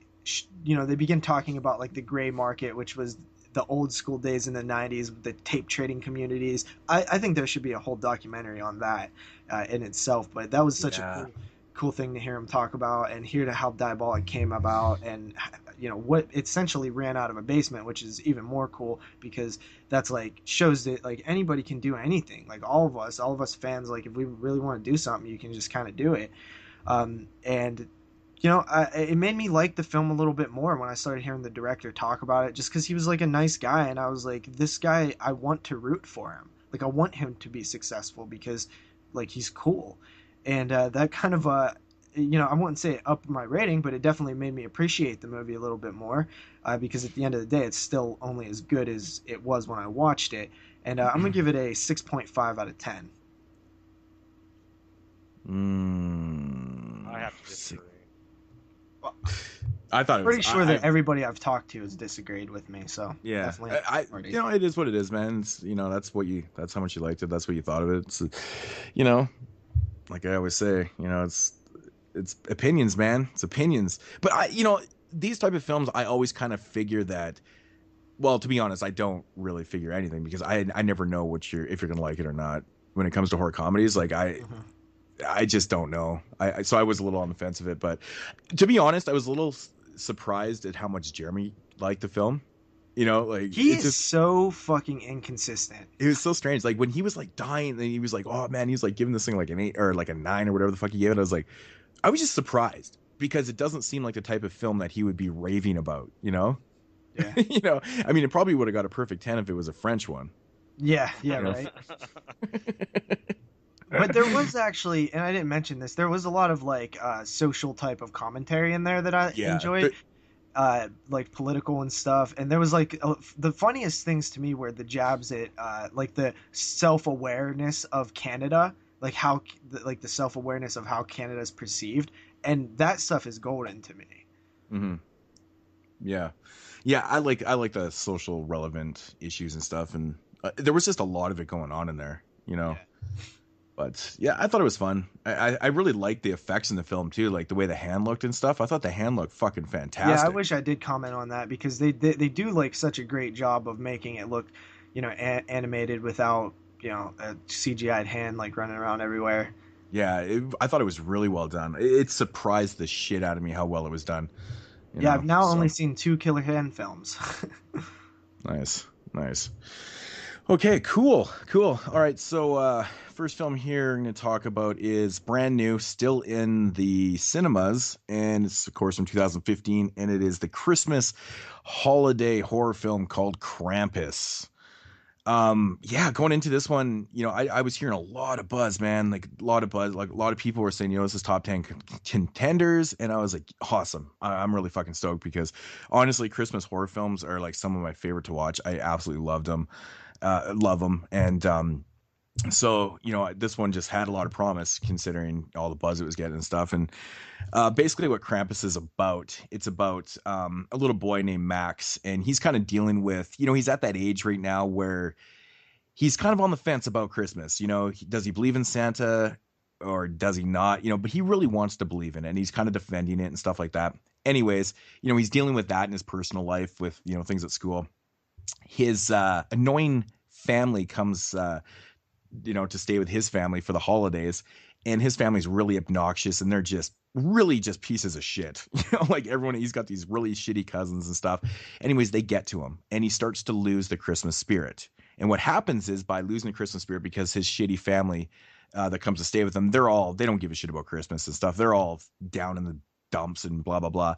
they begin talking about like the gray market, which was the old school days in the 90s, the tape trading communities. I think there should be a whole documentary on that in itself. But that was such a cool thing to hear him talk about, and hear how Diabolic came about, and what essentially ran out of a basement, which is even more cool, because that's like shows that like anybody can do anything. Like all of us fans, like if we really want to do something, you can just kind of do it. And it made me like the film a little bit more when I started hearing the director talk about it, just because he was like a nice guy, and I was like, this guy, I want to root for him. Like I want him to be successful because like he's cool. And that kind of, I wouldn't say it upped my rating, but it definitely made me appreciate the movie a little bit more, because at the end of the day, it's still only as good as it was when I watched it. And I'm going to give it a 6.5 out of 10. I have to disagree. I thought it was... Pretty sure that everybody I've talked to has disagreed with me, so... Yeah, definitely it is what it is, man. It's, that's how much you liked it, that's what you thought of it. It's, like I always say, it's opinions, man. It's opinions. But these type of films, I always kind of figure that. Well, to be honest, I don't really figure anything, because I never know if you're gonna like it or not. When it comes to horror comedies, like I just don't know. So I was a little on the fence of it. But to be honest, I was a little surprised at how much Jeremy liked the film. He is so fucking inconsistent. It was so strange. Like when he was like dying, and he was like, "Oh man," he's like giving this thing like an 8 or like a 9 or whatever the fuck he gave it. I was just surprised, because it doesn't seem like the type of film that he would be raving about. Yeah. I mean, it probably would have got a perfect 10 if it was a French one. Yeah, right. But there was actually, and I didn't mention this, there was a lot of like social type of commentary in there that I enjoyed. Like political and stuff, and there was like the funniest things to me were the jabs at like the self-awareness of Canada, like how like the self-awareness of how Canada is perceived, and that stuff is golden to me. Yeah, I like the social relevant issues and stuff, and there was just a lot of it going on in there, But yeah, I thought it was fun. I really liked the effects in the film too, like the way the hand looked and stuff. I thought the hand looked fucking fantastic. Yeah, I wish I did comment on that, because they do like such a great job of making it look, animated without, a CGI'd hand like running around everywhere. Yeah, I thought it was really well done. It surprised the shit out of me how well it was done. I've now only seen 2 Killer Hand films. Nice. Nice. Okay, cool. All right, so first film here I'm going to talk about is brand new, still in the cinemas, and it's of course from 2015, and it is the Christmas holiday horror film called Krampus. Yeah, going into this one, I was hearing a lot of buzz, man, like a lot of buzz, like a lot of people were saying, this is top 10 contenders, and I was like, awesome. I'm really fucking stoked because honestly, Christmas horror films are like some of my favorite to watch. I absolutely love them, and so this one just had a lot of promise considering all the buzz it was getting and stuff. And basically what Krampus is about, it's about a little boy named Max, and he's kind of dealing with, he's at that age right now where he's kind of on the fence about Christmas. Does he believe in Santa or does he not? But he really wants to believe in it, and he's kind of defending it and stuff like that. Anyways, he's dealing with that in his personal life with, things at school. His annoying family comes, to stay with his family for the holidays, and his family's really obnoxious, and they're just really just pieces of shit. Like everyone, he's got these really shitty cousins and stuff. Anyways, they get to him, and he starts to lose the Christmas spirit. And what happens is, by losing the Christmas spirit, because his shitty family that comes to stay with them, they don't give a shit about Christmas and stuff. They're all down in the dumps and blah, blah, blah.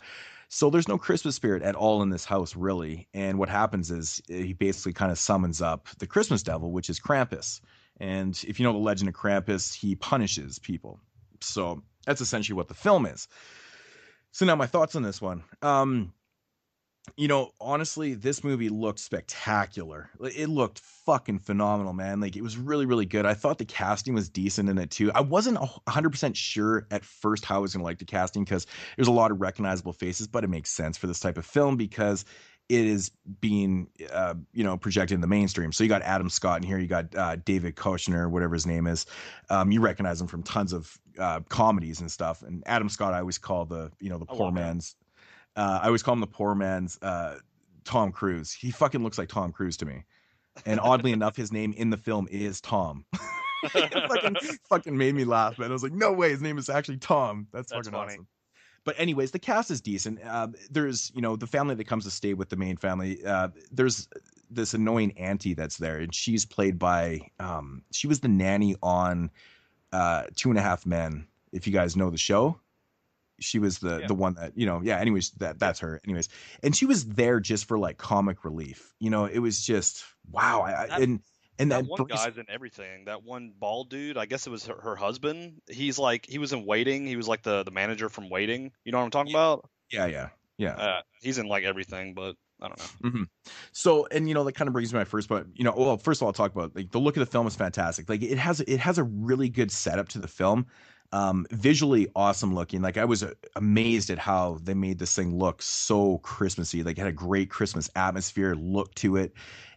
So there's no Christmas spirit at all in this house, really. And what happens is he basically kind of summons up the Christmas devil, which is Krampus. And if you know the legend of Krampus, he punishes people. So that's essentially what the film is. So now my thoughts on this one. Honestly, this movie looked spectacular. It looked fucking phenomenal, man. Like, it was really, really good. I thought the casting was decent in it too. I wasn't 100% sure at first how I was going to like the casting, because there's a lot of recognizable faces, but it makes sense for this type of film because it is being, projected in the mainstream. So you got Adam Scott in here. You got David Koechner, whatever his name is. You recognize him from tons of comedies and stuff. And Adam Scott, I always call the poor man's. I always call him the poor man's Tom Cruise. He fucking looks like Tom Cruise to me. And oddly enough, his name in the film is Tom. It fucking made me laugh, man. I was like, no way, his name is actually Tom. That's fucking funny. Awesome. But anyways, the cast is decent. There's, the family that comes to stay with the main family. There's this annoying auntie that's there, and she's played by, she was the nanny on 2.5 Men, if you guys know the show. She was the one that, anyways, that's her. Anyways, and she was there just for like comic relief. It was just, wow. And that one guy's in everything. That one bald dude, I guess it was her husband. He was in Waiting. He was like the manager from Waiting. You know what I'm talking about? Yeah. He's in like everything, but I don't know. Mm-hmm. So, and that kind of brings me to my first point. Well, first of all, I'll talk about like the look of the film is fantastic. Like it has a really good setup to the film. Visually awesome looking. Like I was amazed at how they made this thing look so Christmassy. Like it had a great Christmas atmosphere look to it.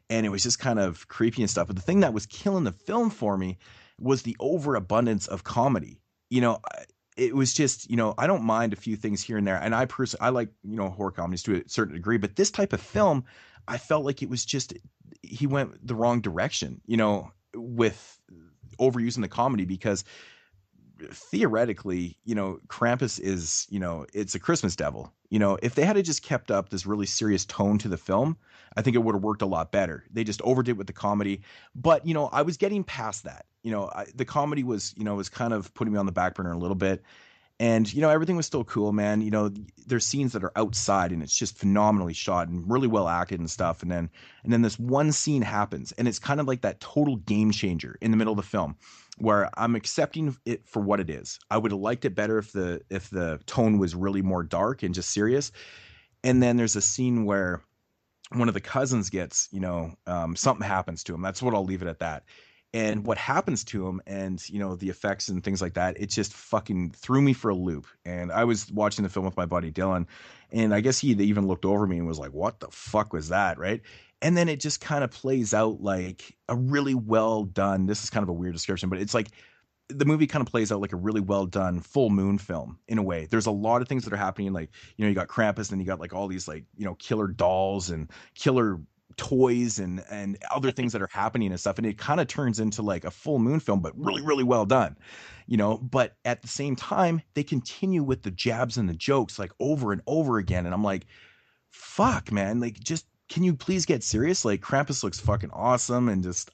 And it was just kind of creepy and stuff. But the thing that was killing the film for me was the overabundance of comedy. It was just, I don't mind a few things here and there. And I like, horror comedies to a certain degree. But this type of film, I felt like it was just, he went the wrong direction, with overusing the comedy, because theoretically, Krampus is, it's a Christmas devil. If they had just kept up this really serious tone to the film, I think it would have worked a lot better. They just overdid with the comedy. But, I was getting past that. The comedy was, was kind of putting me on the back burner a little bit. And, everything was still cool, man. There's scenes that are outside and it's just phenomenally shot and really well acted and stuff. And then this one scene happens, and it's kind of like that total game changer in the middle of the film, where I'm accepting it for what it is. I would have liked it better if the tone was really more dark and just serious. And then there's a scene where one of the cousins gets, something happens to him. That's what I'll leave it at that. And what happens to him and, the effects and things like that, it just fucking threw me for a loop. And I was watching the film with my buddy Dylan, and I guess he even looked over me and was like, what the fuck was that, right? And then it just kind of plays out like a really well done, this is kind of a weird description, but it's like the movie kind of plays out like a really well done full moon film in a way. There's a lot of things that are happening. Like, you got Krampus, and then you got like all these like, killer dolls and killer toys and other things that are happening and stuff. And it kind of turns into like a full moon film, but really, really well done, but at the same time, they continue with the jabs and the jokes like over and over again. And I'm like, fuck, man, like just can you please get serious? Like, Krampus looks fucking awesome, and just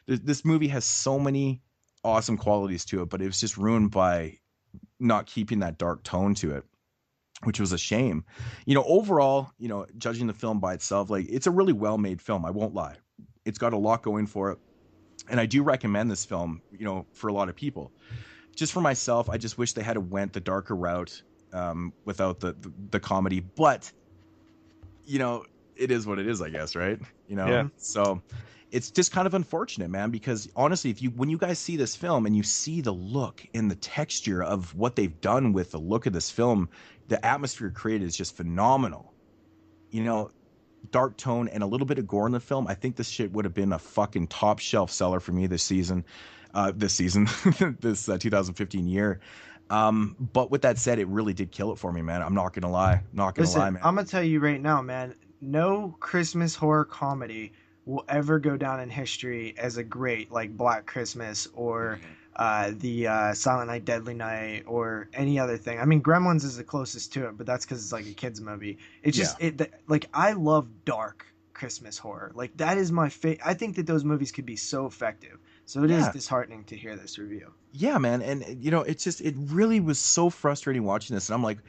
this movie has so many awesome qualities to it, but it was just ruined by not keeping that dark tone to it, which was a shame. Overall, judging the film by itself, like, it's a really well made film. I won't lie. It's got a lot going for it. And I do recommend this film, for a lot of people. Just for myself, I just wish they had went the darker route without the comedy. But, it is what it is, I guess, right? Yeah. So it's just kind of unfortunate, man, because honestly, when you guys see this film and you see the look and the texture of what they've done with the look of this film, the atmosphere created is just phenomenal. Dark tone and a little bit of gore in the film. I think this shit would have been a fucking top shelf seller for me this season, this 2015 year. But with that said, it really did kill it for me, man. I'm not gonna lie. Listen, man. I'm gonna tell you right now, man. No Christmas horror comedy will ever go down in history as a great, like Black Christmas or the Silent Night, Deadly Night, or any other thing. I mean, Gremlins is the closest to it, but that's because it's like a kids movie. It's just like, I love dark Christmas horror. Like, that is my favorite. I think that those movies could be so effective. So it is disheartening to hear this review. Yeah, man, and it really was so frustrating watching this, and I'm like,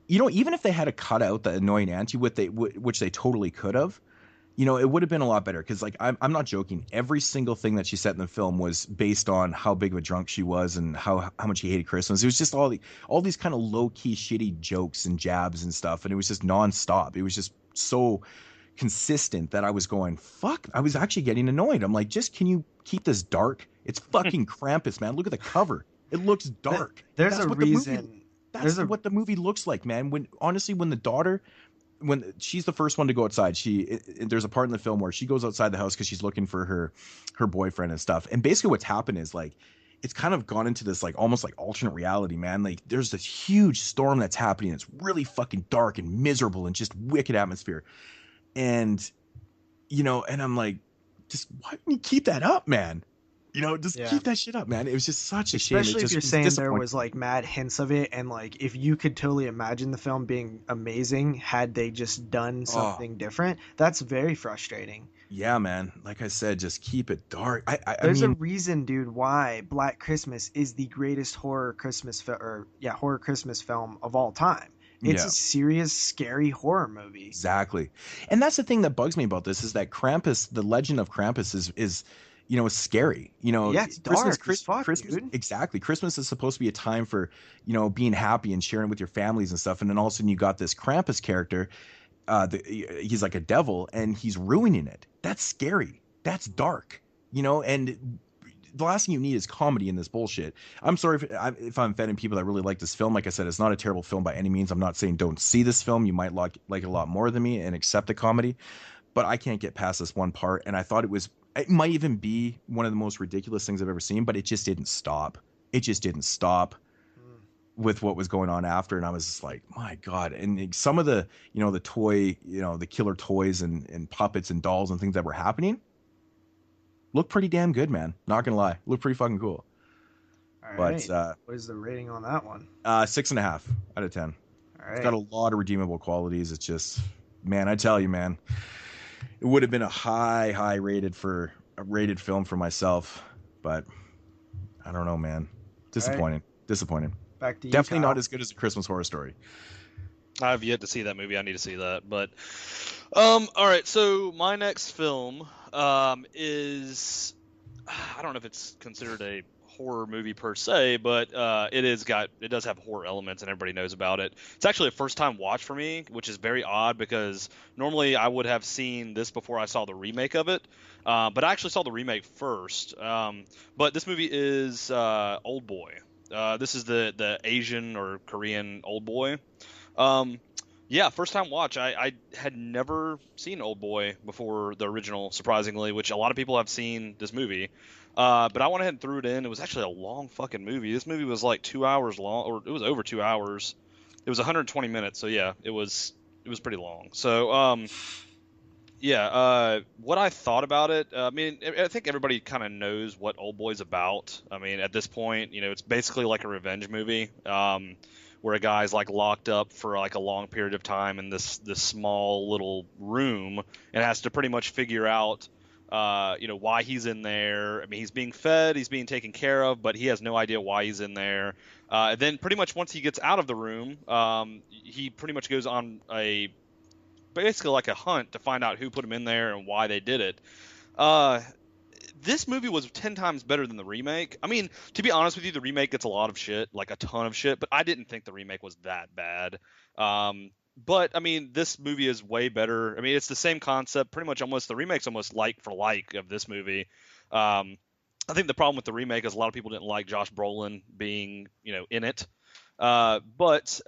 even if they had cut out the annoying auntie, which they totally could have. It would have been a lot better, because, like, I'm not joking. Every single thing that she said in the film was based on how big of a drunk she was and how much she hated Christmas. It was just all these kind of low key shitty jokes and jabs and stuff, and it was just nonstop. It was just so consistent that I was going, fuck. I was actually getting annoyed. I'm like, can you keep this dark? It's fucking Krampus, man. Look at the cover. It looks dark. There's a reason. That's what the movie looks like, man. When the daughter. When she's the first one to go outside, there's a part in the film where she goes outside the house because she's looking for her boyfriend and stuff. And basically what's happened is, like, it's kind of gone into this, like, almost like alternate reality, man. Like, there's this huge storm that's happening. It's really fucking dark and miserable and just wicked atmosphere. And, and I'm like, just why don't you keep that up, man? Keep that shit up, man. It was just such a shame. Especially if you're saying there was, like, mad hints of it, and, like, if you could totally imagine the film being amazing had they just done something different, that's very frustrating. Yeah, man. Like I said, just keep it dark. There's a reason, dude, why Black Christmas is the greatest horror Christmas film of all time. It's a serious, scary horror movie. Exactly. And that's the thing that bugs me about this, is that Krampus, the legend of Krampus is it's scary. It's dark as fuck, Christmas, dude. Exactly. Christmas is supposed to be a time for, being happy and sharing with your families and stuff. And then all of a sudden you got this Krampus character. He's like a devil, and he's ruining it. That's scary. That's dark. And the last thing you need is comedy in this bullshit. I'm sorry if I'm offending people that really like this film. Like I said, it's not a terrible film by any means. I'm not saying don't see this film. You might like it a lot more than me and accept the comedy. But I can't get past this one part, and I thought it might even be one of the most ridiculous things I've ever seen, but it just didn't stop. It just didn't stop with what was going on after. And I was just like, my God. And some of the, the toy, the killer toys and puppets and dolls and things that were happening look pretty damn good, man. Not gonna lie. Look pretty fucking cool. All right. But, what is the rating on that one? 6.5 out of 10. All right. It's got a lot of redeemable qualities. It's just, man, I tell you, man. It would have been a high rated film for myself, but I don't know, man. Disappointing. Back to you, Definitely Kyle. not as good as A Christmas Horror Story. I have yet to see that movie. I need to see that. But all right. So my next film is, I don't know if it's considered a horror movie per se, but it does have horror elements, and everybody knows about it. It's actually a first time watch for me, which is very odd, because normally I would have seen this before I saw the remake of it, but I actually saw the remake first. But this movie is Oldboy. This is the Asian or Korean Oldboy. First time watch. I had never seen Oldboy before the original, surprisingly, which a lot of people have seen this movie. But I went ahead and threw it in. It was actually a long fucking movie. This movie was like 2 hours long, or it was over 2 hours. It was 120 minutes, so yeah, it was pretty long. So what I thought about it, I mean, I think everybody kind of knows what Oldboy's about. I mean, at this point, it's basically like a revenge movie, where a guy's like locked up for like a long period of time in this small little room and has to pretty much figure out why he's in there. I mean, he's being fed, he's being taken care of, but he has no idea why he's in there. Then pretty much once he gets out of the room, he pretty much goes on basically like a hunt to find out who put him in there and why they did it. This movie was 10 times better than the remake. I mean, to be honest with you, the remake gets a lot of shit, like a ton of shit, but I didn't think the remake was that bad. But I mean, this movie is way better. I mean, it's the same concept, pretty much almost. The remake's almost like for like of this movie. I think the problem with the remake is a lot of people didn't like Josh Brolin being, in it. Yeah,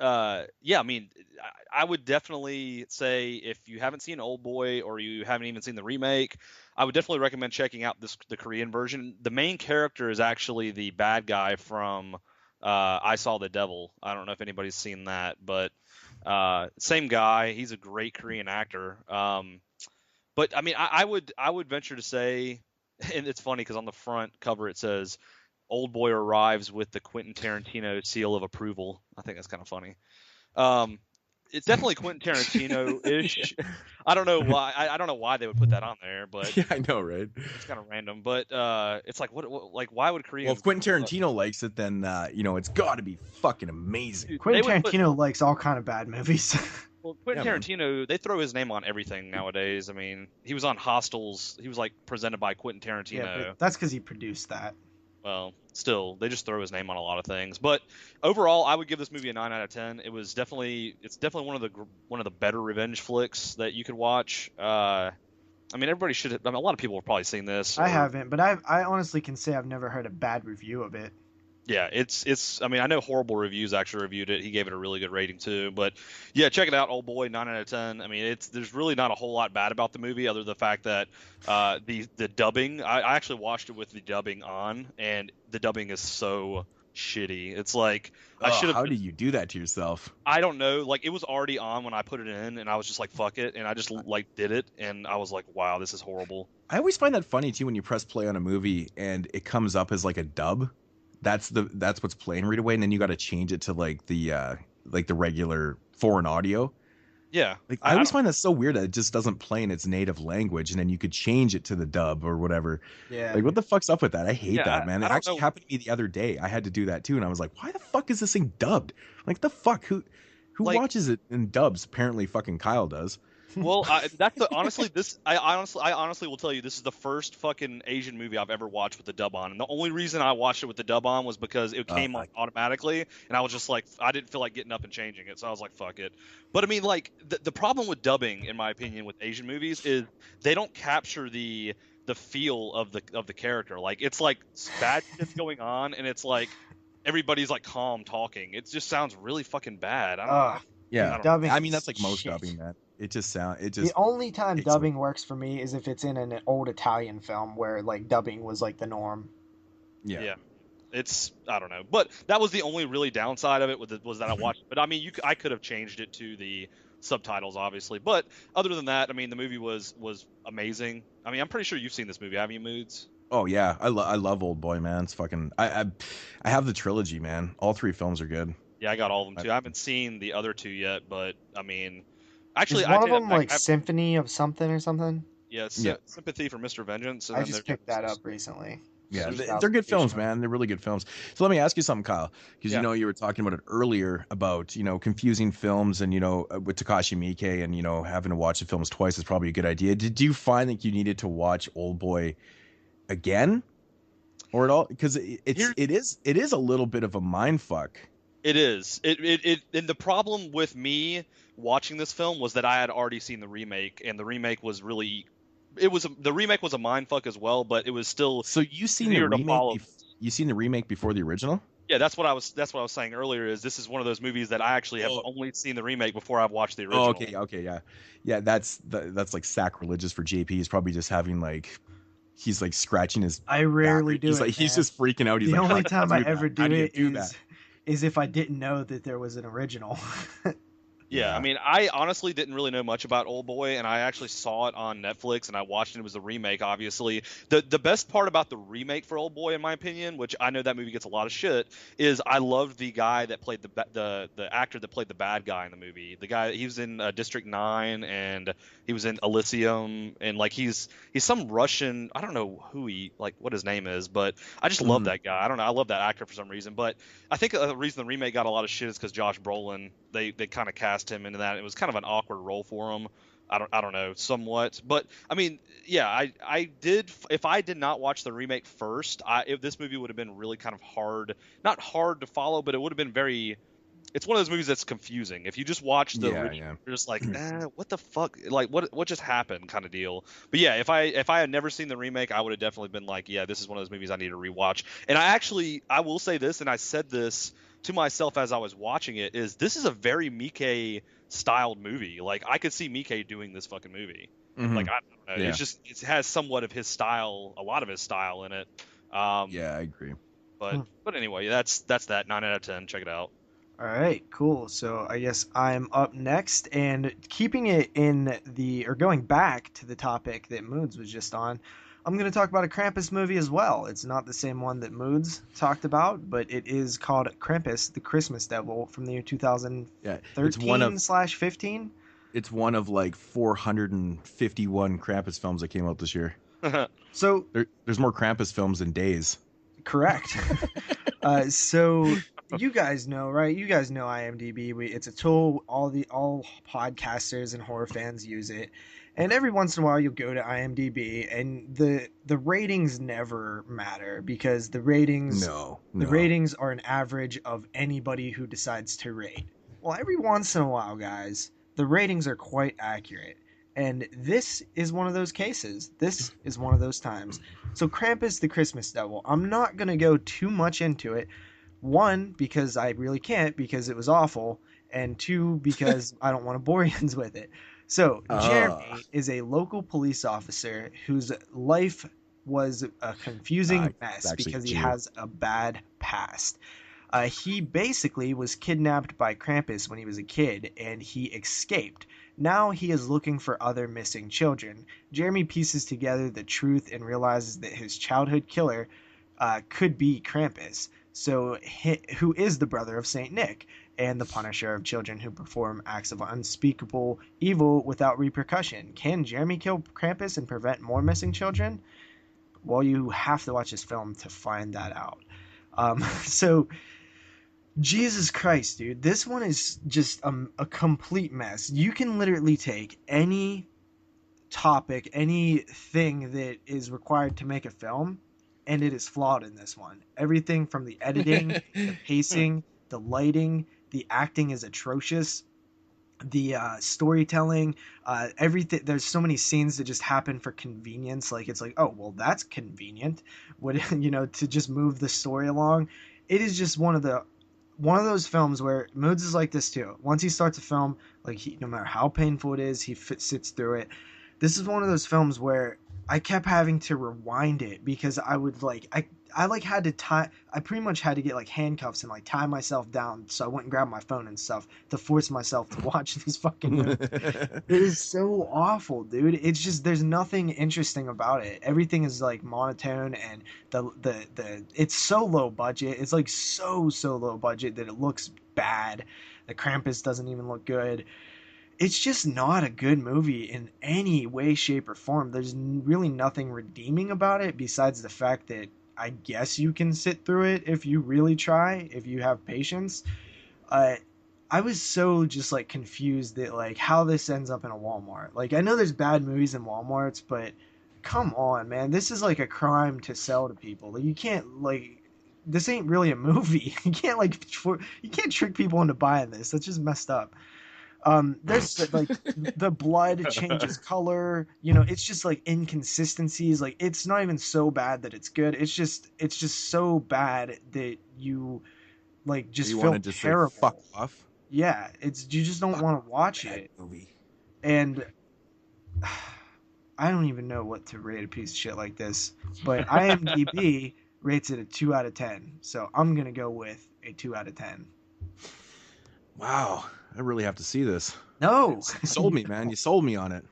I mean, I would definitely say if you haven't seen Oldboy or you haven't even seen the remake, I would definitely recommend checking out the Korean version. The main character is actually the bad guy from I Saw the Devil. I don't know if anybody's seen that, but same guy. He's a great Korean actor. But I mean, I would venture to say, and it's funny because on the front cover it says Oldboy arrives with the Quentin Tarantino seal of approval. I think that's kind of funny. It's definitely Quentin Tarantino-ish. Yeah. I don't know why. I don't know why they would put that on there, but yeah, I know, right? It's kind of random. But it's like, what like, why would Koreans? Well, if Quentin Tarantino likes it, then it's got to be fucking amazing. Dude, Quentin Tarantino likes all kind of bad movies. Well, Quentin Tarantino, they throw his name on everything nowadays. I mean, he was on Hostels. He was like presented by Quentin Tarantino. Yeah, but that's because he produced that. Well, still, they just throw his name on a lot of things. But overall, I would give this movie a 9 out of 10. It's definitely one of the better revenge flicks that you could watch. I mean, everybody should. A lot of people have probably seen this. I haven't, but I honestly can say I've never heard a bad review of it. Yeah, it's. I mean, I know Horrible Reviews actually reviewed it. He gave it a really good rating too. But yeah, check it out, Oldboy, 9 out of 10. I mean, there's really not a whole lot bad about the movie other than the fact that the dubbing. I actually watched it with the dubbing on, and the dubbing is so shitty. It's like I should have. How do you do that to yourself? I don't know. Like it was already on when I put it in, and I was just like, "Fuck it," and I just like did it, and I was like, "Wow, this is horrible." I always find that funny too when you press play on a movie and it comes up as like a dub. That's what's playing right away, and then you got to change it to like the regular foreign audio. Yeah, like I always find that so weird that it just doesn't play in its native language, and then you could change it to the dub or whatever. Yeah, like what the fuck's up with that? I hate that, man. It actually happened to me the other day. I had to do that too, and I was like, why the fuck is this thing dubbed? Like the fuck who watches it in dubs? Apparently, fucking Kyle does. Well, honestly will tell you this is the first fucking Asian movie I've ever watched with the dub on, and the only reason I watched it with the dub on was because it came on automatically, and I was just like, I didn't feel like getting up and changing it, so I was like, fuck it. But I mean, like the problem with dubbing, in my opinion, with Asian movies is they don't capture the feel of the character. Like it's like bad shit's going on, and it's like everybody's like calm talking. It just sounds really fucking bad. I don't know. Yeah, dubbing. I mean that's like most dubbing, man. The only time dubbing works for me is if it's in an old Italian film where like dubbing was like the norm. Yeah. It's I don't know, but that was the only really downside of it was that I watched. But I mean, I could have changed it to the subtitles, obviously. But other than that, I mean, the movie was amazing. I mean, I'm pretty sure you've seen this movie, haven't you, Moodz? Oh yeah, I love Oldboy, man. It's fucking. I have the trilogy, man. All 3 films are good. Yeah, I got all of them too. I haven't seen the other 2 yet, but I mean. Actually, is one of them like Symphony of something or something? Yeah, Sympathy for Mr. Vengeance. And I just picked that up recently. Yeah, they're good films, man. They're really good films. So let me ask you something, Kyle, because you were talking about it earlier about confusing films and with Takashi Miike and having to watch the films twice is probably a good idea. Did you find that you needed to watch Oldboy again, or at all? Because it is a little bit of a mind fuck. It is. And the problem with me watching this film was that I had already seen the remake, and the remake was really, the remake was a mindfuck as well, but it was still. So you seen the remake? You seen the remake before the original? Yeah, that's what I was saying earlier. Is this is one of those movies that I actually have only seen the remake before I've watched the original. Oh, okay, yeah. That's like sacrilegious for JP. He's probably just having like. He's like scratching his. I rarely do it. He's just freaking out. He's the only time I ever do it is if I didn't know that there was an original. Yeah, I mean, I honestly didn't really know much about Oldboy, and I actually saw it on Netflix, and I watched it. It was a remake, obviously. The best part about the remake for Oldboy, in my opinion, which I know that movie gets a lot of shit, is I loved the guy that played the actor that played the bad guy in the movie. The guy, he was in District 9, and he was in Elysium, and like he's some Russian. I don't know what his name is, but I just love that guy. I don't know. I love that actor for some reason, but I think the reason the remake got a lot of shit is because Josh Brolin, they kind of cast him into that. It was kind of an awkward role for him. I don't know, somewhat. But I mean, yeah, I did. If I did not watch the remake first, if this movie would have been really kind of hard, not hard to follow, but it would have been very. It's one of those movies that's confusing. If you just watch the remake, you're just like, what the fuck? Like, what just happened? Kind of deal. But yeah, if I had never seen the remake, I would have definitely been like, yeah, this is one of those movies I need to rewatch. And I will say this, and I said this to myself as I was watching it, is this is a very Miike styled movie. Like, I could see Miike doing this fucking movie. Like, I don't know. It has somewhat of his style, a lot of his style in it. Yeah, I agree. But anyway, that's that 9 out of 10. Check it out. All right, cool. So I guess I'm up next, and keeping it in going back to the topic that Moodz was just on, I'm going to talk about a Krampus movie as well. It's not the same one that Moodz talked about, but it is called Krampus, the Christmas Devil, from the year 2013/15. It's one of like 451 Krampus films that came out this year. So there's more Krampus films than days. Correct. So you guys know, right? You guys know IMDb. It's a tool all podcasters and horror fans use it. And every once in a while you'll go to IMDb and the ratings never matter because the ratings ratings are an average of anybody who decides to rate. Well, every once in a while, guys, the ratings are quite accurate. And this is one of those cases. This is one of those times. So Krampus the Christmas Devil. I'm not going to go too much into it. One, because I really can't because it was awful. And two, because I don't want to bore you with it. So Jeremy is a local police officer whose life was a confusing mess because he has a bad past. He basically was kidnapped by Krampus when he was a kid, and he escaped. Now he is looking for other missing children. Jeremy pieces together the truth and realizes that his childhood killer could be Krampus, who is the brother of Saint Nick and the punisher of children who perform acts of unspeakable evil without repercussion. Can Jeremy kill Krampus and prevent more missing children? Well, you have to watch this film to find that out. So, Jesus Christ, dude, this one is just a complete mess. You can literally take any topic, anything that is required to make a film, and it is flawed in this one. Everything from the editing, the pacing, the lighting, the acting is atrocious. The storytelling, everything. There's so many scenes that just happen for convenience. Like, it's like, oh, well, that's convenient. To just move the story along. It is just one of those films where Moodz is like this too. Once he starts a film, like no matter how painful it is, he sits through it. This is one of those films where I kept having to rewind it because I would had to tie. I pretty much had to get like handcuffs and like tie myself down so I wouldn't grab my phone and stuff to force myself to watch this fucking movie. It is so awful, dude. It's just there's nothing interesting about it. Everything is like monotone and the it's so low budget. It's like so low budget that it looks bad. The Krampus doesn't even look good. It's just not a good movie in any way, shape, or form. There's really nothing redeeming about it besides the fact that I guess you can sit through it if you really try, if you have patience. I was so just like confused that like how this ends up in a Walmart. Like, I know there's bad movies in Walmarts, but come on, man. This is like a crime to sell to people. Like, you can't like this ain't really a movie. You can't trick people into buying this. That's just messed up. There's like the blood changes color, it's just like inconsistencies. Like, it's not even so bad that it's good. It's just so bad that you like just feel terrible. Say, fuck off. Yeah, you just don't want to watch it. Movie. And I don't even know what to rate a piece of shit like this, but IMDb rates it a 2 out of 10. So I'm gonna go with a 2 out of 10. Wow, I really have to see this. No. You sold me, man. You sold me on it.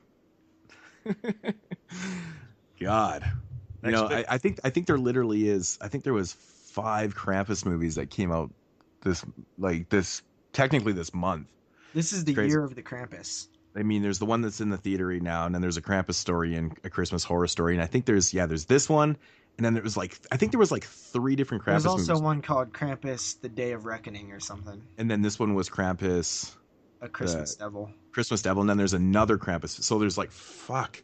God, you know, I think there literally is. I think there was 5 Krampus movies that came out technically this month. This is the year of the Krampus. I mean, there's the one that's in the theater right now, and then there's a Krampus story and a Christmas horror story, and I think there's this one, and then there was 3 different Krampus movies. There's also one called Krampus: The Day of Reckoning or something. And then this one was Krampus, A Christmas Devil. Christmas Devil, and then there's another Krampus. So there's fuck,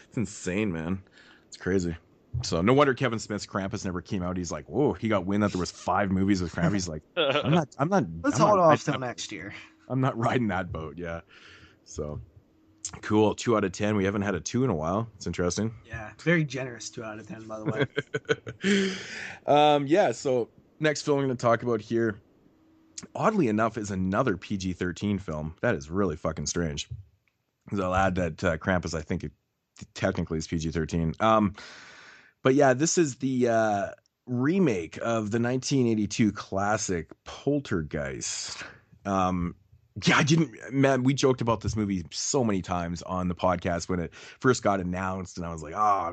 it's insane, man. It's crazy. So no wonder Kevin Smith's Krampus never came out. He's like, whoa, he got wind that there was 5 movies with Krampus. He's like, I'm not. Let's hold off till next year. I'm not riding that boat. Yeah. So cool. 2 out of 10. We haven't had a 2 in a while. It's interesting. Yeah. Very generous 2 out of 10, by the way. Yeah. So next film I'm going to talk about here, oddly enough, is another PG-13 film. That is really fucking strange. I'll add that Krampus, I think it technically is PG-13. But yeah, this is the remake of the 1982 classic Poltergeist. Yeah, we joked about this movie so many times on the podcast when it first got announced, and I was like, I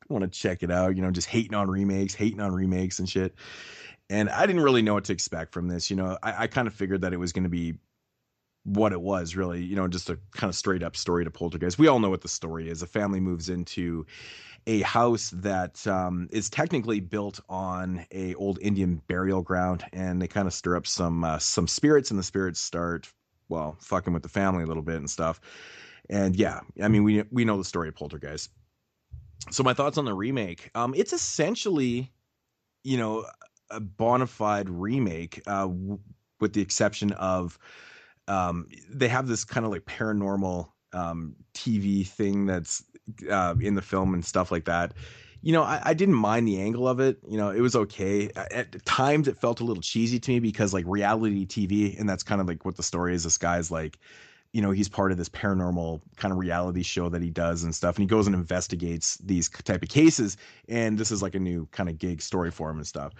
want to check it out, just hating on remakes and shit. And I didn't really know what to expect from this. I kind of figured that it was going to be what it was, really, just a kind of straight up story to Poltergeist. We all know what the story is. A family moves into a house that is technically built on a old Indian burial ground, and they kind of stir up some spirits, and the spirits start, fucking with the family a little bit and stuff. And yeah, I mean, we know the story of Poltergeist. So my thoughts on the remake, it's essentially, a bona fide remake, with the exception of they have this kind of paranormal TV thing that's in the film and stuff like that. I didn't mind the angle of it. It was okay. At times it felt a little cheesy to me because reality TV, and that's kind of what the story is. This guy's he's part of this paranormal kind of reality show that he does and stuff. And he goes and investigates these type of cases. And this is a new kind of gig story for him and stuff.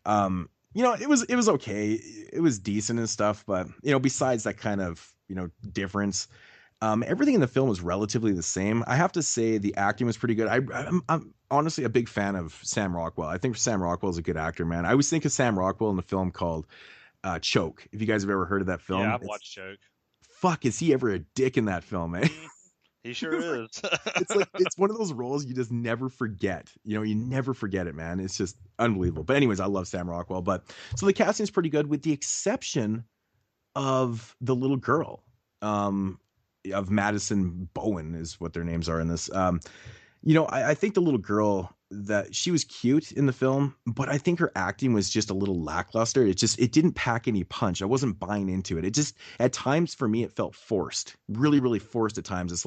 It was okay. It was decent and stuff. But, besides that kind of, difference, everything in the film was relatively the same. I have to say the acting was pretty good. I'm honestly a big fan of Sam Rockwell. I think Sam Rockwell is a good actor, man. I always think of Sam Rockwell in the film called Choke. If you guys have ever heard of that film. Yeah, I've watched Choke. Fuck, is he ever a dick in that film, eh? He sure is. It's one of those roles you just never forget. You never forget it, man. It's just unbelievable. But anyways, I love Sam Rockwell. But so the casting is pretty good, with the exception of the little girl. Of Madison Bowen is what their names are in this. I think the little girl, that she was cute in the film, but I think her acting was just a little lackluster. It didn't pack any punch. I wasn't buying into it. It just, at times for me, it felt forced, really, really forced at times. It's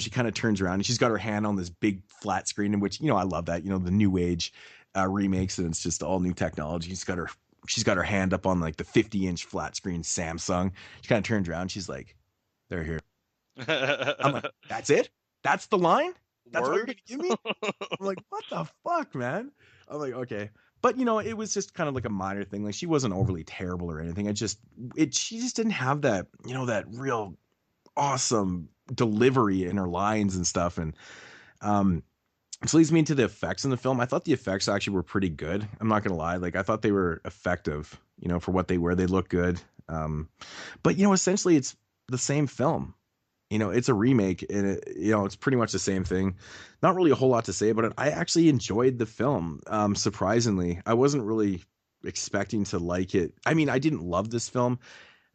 she kind of turns around and she's got her hand on this big flat screen, in which, I love that, the new age remakes, and it's just all new technology. She's got her hand up on the 50-inch flat screen Samsung. She kind of turns around. She's like, they're here. I'm like, that's it? That's the line? That's what you're going to give me? I'm like, what the fuck, man? I'm like, okay. But, it was just kind of a minor thing. She wasn't overly terrible or anything. She just didn't have that, that real awesome delivery in her lines and stuff. And this leads me into the effects in the film. I thought the effects actually were pretty good. I'm not going to lie. I thought they were effective, for what they were. They look good. But, essentially it's the same film. It's a remake, and it's pretty much the same thing. Not really a whole lot to say about it. I actually enjoyed the film. Surprisingly, I wasn't really expecting to like it. I mean, I didn't love this film.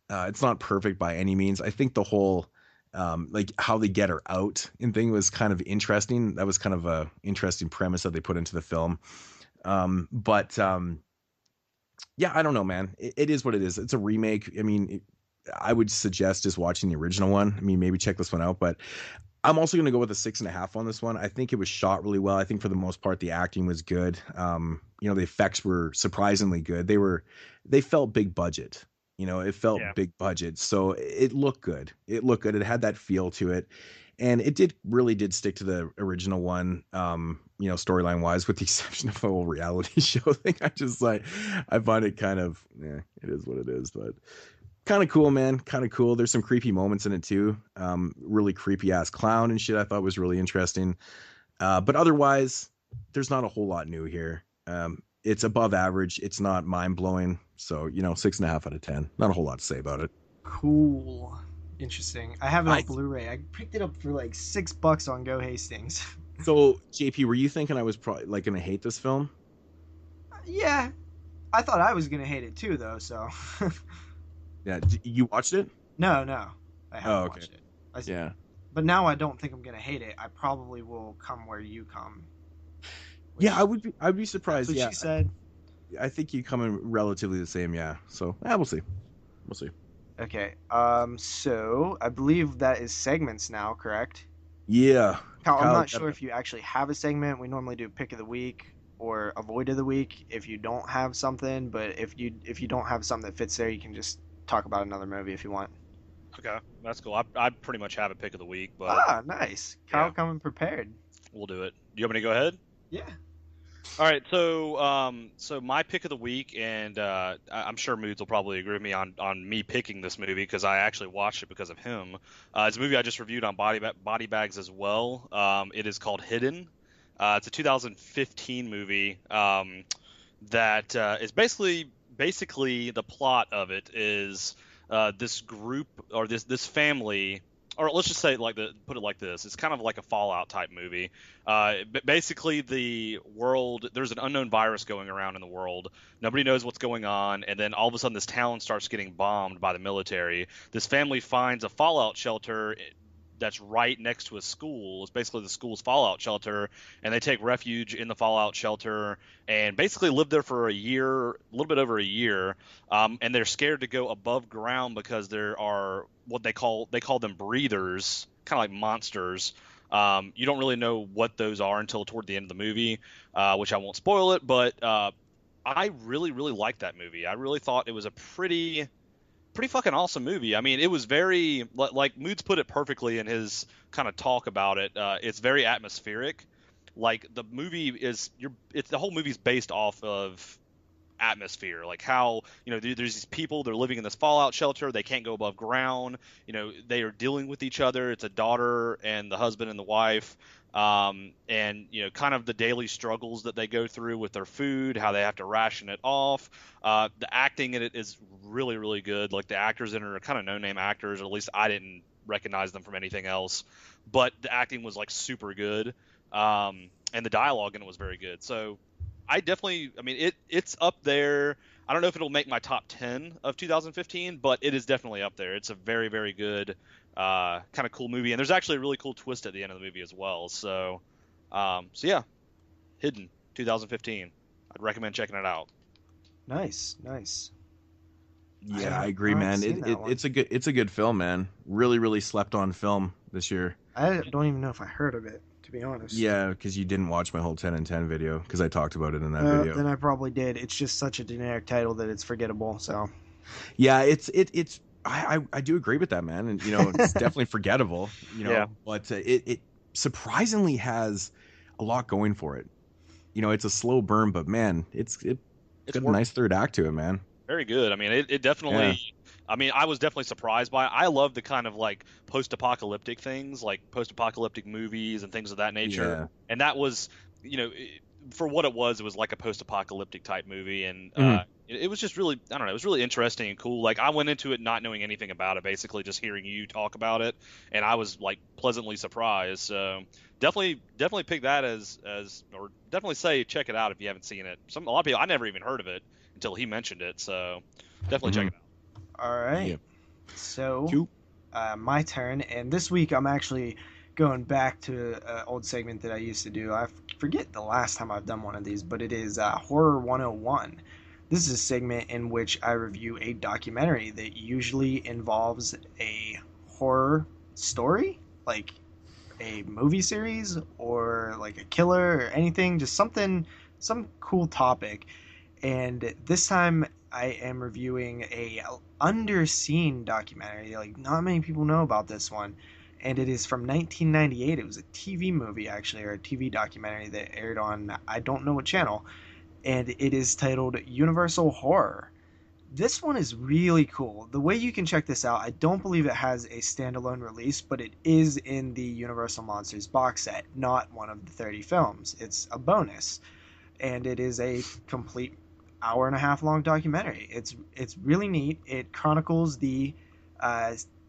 It's not perfect by any means. I think the whole, how they get her out and thing was kind of interesting. That was kind of a interesting premise that they put into the film. Yeah, I don't know, man. It is what it is. It's a remake. I mean, I would suggest just watching the original one. I mean, maybe check this one out, but I'm also going to go with a 6.5 on this one. I think it was shot really well. I think for the most part, the acting was good. The effects were surprisingly good. They felt big budget. It felt big budget. So it looked good. It had that feel to it. And it really did stick to the original one, storyline wise, with the exception of the whole reality show thing. I find it kind of, it is what it is, but Kind of cool, man. Kind of cool. There's some creepy moments in it too. Really creepy ass clown and shit. I thought was really interesting. But otherwise, there's not a whole lot new here. It's above average. It's not mind blowing. So 6.5 out of 10. Not a whole lot to say about it. Cool. Interesting. I have it on Blu-ray. I picked it up for like $6 on Go Hastings. So JP, were you thinking I was probably like gonna hate this film? Yeah, I thought I was gonna hate it too, though. So. Yeah, you watched it? No, I haven't watched it. Yeah. But now I don't think I'm gonna hate it. I probably will come where you come. Yeah, I'd be surprised. That's what she said. I think you come in relatively the same. Yeah. So we'll see. We'll see. Okay. So I believe that is segments now, correct? Yeah. Kyle, I'm not sure if you actually have a segment. We normally do pick of the week or avoid of the week if you don't have something. But if you don't have something that fits there, you can just talk about another movie if you want. Okay, that's cool. I pretty much have a pick of the week, but nice. Kyle coming prepared. We'll do it. You want me to go ahead? Yeah. All right, so my pick of the week, and I'm sure Moodz will probably agree with me on me picking this movie because I actually watched it because of him. It's a movie I just reviewed on Body Bags as well. It is called Hidden. It's a 2015 movie that is basically the plot of it is this group or this family, or let's just say put it like this. It's kind of like a Fallout type movie. But basically the world, there's an unknown virus going around in the world. Nobody knows what's going on. And then all of a sudden this town starts getting bombed by the military. This family finds a fallout shelter that's right next to a school. It's basically the school's fallout shelter, and they take refuge in the fallout shelter and basically live there for a year, a little bit over a year. And they're scared to go above ground because there are what they call them breathers, kind of like monsters. You don't really know what those are until toward the end of the movie, which I won't spoil it. But I really, really liked that movie. I really thought it was a pretty fucking awesome movie. I mean, it was very, like Moodz put it perfectly in his kind of talk about it. It's very atmospheric. Like the movie is, the whole movie's based off of atmosphere. Like how, there's these people, they're living in this fallout shelter. They can't go above ground. They are dealing with each other. It's a daughter and the husband and the wife. And kind of the daily struggles that they go through with their food, how they have to ration it off. The acting in it is really, really good. Like the actors in it are kind of no-name actors, or at least I didn't recognize them from anything else. But the acting was like super good, and the dialogue in it was very good. So I mean, it's up there. I don't know if it'll make my top 10 of 2015, but it is definitely up there. It's a very, very good, kind of cool movie, and there's actually a really cool twist at the end of the movie as well. So yeah, Hidden 2015. I'd recommend checking it out. Nice. Yeah, I agree, man. It's a good film, man. Really, really slept on film this year. I don't even know if I heard of it, to be honest. Yeah, because you didn't watch my whole 10 and 10 video because I talked about it in that video. Then I probably did. It's just such a generic title that it's forgettable. So. Yeah, I do agree with that, man, and it's definitely forgettable. Yeah. But it surprisingly has a lot going for it. It's a slow burn, but man, it's got a nice third act to it, man. Very good. I mean, it definitely. Yeah. I mean, I was definitely surprised by it. I love the kind of like post-apocalyptic things, like post-apocalyptic movies and things of that nature. Yeah. And that was, for what it was like a post-apocalyptic type movie, and it was just really, I don't know, it was really interesting and cool. Like I went into it not knowing anything about it, basically just hearing you talk about it, and I was like pleasantly surprised. So definitely pick that as, or definitely say check it out if you haven't seen it. A lot of people, I never even heard of it until he mentioned it. So definitely check it out. All right. Yep. So my turn, and this week I'm actually going back to an old segment that I used to do. I forget the last time I've done one of these, but it is Horror 101. This is a segment in which I review a documentary that usually involves a horror story, like a movie series or like a killer or anything, just some cool topic. And this time I am reviewing a underseen documentary. Like not many people know about this one. And it is from 1998. It was a TV movie, actually, or a TV documentary that aired on I don't know what channel. And it is titled Universal Horror. This one is really cool. The way you can check this out, I don't believe it has a standalone release, but it is in the Universal Monsters box set, not one of the 30 films. It's a bonus, and it is a complete hour and a half long documentary. It's really neat. It chronicles the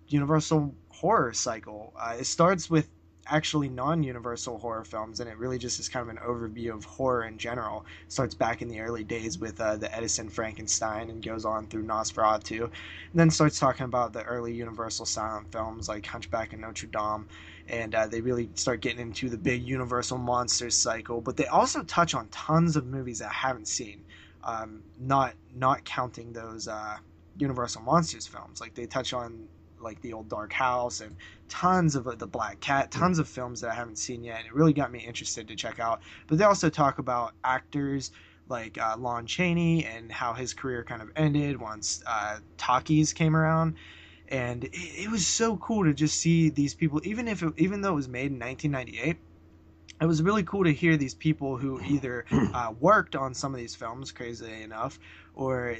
Universal horror cycle. It starts with actually non-Universal horror films, and it really just is kind of an overview of horror in general. It starts back in the early days with the Edison Frankenstein and goes on through Nosferatu, and then starts talking about the early Universal silent films like Hunchback of Notre Dame, and they really start getting into the big Universal monsters cycle. But they also touch on tons of movies that I haven't seen, not counting those Universal monsters films. Like they touch on like The Old Dark House and tons of The Black Cat, tons of films that I haven't seen yet, and it really got me interested to check out. But they also talk about actors like Lon Chaney and how his career kind of ended once talkies came around. And it was so cool to just see these people, even though it was made in 1998. It was really cool to hear these people who either worked on some of these films, crazily enough, or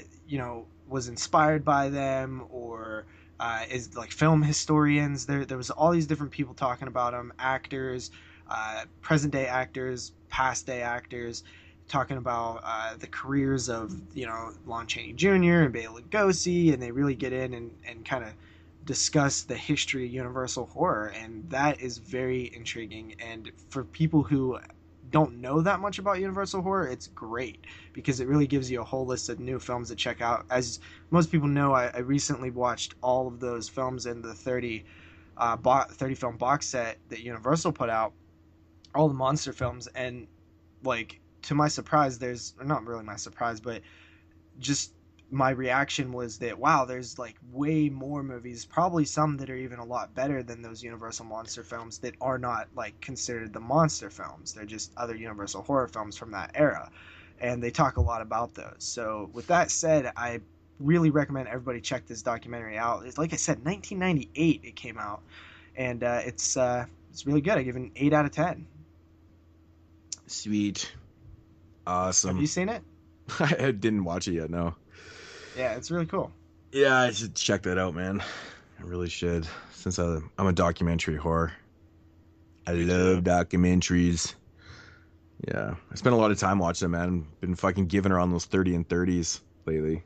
was inspired by them, or is like film historians. There was all these different people talking about them, actors, present day actors, past day actors, talking about the careers of Lon Chaney Jr. and Bela Lugosi, and they really get in and kind of discuss the history of Universal horror, and that is very intriguing. And for people who don't know that much about Universal horror, it's great because it really gives you a whole list of new films to check out. As most people know, I recently watched all of those films in the 30 film box set that Universal put out, all the monster films, and like to my surprise, there's not really my surprise, but just my reaction was that, wow, there's like way more movies, probably some that are even a lot better than those Universal monster films that are not like considered the monster films. They're just other Universal horror films from that era, and they talk a lot about those. So with that said, I really recommend everybody check this documentary out. It's like I said, 1998 it came out, and it's really good. I give it an 8 out of 10. Sweet. Awesome. Have you seen it? I didn't watch it yet, no. Yeah, it's really cool. Yeah, I should check that out, man. I really should, since I'm a documentary whore. I love documentaries. Yeah, I spent a lot of time watching them, man. Been fucking giving her on those 30 and 30s lately.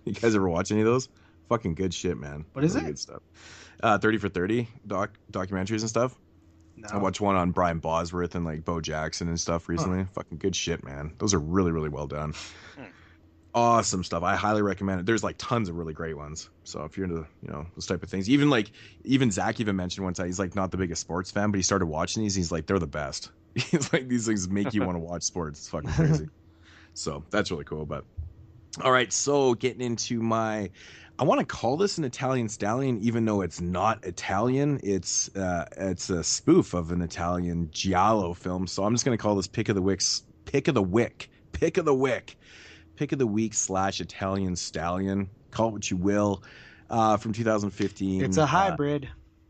You guys ever watch any of those? Fucking good shit, man. What is really it? Good stuff. 30 for 30 documentaries and stuff. No. I watched one on Brian Bosworth and like Bo Jackson and stuff recently. Fucking good shit, man. Those are really, really well done. Awesome stuff. I highly recommend it. There's like tons of really great ones. So if you're into, those type of things, even Zach even mentioned one time, he's like not the biggest sports fan, but he started watching these. He's like, they're the best. He's like, these things make you want to watch sports. It's fucking crazy. So that's really cool. But all right. So getting into I want to call this an Italian stallion, even though it's not Italian. It's a spoof of an Italian giallo film. So I'm just going to call this pick of the week / Italian stallion. Call it what you will. From 2015. It's a hybrid.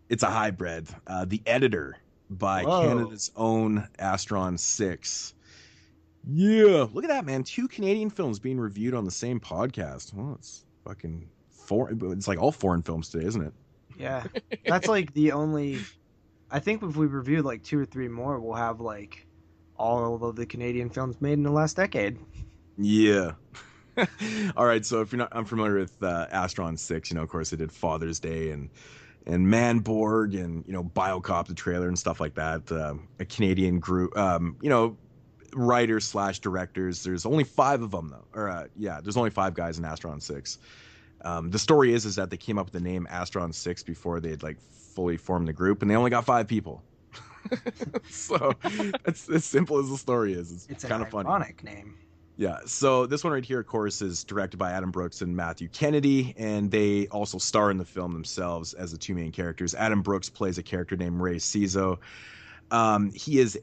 It's a hybrid. The Editor by Canada's own Astron 6. Yeah, look at that, man. 2 Canadian films being reviewed on the same podcast. Well, it's fucking it's like all foreign films today, isn't it? Yeah, that's like the only. I think if we review like 2 or 3 more, we'll have like all of the Canadian films made in the last decade. Yeah. All right, so if you're not unfamiliar with Astron 6, of course they did Father's Day and Manborg and Biocop the trailer and stuff like that. A Canadian group, writers / directors. There's only 5 of them though, or there's only 5 guys in Astron 6. The story is that they came up with the name Astron 6 before they had like fully formed the group, and they only got 5 people. So it's as simple as the story is. It's kind of funny. Ironic name. Yeah, so this one right here, of course, is directed by Adam Brooks and Matthew Kennedy, and they also star in the film themselves as the 2 main characters. Adam Brooks plays a character named Ray Cizo. He is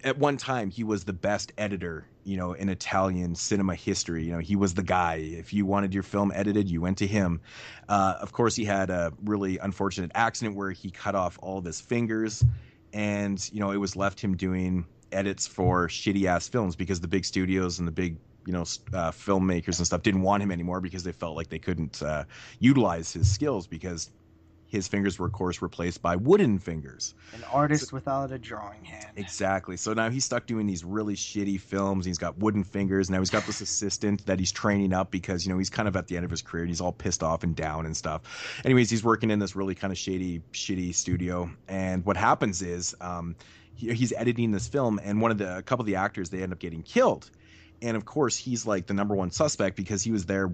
at one time, he was the best editor, in Italian cinema history. He was the guy. If you wanted your film edited, you went to him. Of course, he had a really unfortunate accident where he cut off all of his fingers, and, it was left him doing edits for shitty ass films because the big studios and the big filmmakers and stuff didn't want him anymore because they felt like they couldn't utilize his skills because his fingers were, of course, replaced by wooden fingers. An artist without a drawing hand. Exactly. So now he's stuck doing these really shitty films. He's got wooden fingers. Now he's got this assistant that he's training up because, he's kind of at the end of his career. And he's all pissed off and down and stuff. Anyways, he's working in this really kind of shitty studio. And what happens is he's editing this film, and a couple of the actors, they end up getting killed. And of course, he's like the number one suspect because he was there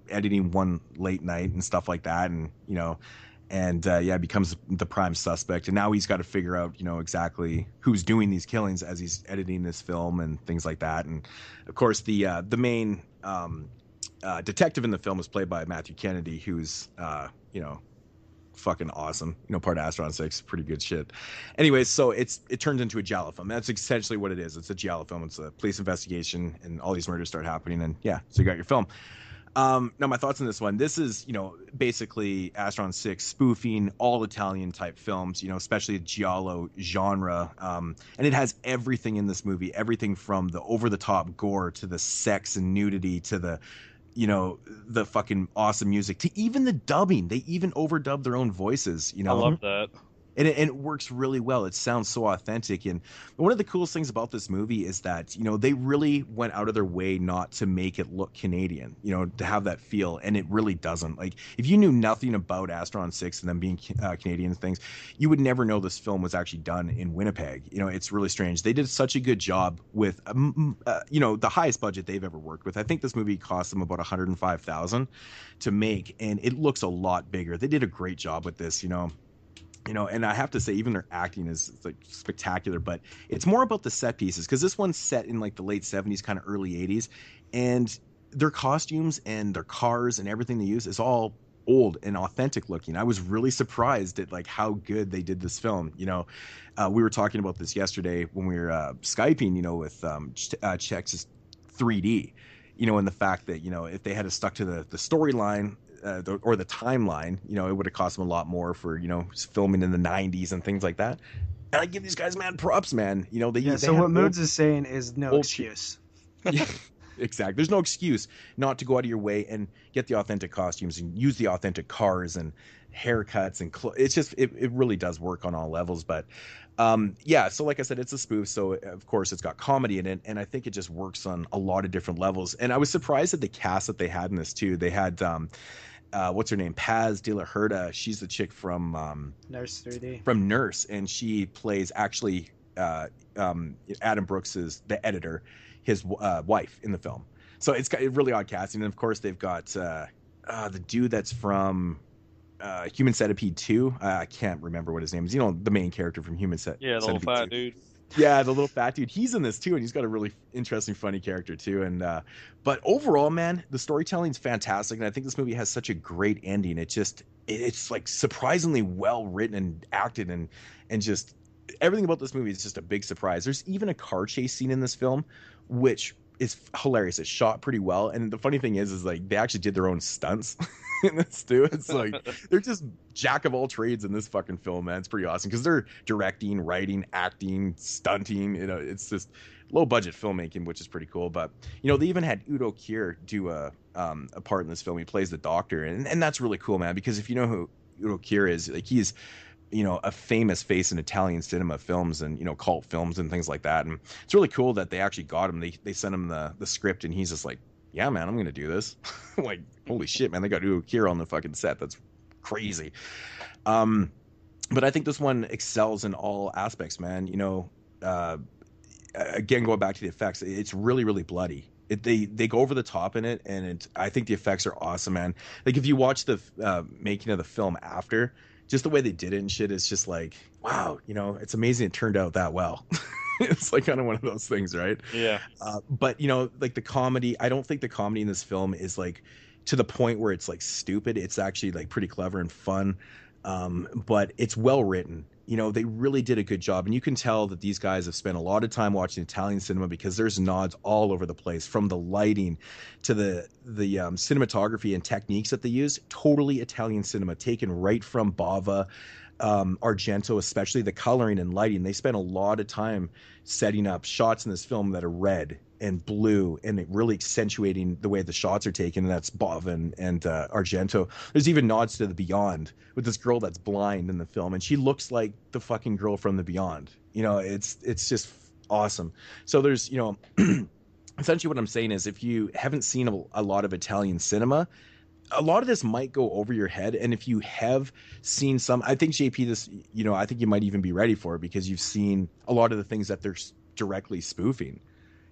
editing one late night and stuff like that. And, becomes the prime suspect. And now he's got to figure out, exactly who's doing these killings as he's editing this film and things like that. And of course, the main detective in the film is played by Matthew Kennedy, who's, fucking awesome, part of Astron 6, pretty good shit. Anyways, so it turns into a giallo film. That's essentially what it is. It's a giallo film. It's a police investigation, and all these murders start happening, and so you got your film. Now my thoughts on this one. This is, basically Astron 6 spoofing all Italian type films, especially the giallo genre. And it has everything in this movie, everything from the over the top gore to the sex and nudity to the the fucking awesome music to even the dubbing. They even overdub their own voices, I love that. And it works really well. It sounds so authentic. And one of the coolest things about this movie is that, they really went out of their way not to make it look Canadian, to have that feel. And it really doesn't. Like, if you knew nothing about Astron 6 and them being Canadian things, you would never know this film was actually done in Winnipeg. It's really strange. They did such a good job with, the highest budget they've ever worked with. I think this movie cost them about $105,000 to make, and it looks a lot bigger. They did a great job with this, and I have to say, even their acting is like spectacular, but it's more about the set pieces, because this one's set in like the late 70s, kind of early 80s, and their costumes and their cars and everything they use is all old and authentic looking. I was really surprised at like how good they did this film. We were talking about this yesterday when we were Skyping, with Czech's 3D, and the fact that, if they had stuck to the storyline, or the timeline, it would have cost them a lot more for, filming in the 90s and things like that. And I give these guys mad props, man. So what Moodz is saying is no excuse. Yeah, exactly. There's no excuse not to go out of your way and get the authentic costumes and use the authentic cars and haircuts and it's just it really does work on all levels. But so like I said, it's a spoof, so of course it's got comedy in it, and I think it just works on a lot of different levels. And I was surprised at the cast that they had in this too. They had what's her name, Paz de la Herda. She's the chick from Nurse 3D, from Nurse, and she plays actually Adam Brooks's, the editor, his wife in the film. So it's got a really odd casting. And of course they've got the dude that's from Human Centipede 2. I can't remember what his name is. The main character from Human Centipede. Yeah, the little fat dude. Yeah, the little fat dude. He's in this too, and he's got a really interesting, funny character too. And but overall, man, the storytelling's fantastic, and I think this movie has such a great ending. It's like surprisingly well written and acted, and just everything about this movie is just a big surprise. There's even a car chase scene in this film, which is hilarious. It's shot pretty well, and the funny thing is like they actually did their own stunts in this too. It's like they're just jack of all trades in this fucking film, man. It's pretty awesome because they're directing, writing, acting, stunting. It's just low budget filmmaking, which is pretty cool. But they even had Udo Kier do a part in this film. He plays the doctor, and that's really cool, man. Because if you know who Udo Kier is, like he's a famous face in Italian cinema films and, cult films and things like that. And it's really cool that they actually got him. They sent him the script, and he's just like, yeah, man, I'm going to do this. Like, holy shit, man, they got Udo Kier on the fucking set. That's crazy. But I think this one excels in all aspects, man. Again, going back to the effects, it's really, really bloody. They go over the top in it, and I think the effects are awesome, man. Like, if you watch the making of the film after, just the way they did it and shit is just like, wow, it's amazing it turned out that well. It's like kind of one of those things, right? Yeah. But like the comedy, I don't think the comedy in this film is like to the point where it's like stupid. It's actually like pretty clever and fun. But it's well written. They really did a good job, and you can tell that these guys have spent a lot of time watching Italian cinema because there's nods all over the place, from the lighting to the cinematography and techniques that they use. Totally Italian cinema taken right from Bava. Argento, especially the coloring and lighting. They spent a lot of time setting up shots in this film that are red and blue, and it really accentuating the way the shots are taken. And that's Bov and Argento. There's even nods to The Beyond with this girl that's blind in the film, and she looks like the fucking girl from The Beyond. You know, it's just awesome. So there's, you know, essentially what I'm saying is, if you haven't seen a lot of Italian cinema, a lot of this might go over your head. And if you have seen some, I think JP, this, you know, I think you might even be ready for it, because you've seen a lot of the things that they're directly spoofing,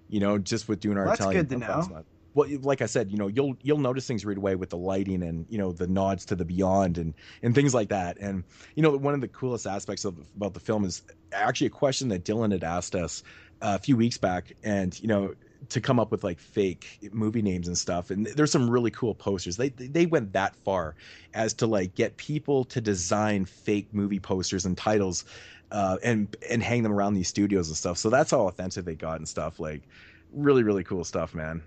you know, just with doing our Italian. That's good to know. Well, like I said, you know, you'll notice things right away with the lighting and, you know, the nods to The Beyond and things like that. And, you know, one of the coolest aspects about the film is actually a question that Dylan had asked us a few weeks back, and, you know, to come up with like fake movie names and stuff. And there's some really cool posters. They went that far as to like get people to design fake movie posters and titles, and hang them around these studios and stuff. So that's how authentic they got and stuff. Like really, really cool stuff, man.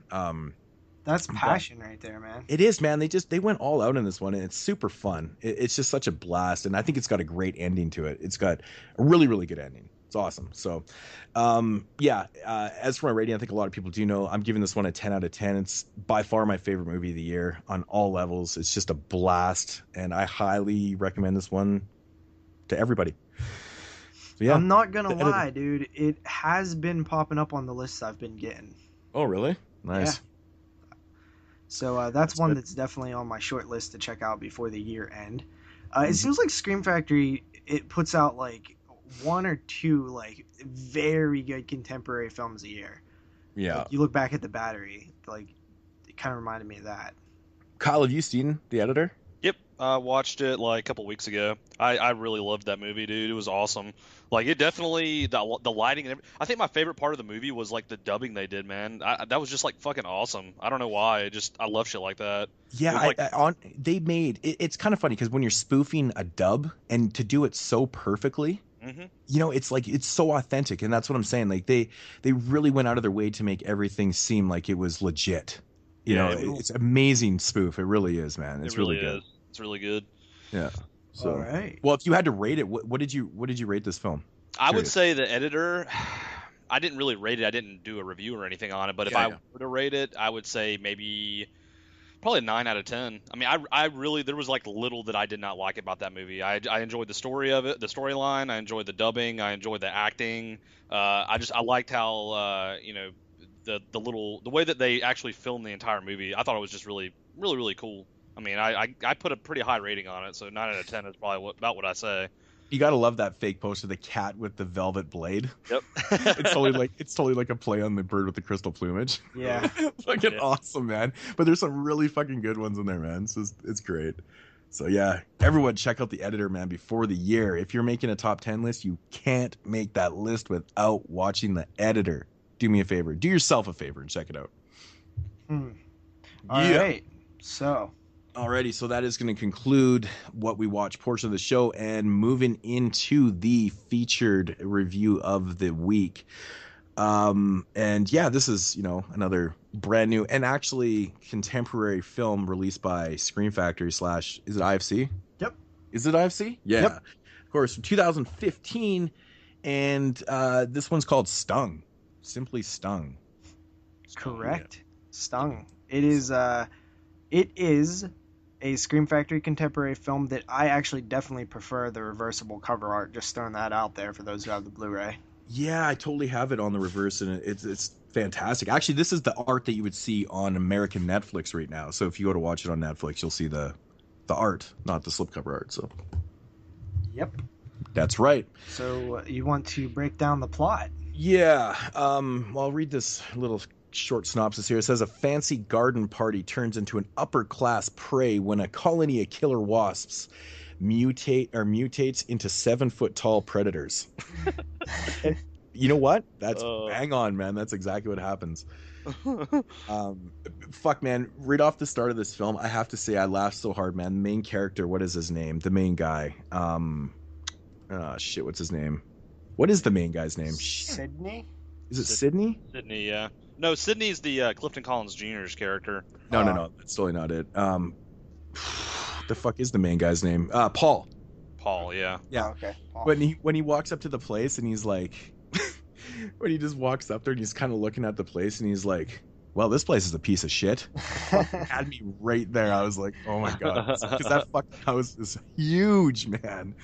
That's passion right there, man. It is, man. They went all out in this one, and it's super fun. It's just such a blast. And I think it's got a great ending to it. It's got a really, really good ending. It's awesome. So, as for my rating, I think a lot of people do know I'm giving this one a 10 out of 10. It's by far my favorite movie of the year on all levels. It's just a blast, and I highly recommend this one to everybody. So, yeah, I'm not gonna lie, dude. It has been popping up on the lists I've been getting. Oh, really? Nice. Yeah. So that's one that's definitely on my short list to check out before the year end. It seems like Scream Factory, it puts out like one or two like very good contemporary films a year. Yeah. Like, you look back at The Battery, like it kind of reminded me of that. Kyle, have you seen The Editor? Yep, I watched it like a couple weeks ago. I really loved that movie, dude. It was awesome. Like, it definitely, the lighting and everything. I think my favorite part of the movie was like the dubbing they did, man. That was just like fucking awesome. I don't know why. I love shit like that. Yeah, they made it's kind of funny because when you're spoofing a dub and to do it so perfectly, you know, it's like it's so authentic, and that's what I'm saying. Like they really went out of their way to make everything seem like it was legit. You know, it's amazing spoof. It really is, man. It's really good. It's really good. Yeah. So, all right. Well, if you had to rate it, what did you rate this film? I would say The Editor. I didn't really rate it. I didn't do a review or anything on it. But if I were to rate it, I would say probably a 9 out of 10. I mean, I really, there was like little that I did not like about that movie. I enjoyed the story of it, the storyline. I enjoyed the dubbing. I enjoyed the acting. I liked how you know, the way that they actually filmed the entire movie. I thought it was just really, really, really cool. I mean, I put a pretty high rating on it, so 9 out of 10 is probably about what I say. You gotta love that fake poster, the cat with the velvet blade. Yep. it's totally like a play on the bird with the crystal plumage. Yeah. Fucking awesome, man. But there's some really fucking good ones in there, man. It's great. So yeah, everyone check out The Editor, man, before the year. If you're making a top 10 list, you can't make that list without watching The Editor. Do me a favor. Do yourself a favor and check it out. All right. So. Alrighty, so that is going to conclude what we watch portion of the show, and moving into the featured review of the week. And yeah, this is, you know, another brand new and actually contemporary film released by Scream Factory / is it IFC? Yep. Is it IFC? Yeah. Yep. Of course, from 2015, and this one's called Stung. Simply Stung. Correct. Yeah. Stung. It is a Scream Factory contemporary film that I actually definitely prefer the reversible cover art. Just throwing that out there for those who have the Blu-ray. Yeah, I totally have it on the reverse, and it's fantastic. Actually, this is the art that you would see on American Netflix right now. So if you go to watch it on Netflix, you'll see the art, not the slipcover art. So. Yep. That's right. So you want to break down the plot? Yeah. I'll read this little short synopsis here. It says a fancy garden party turns into an upper class prey when a colony of killer wasps mutates into 7-foot tall predators. You know what? That's bang on, man. That's exactly what happens. Fuck, man. Right off the start of this film, I have to say I laughed so hard, man. The main character, what is his name? The main guy. What's his name? What is the main guy's name? Sydney? Is it Sydney? Sydney, yeah. No, Sydney's the Clifton Collins Jr.'s character. No. That's totally not it. The fuck is the main guy's name? Paul. Paul, yeah. Yeah. Oh, okay. Paul. When he walks up to the place and he's like, when he just walks up there and he's kind of looking at the place and he's like, well, this place is a piece of shit. Had me right there. I was like, oh my god, because that fucking house is huge, man.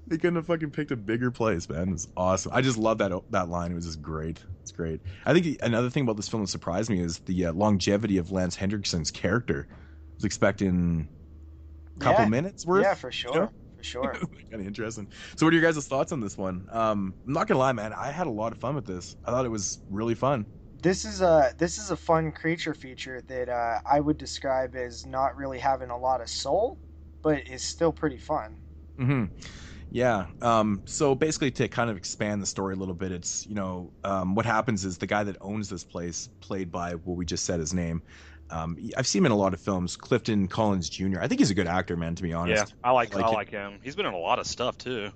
They couldn't have fucking picked a bigger place, man. It was awesome. I just love that line. It was just great. It's great. I think another thing about this film that surprised me is the longevity of Lance Henriksen's character. I was expecting a couple minutes worth. Yeah, for sure. You know? For sure. Kind of interesting. So what are your guys' thoughts on this one? I'm not gonna lie, man. I had a lot of fun with this. I thought it was really fun. This is a fun creature feature that I would describe as not really having a lot of soul, but is still pretty fun. Mm-hmm. Yeah. So basically, to kind of expand the story a little bit, it's what happens is the guy that owns this place, played by what we just said his name. I've seen him in a lot of films. Clifton Collins Jr. I think he's a good actor, man. To be honest. Yeah, I like him. He's been in a lot of stuff too.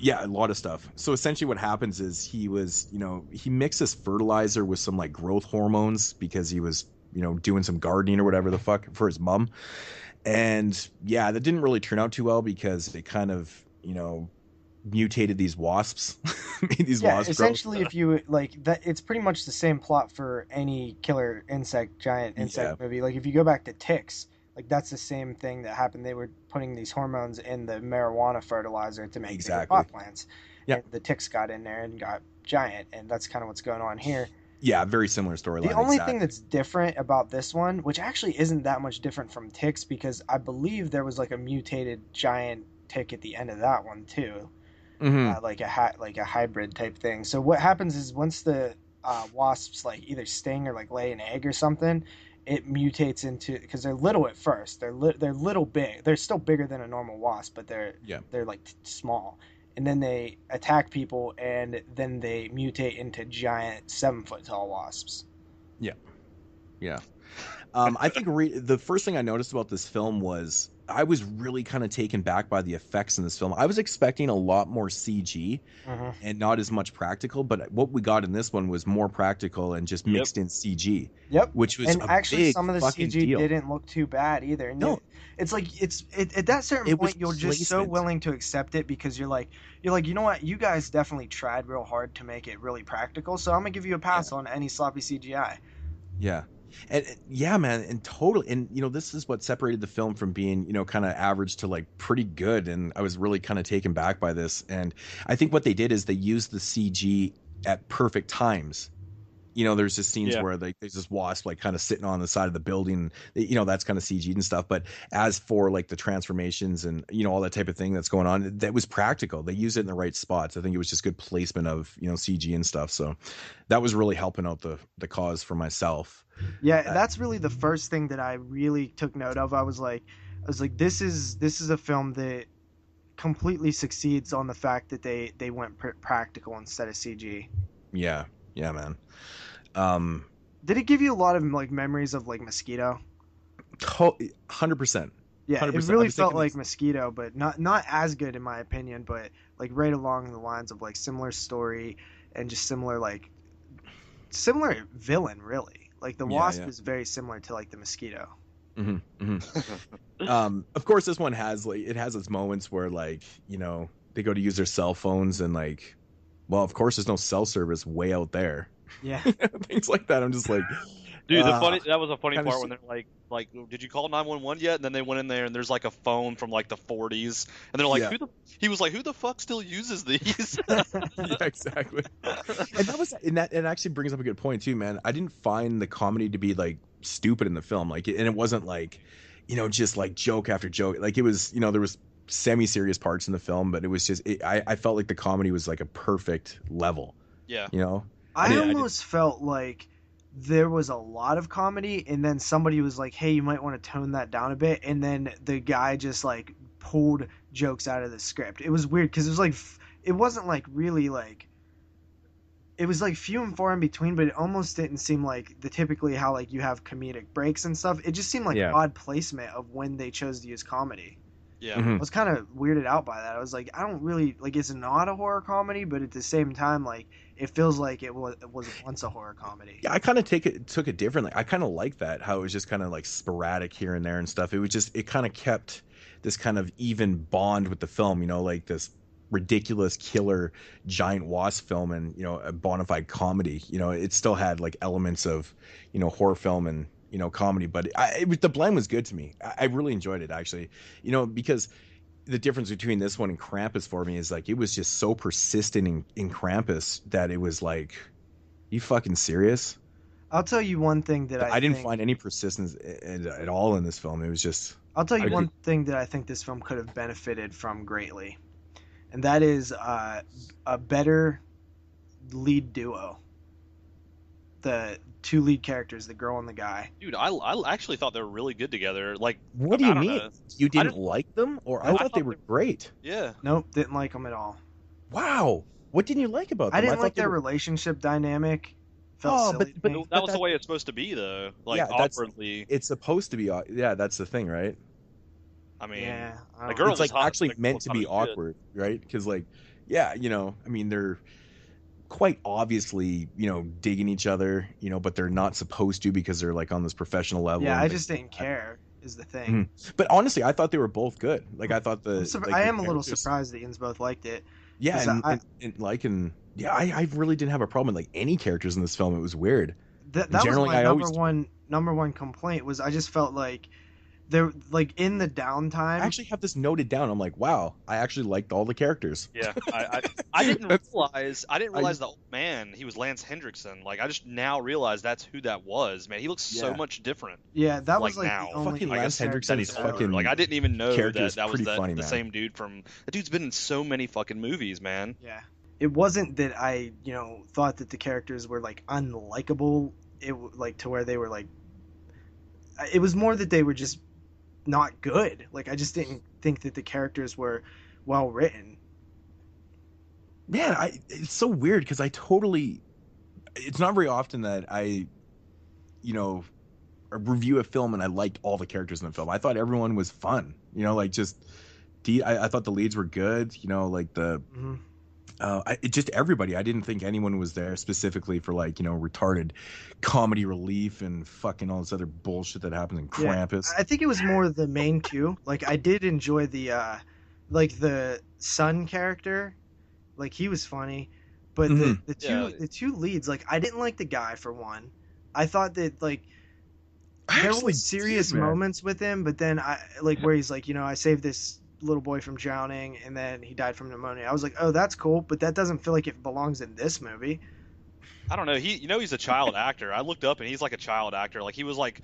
Yeah, a lot of stuff. So essentially what happens is he mixes fertilizer with some like growth hormones because he was, doing some gardening or whatever the fuck for his mom. And yeah, that didn't really turn out too well because it kind of, mutated these wasps. Made these wasps essentially grow. If you like that, it's pretty much the same plot for any killer giant insect movie. Like if you go back to ticks, like that's the same thing that happened. They were putting these hormones in the marijuana fertilizer to make bigger pot plants. Yeah, and the ticks got in there and got giant, and that's kind of what's going on here. Yeah, very similar storyline. The only thing that's different about this one, which actually isn't that much different from ticks, because I believe there was like a mutated giant tick at the end of that one too. Mm-hmm. Like a hybrid type thing. So what happens is once the wasps like either sting or like lay an egg or something, it mutates into, because they're little at first. They're little big. They're still bigger than a normal wasp, but they're like small. And then they attack people, and then they mutate into giant 7-foot tall wasps. Yeah. I think the first thing I noticed about this film was I was really kind of taken back by the effects in this film. I was expecting a lot more CG and not as much practical, but what we got in this one was more practical and just mixed in CG. Yep. Which was and actually big some of the CG deal. didn't look too bad either. And no, it's like at that certain point you're just so willing to accept it because you're like, you know what, you guys definitely tried real hard to make it really practical, so I'm gonna give you a pass on any sloppy CGI. Yeah. And yeah, man, and totally, and this is what separated the film from being, kind of average to like pretty good. And I was really kind of taken back by this. And I think what they did is they used the CG at perfect times. There's just scenes where there's this wasp like kind of sitting on the side of the building, that's kind of CG and stuff. But as for like the transformations and, all that type of thing that's going on, that was practical. They used it in the right spots. I think it was just good placement of, CG and stuff. So that was really helping out the cause for myself. Yeah, that's really the first thing that I really took note of. I was like, this is a film that completely succeeds on the fact that they went practical instead of CG. Yeah, man. Did it give you a lot of like memories of like Mosquito? 100%. Yeah, 100%. it really felt like Mosquito, but not as good in my opinion, but like right along the lines of like similar story and just similar villain really. Like the Wasp is very similar to like the Mosquito. Of course, this one has its moments where like they go to use their cell phones and like, well, of course there's no cell service way out there. Yeah, things like that. I'm just like, dude, that was a funny part when they're like, did you call 911 yet? And then they went in there and there's like a phone from like the 40s, and they're like, he was like, who the fuck still uses these? Yeah, exactly. And that actually brings up a good point too, man. I didn't find the comedy to be like stupid in the film, like, and it wasn't like, just like joke after joke. Like it was, there was semi-serious parts in the film, but it was just, I felt like the comedy was like a perfect level. Yeah. I almost felt like there was a lot of comedy, and then somebody was like, hey, you might want to tone that down a bit, and then the guy just like pulled jokes out of the script. It was weird because it was like, it wasn't like really like, it was like few and far in between, but it almost didn't seem like the typically how like you have comedic breaks and stuff. It just seemed like odd placement of when they chose to use comedy. Yeah. I was kind of weirded out by that. I was like, I don't really like, it's not a horror comedy, but at the same time, like, It feels like it was once a horror comedy. Yeah, I kind of took it differently. I kind of like that, how it was just kind of like sporadic here and there and stuff. It kind of kept this kind of even bond with the film, like this ridiculous killer giant wasp film and, a bona fide comedy. It still had like elements of, horror film and, comedy, but the blend was good to me. I really enjoyed it, actually, because the difference between this one and Krampus for me is like it was just so persistent in Krampus that it was like, you fucking serious? I'll tell you one thing that I didn't find any persistence at all in this film. It was just. I'll tell you one thing that I think this film could have benefited from greatly, and that is a better lead duo. The two lead characters, the girl and the guy. Dude, I actually thought they were really good together. Like, what do you mean? Know. You didn't like them, or I thought they were great. Yeah. Nope, didn't like them at all. Wow, what didn't you like about them? I didn't like their relationship dynamic. Felt silly but that was the way it's supposed to be, though. Like, yeah, awkwardly. It's supposed to be. Yeah, that's the thing, right? I mean, yeah, the girl it's like hot, actually meant to be awkward, right? Because like, yeah, I mean, they're quite obviously, digging each other, but they're not supposed to because they're like on this professional level. Yeah, I just didn't care is the thing. Mm-hmm. But honestly, I thought they were both good. Like I thought I am a little surprised that Yins both liked it. Yeah, I really didn't have a problem with like any characters in this film. It was weird. That was my number one complaint was I just felt like they're like in the downtime. I actually have this noted down. I'm like, wow, I actually liked all the characters. Yeah, I didn't realize the old man, he was Lance Hendrickson. Like I just now realized that's who that was. Man, he looks so much different. Yeah, that was like now. the only fucking Lance Hendrickson. He's fucking like I didn't even know that was funny, the same dude from. The dude's been in so many fucking movies, man. Yeah, it wasn't that I thought that the characters were like unlikable. It like to where they were like. It was more that they were just not good. Like I just didn't think that the characters were well written. Man, it's so weird because it's not very often that I review a film and I liked all the characters in the film. I thought everyone was fun, like just I thought the leads were good, like the just everybody. I didn't think anyone was there specifically for like retarded comedy relief and fucking all this other bullshit that happens in Krampus. I think it was more the main two. Like I did enjoy the son character, like he was funny, but the two leads, like I didn't like the guy for one. I thought that like there were serious moments with him, but then I like where he's like I saved this little boy from drowning and then he died from pneumonia. I was like, oh, that's cool, but that doesn't feel like it belongs in this movie. I don't know. He's a child actor. I looked up and he's like a child actor. Like he was like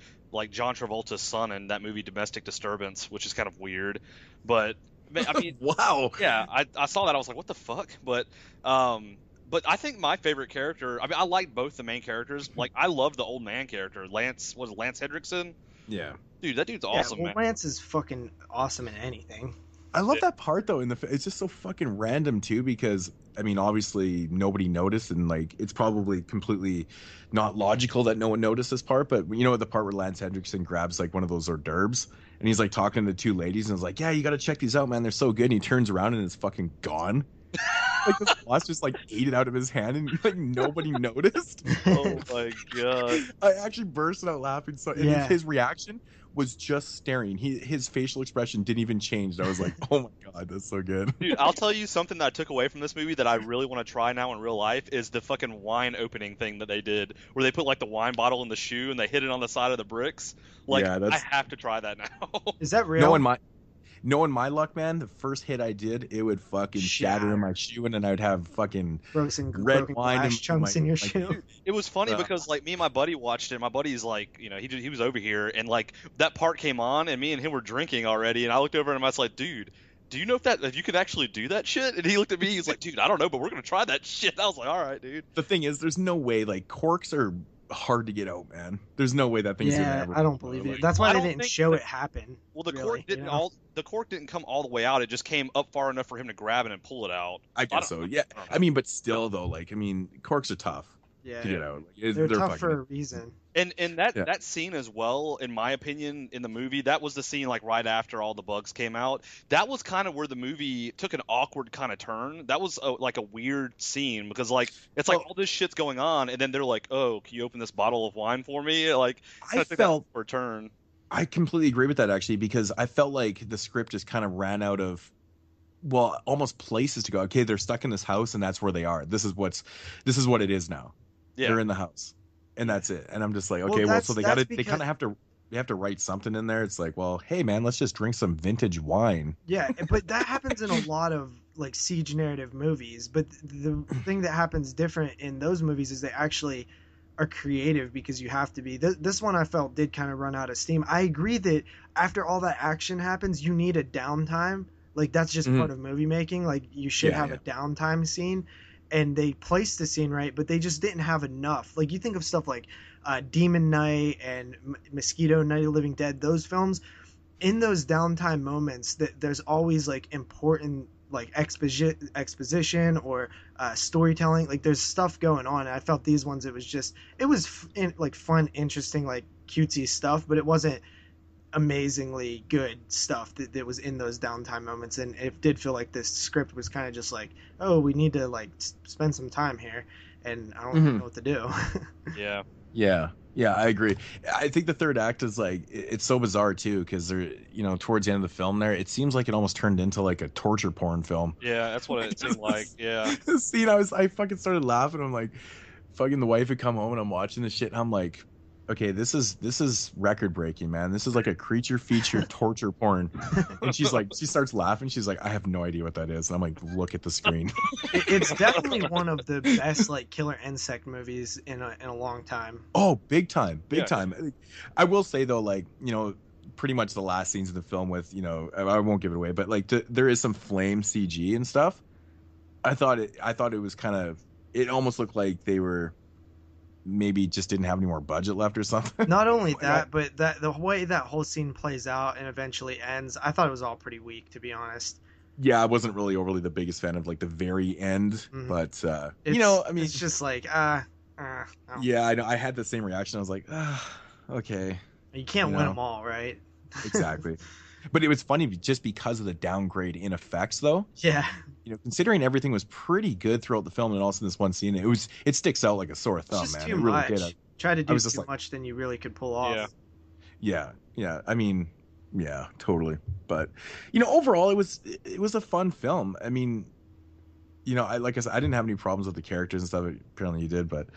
John Travolta's son in that movie Domestic Disturbance, which is kind of weird. But I mean, wow. Yeah, I saw that. I was like, what the fuck? But I think my favorite character. I mean, I liked both the main characters. Like I loved the old man character, Lance Hendrickson. Yeah. Dude, that dude's awesome, man. Lance is fucking awesome in anything. I love that part though. It's just so fucking random too, because I mean, obviously nobody noticed, and like it's probably completely not logical that no one noticed this part. But the part where Lance Hendrickson grabs like one of those hors d'oeuvres, and he's like talking to the two ladies, and is like, "Yeah, you got to check these out, man. They're so good." And he turns around and it's fucking gone. Like this boss just like ate it out of his hand, and like nobody noticed. Oh my god! I actually burst out laughing. So his reaction was just staring. His facial expression didn't even change. I was like, oh my god, that's so good. Dude, I'll tell you something that I took away from this movie that I really want to try now in real life is the fucking wine opening thing that they did, where they put like the wine bottle in the shoe and they hit it on the side of the bricks. Like, I have to try that now. Is that real? Knowing my luck, man, the first hit I did, it would fucking shatter in my shoe, and then I would have fucking red wine and chunks in your shoe. It was funny because like me and my buddy watched it. My buddy's like, he was over here, and like that part came on, and me and him were drinking already, and I looked over and I was like, dude, do you know if you could actually do that shit? And he looked at me, he's like, dude, I don't know, but we're gonna try that shit. I was like, all right, dude. The thing is, there's no way, like corks are hard to get out, man. There's no way that thing's gonna ever. I don't believe it. That's why they didn't show it happen. Well, the cork didn't come all the way out. It just came up far enough for him to grab it and pull it out. I guess so. Yeah. I mean, but still though, like, I mean, corks are tough. Yeah. to get out. They're tough for a reason. And that scene as well, in my opinion, in the movie, that was the scene like right after all the bugs came out. That was kind of where the movie took an awkward kind of turn. That was like a weird scene because like it's like all this shit's going on, and then they're like, "Oh, can you open this bottle of wine for me?" Like I felt for a turn. I completely agree with that actually, because I felt like the script just kind of ran out of, well, almost places to go. Okay, they're stuck in this house, and that's where they are. This is what it is now. Yeah. They're in the house, and that's it. And I'm just like, okay, well so they kind of have to write something in there. It's like, well, hey man, let's just drink some vintage wine. Yeah, but that happens in a lot of like siege narrative movies. But the thing that happens different in those movies is they actually are creative, because you have to be. This one I felt did kind of run out of steam. I agree that after all that action happens, you need a downtime. Like that's just part of movie making. Like you should have a downtime scene. And they placed the scene right, but they just didn't have enough. Like you think of stuff like Demon Knight and Mosquito, Night of the Living Dead, those films, in those downtime moments, that there's always like important like exposition or storytelling. Like there's stuff going on. And I felt these ones, it was like fun, interesting, like cutesy stuff, but it wasn't amazingly good stuff that was in those downtime moments. And it did feel like this script was kind of just like, oh, we need to like spend some time here, and I don't know what to do. Yeah, I agree. I think the third act is like, it's so bizarre too, because they're, towards the end of the film there, it seems like it almost turned into like a torture porn film. Yeah, that's what it seemed like. Yeah. The scene, I fucking started laughing. I'm like, fucking the wife would come home and I'm watching this shit and I'm like, okay, this is record breaking, man. This is like a creature feature torture porn. And she starts laughing. She's like, I have no idea what that is. And I'm like, look at the screen. It's definitely one of the best like killer insect movies in a long time. Oh, big time. I will say though, like, pretty much the last scenes of the film with, I won't give it away, but like there is some flame CG and stuff. I thought it was kind of, it almost looked like they were maybe just didn't have any more budget left or something. Not only that, but the way that whole scene plays out and eventually ends, I thought it was all pretty weak, to be honest. Yeah, I wasn't really overly the biggest fan of like the very end, but it's just like yeah, I know. I had the same reaction. I was like, okay. You can't win them all, right? Exactly. But it was funny just because of the downgrade in effects, though. Yeah. Considering everything was pretty good throughout the film, and also this one scene, it sticks out like a sore thumb, it's just man. Too it really much. did. Try to do too much than you really could pull off. Yeah. I mean, yeah, totally. But overall, it was a fun film. I mean, like I said, I didn't have any problems with the characters and stuff. Apparently, you did, but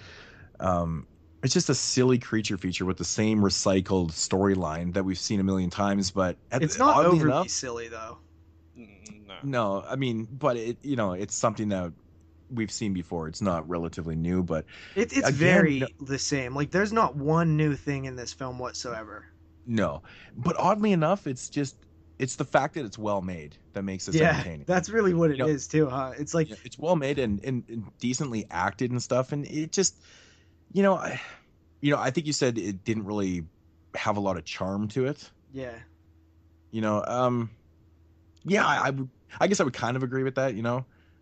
it's just a silly creature feature with the same recycled storyline that we've seen a million times. But it's not overly silly, though. No, I mean, but it's something that we've seen before. It's not relatively new, but it's again, very the same. Like, there's not one new thing in this film whatsoever. No, but oddly enough, it's the fact that it's well made that makes it entertaining. That's really what it is too, huh? It's like it's well made and decently acted and stuff, and it just, I think you said it didn't really have a lot of charm to it. Yeah. I guess I would kind of agree with that.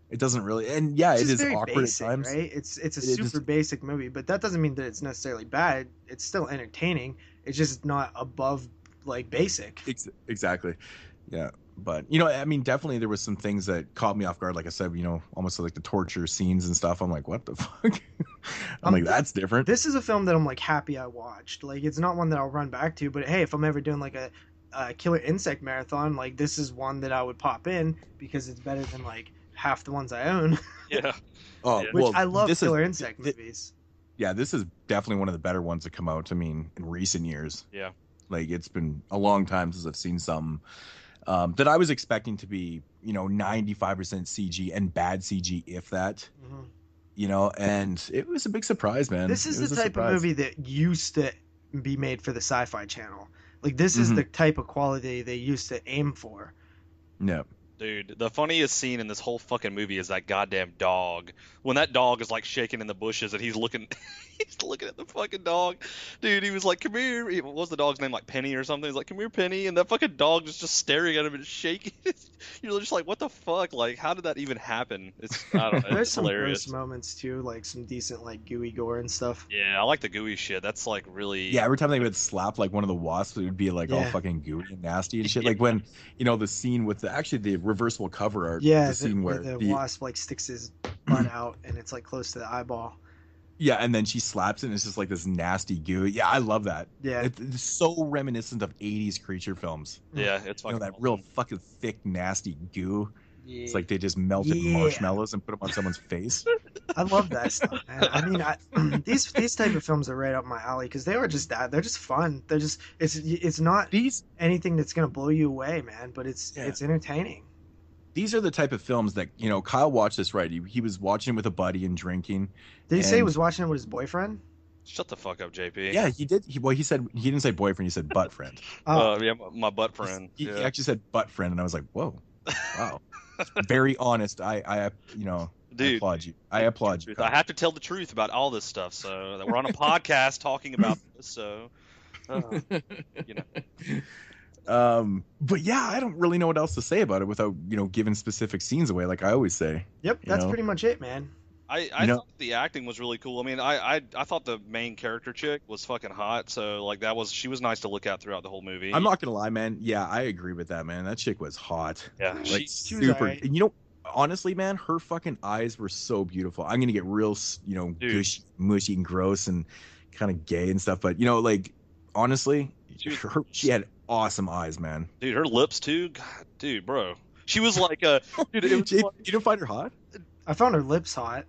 It doesn't really, and it is awkward basic, at times. Right? It's a super basic movie, but that doesn't mean that it's necessarily bad. It's still entertaining. It's just not above like basic. Exactly. Yeah. But I mean, definitely there was some things that caught me off guard. Like I said, almost like the torture scenes and stuff. I'm like, what the fuck? I'm like, that's different. This is a film that I'm like happy I watched. Like, it's not one that I'll run back to, but hey, if I'm ever doing like a killer insect marathon, like this is one that I would pop in because it's better than like half the ones I own. Yeah. Oh, which I love killer insect movies. Yeah, this is definitely one of the better ones to come out. I mean, in recent years. Yeah. Like, it's been a long time since I've seen something that I was expecting to be, 95% CG and bad CG, if that. And it was a big surprise, man. This is the type of movie that used to be made for the Sci-Fi Channel. Like, this is the type of quality they used to aim for. Yeah. Dude, the funniest scene in this whole fucking movie is that goddamn dog. When that dog is like shaking in the bushes and he's looking, he's looking at the fucking dog. Dude, he was like, "Come here." What was the dog's name? Like Penny or something. He's like, "Come here, Penny." And that fucking dog is just staring at him and shaking. You're just like, what the fuck? Like, how did that even happen? I don't know. There's It's some hilarious. gross moments too, like some decent like gooey gore and stuff. Yeah, I like the gooey shit. That's like really. Yeah, every time they would slap like one of the wasps, it would be like all Yeah. fucking gooey and nasty and shit. Like when, the scene with the reversible cover art, Yeah, the scene where the wasp like sticks his butt out and it's like close to the eyeball. yeah, and then she slaps it and it's just like this nasty goo. Yeah, I love that. Yeah. It's so reminiscent of 80s creature films. Yeah, it's You know, fucking that awesome. real fucking thick, nasty goo. Yeah. It's like they just melted Yeah. marshmallows and put them on someone's face. I love that stuff, man. I mean, these type of films are right up my alley because they are just that. They're just fun. They're just it's not These anything that's gonna blow you away, man. But it's entertaining. these are the type of films that, Kyle watched this, right? He was watching with a buddy and drinking. Did he say he And- was watching it with his boyfriend? Shut the fuck up, JP. Yeah, he did. He said, he didn't say boyfriend, he said butt friend. Yeah, my butt friend. He Yeah. actually said butt friend, and I was like, whoa, wow. Very honest. I Dude, applaud you. I applaud you. I have to tell the truth about all this stuff. So that we're on a podcast talking about this. So, you know. But yeah, I don't really know what else to say about it without, giving specific scenes away, like I always say. Yep, that's know? pretty much it, man. I thought the acting was really cool. I mean, I thought the main character chick was fucking hot. So like she was nice to look at throughout the whole movie. I'm not gonna lie, man. Yeah, I agree with that, man. That chick was hot. Yeah, Like she was super. alright. And honestly, man, her fucking eyes were so beautiful. I'm gonna get real, Dude. gushy, mushy, and gross, and kind of gay and stuff. But like, honestly, she had awesome eyes, man. Dude, her lips too. God, dude, bro. She was like dude. It was Jake, funny. you didn't find her hot? I found her lips hot.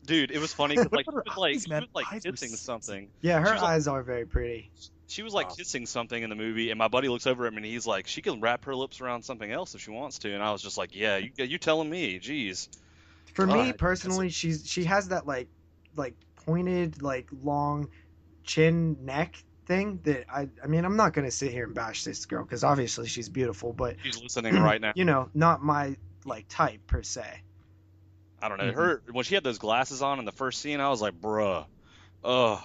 Dude, it was funny because like Look at her eyes, man. Eyes were kissing so- something. Yeah, She her was like- eyes are very pretty. She was like kissing something in the movie, and my buddy looks over at me and he's like, "She can wrap her lips around something else if she wants to." And I was just like, "Yeah, you telling me? Jeez." For me God, personally, she has that like pointed like long chin neck thing that I mean I'm not gonna sit here and bash this girl because obviously she's beautiful, but She's listening right now. not my like type per se. I don't know. Her when she had those glasses on in the first scene, I was like, "Bruh, oh,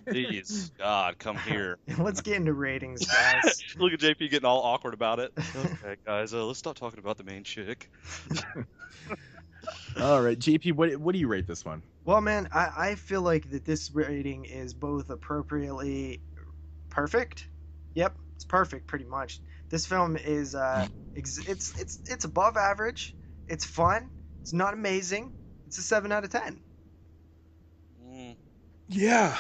please, God, come here." Let's get into ratings, guys. Look at JP getting all awkward about it. Okay, guys, let's stop talking about the main chick. All right, JP, what do you rate this one? Well, man, I feel like that this rating is both appropriately perfect. Yep, it's perfect pretty much. This film is it's above average. It's fun. It's not amazing. It's a 7 out of 10. Mm. Yeah.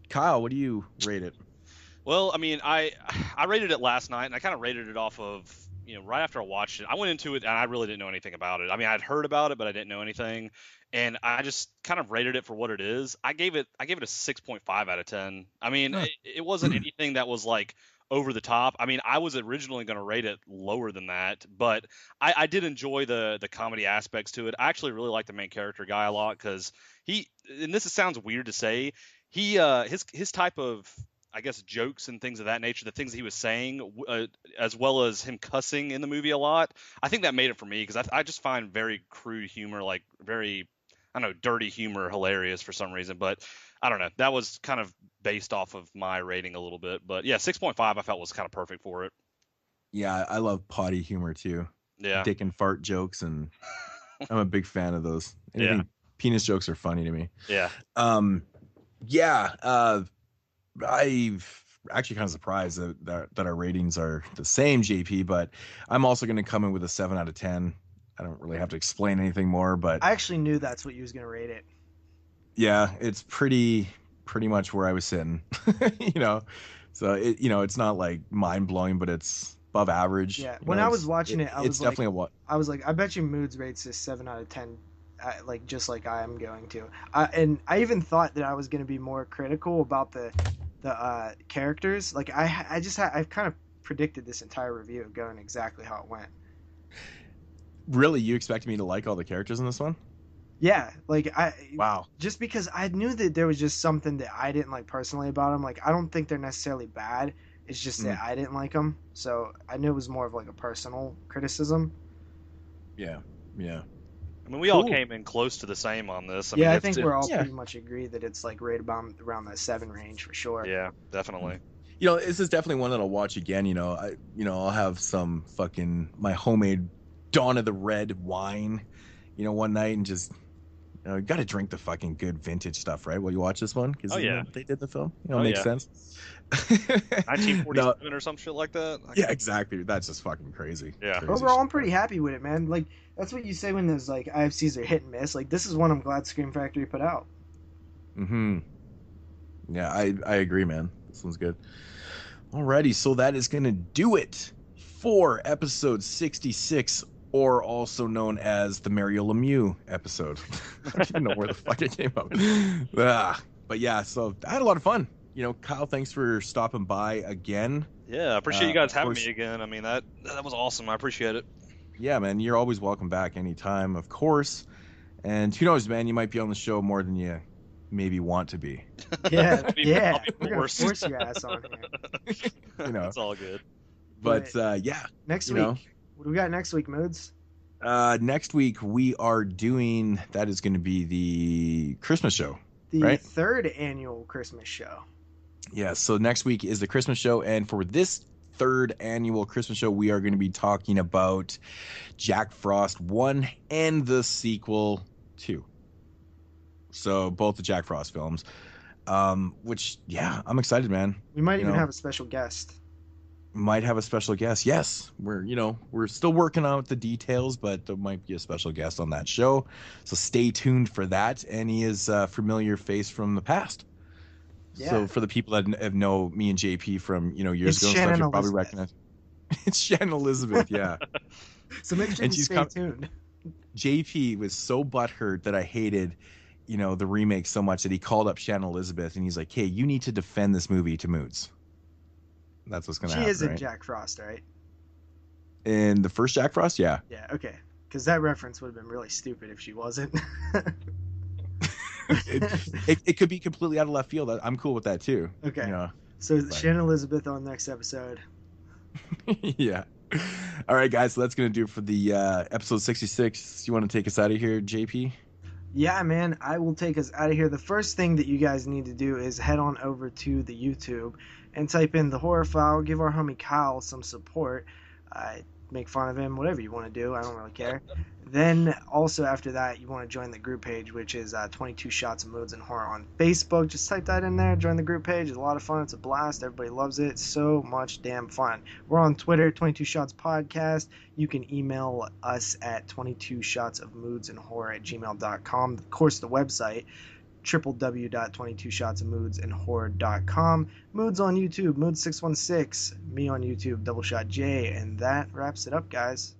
Kyle, what do you rate it? Well, I mean, I rated it last night, and I kind of rated it off of, right after I watched it. I went into it, and I really didn't know anything about it. I mean, I'd heard about it, but I didn't know anything, and I just kind of rated it for what it is. I gave it a 6.5 out of 10. I mean, it wasn't anything that was like over the top. I mean, I was originally going to rate it lower than that, but I did enjoy the comedy aspects to it. I actually really like the main character guy a lot because and this sounds weird to say, his type of, I guess, jokes and things of that nature, the things he was saying, as well as him cussing in the movie a lot, I think that made it for me because I just find very crude humor, like very, I don't know, dirty humor hilarious for some reason. But I don't know. That was kind of based off of my rating a little bit. But yeah, 6.5 I felt was kind of perfect for it. Yeah, I love potty humor too. Yeah. Dick and fart jokes, and I'm a big fan of those. Anything penis jokes are funny to me. Yeah. I've actually kind of surprised that our ratings are the same, JP, but I'm also going to come in with a 7 out of 10. I don't really have to explain anything more, but I actually knew that's what you was gonna rate it. yeah, it's pretty much where I was sitting, So it's not like mind blowing, but it's above average. Yeah. When I was watching it, I was like, definitely a what. I was like, I bet you Moodz rates this 7 out of 10, like just like I am going to. And I even thought that I was going to be more critical about the characters. Like I've kind of predicted this entire review going exactly how it went. Really, you expected me to like all the characters in this one? Yeah, like Wow. just because I knew that there was just something that I didn't like personally about them. Like I don't think they're necessarily bad. It's just that I didn't like them, so I knew it was more of like a personal criticism. Yeah. I mean, we all came in close to the same on this. I think we're all pretty much agreed that it's like right about around that 7 range for sure. Yeah, definitely. You know, this is definitely one that I'll watch again. You know, I'll have some my homemade Dawn of the Red wine, you know, one night and just, you know, you got to drink the fucking good vintage stuff, right? While you watch this one, because you know what they did in the film. You know, it makes sense. 1947 or some shit like that. Yeah, exactly. That's just fucking crazy. Yeah. Crazy Overall, I'm pretty happy with it, man. Like, that's what you say when there's like IFCs are hit and miss. Like, this is one I'm glad Scream Factory put out. Yeah, I agree, man. This one's good. Alrighty, so that is gonna do it for episode 66, or also known as the Mario Lemieux episode. I didn't know where the fuck it came up. But yeah, so I had a lot of fun. You know, Kyle, thanks for stopping by again. Yeah, I appreciate you guys having me again. I mean, that was awesome. I appreciate it. Yeah, man, you're always welcome back anytime, of course. And who knows, man, you might be on the show more than you maybe want to be. Yeah. We're gonna force your ass on here. You know, it's all good. But yeah, next week. What do we got next week, Moodz? Next week we are doing, that is going to be the Christmas show. The right? 3rd annual Christmas show. Yeah, so next week is the Christmas show, and for this 3rd annual Christmas show, we are going to be talking about Jack Frost 1 and the sequel 2. So both the Jack Frost films, which, yeah, I'm excited, man. We might even have a special guest. Might have a special guest. Yes, we're still working out the details, but there might be a special guest on that show. So stay tuned for that. And he is a familiar face from the past. Yeah. So for the people that know me and JP from years ago, stuff, you'll probably recognize. It's Shannon Elizabeth, yeah. So make sure you stay tuned. JP was so butthurt that I hated, the remake so much that he called up Shannon Elizabeth and he's like, "Hey, you need to defend this movie to Moodz." That's what's gonna happen. She is in right? Jack Frost, right? In the first Jack Frost, yeah. Yeah, okay. Because that reference would have been really stupid if she wasn't. it could be completely out of left field. I'm cool with that too. Okay. So Shannon Elizabeth on next episode. Yeah. All right, guys. So that's gonna do it for the episode 66. You want to take us out of here, JP? Yeah, man. I will take us out of here. The first thing that you guys need to do is head on over to the YouTube and type in The Horror File. Give our homie Kyle some support. Make fun of him, whatever you want to do. I don't really care. Then also after that, you want to join the group page, which is 22 Shots of Moodz and Horror on Facebook. Just type that in there. Join the group page. It's a lot of fun. It's a blast. Everybody loves it. It's so much damn fun. We're on Twitter, 22 Shots Podcast. You can email us at 22shotsofmoodsandhorror@gmail.com. Of course, the website, www.22shotsofmoodsandhorror.com. Moodz on YouTube, Moodz616, me on YouTube, Double Shot J, and that wraps it up, guys.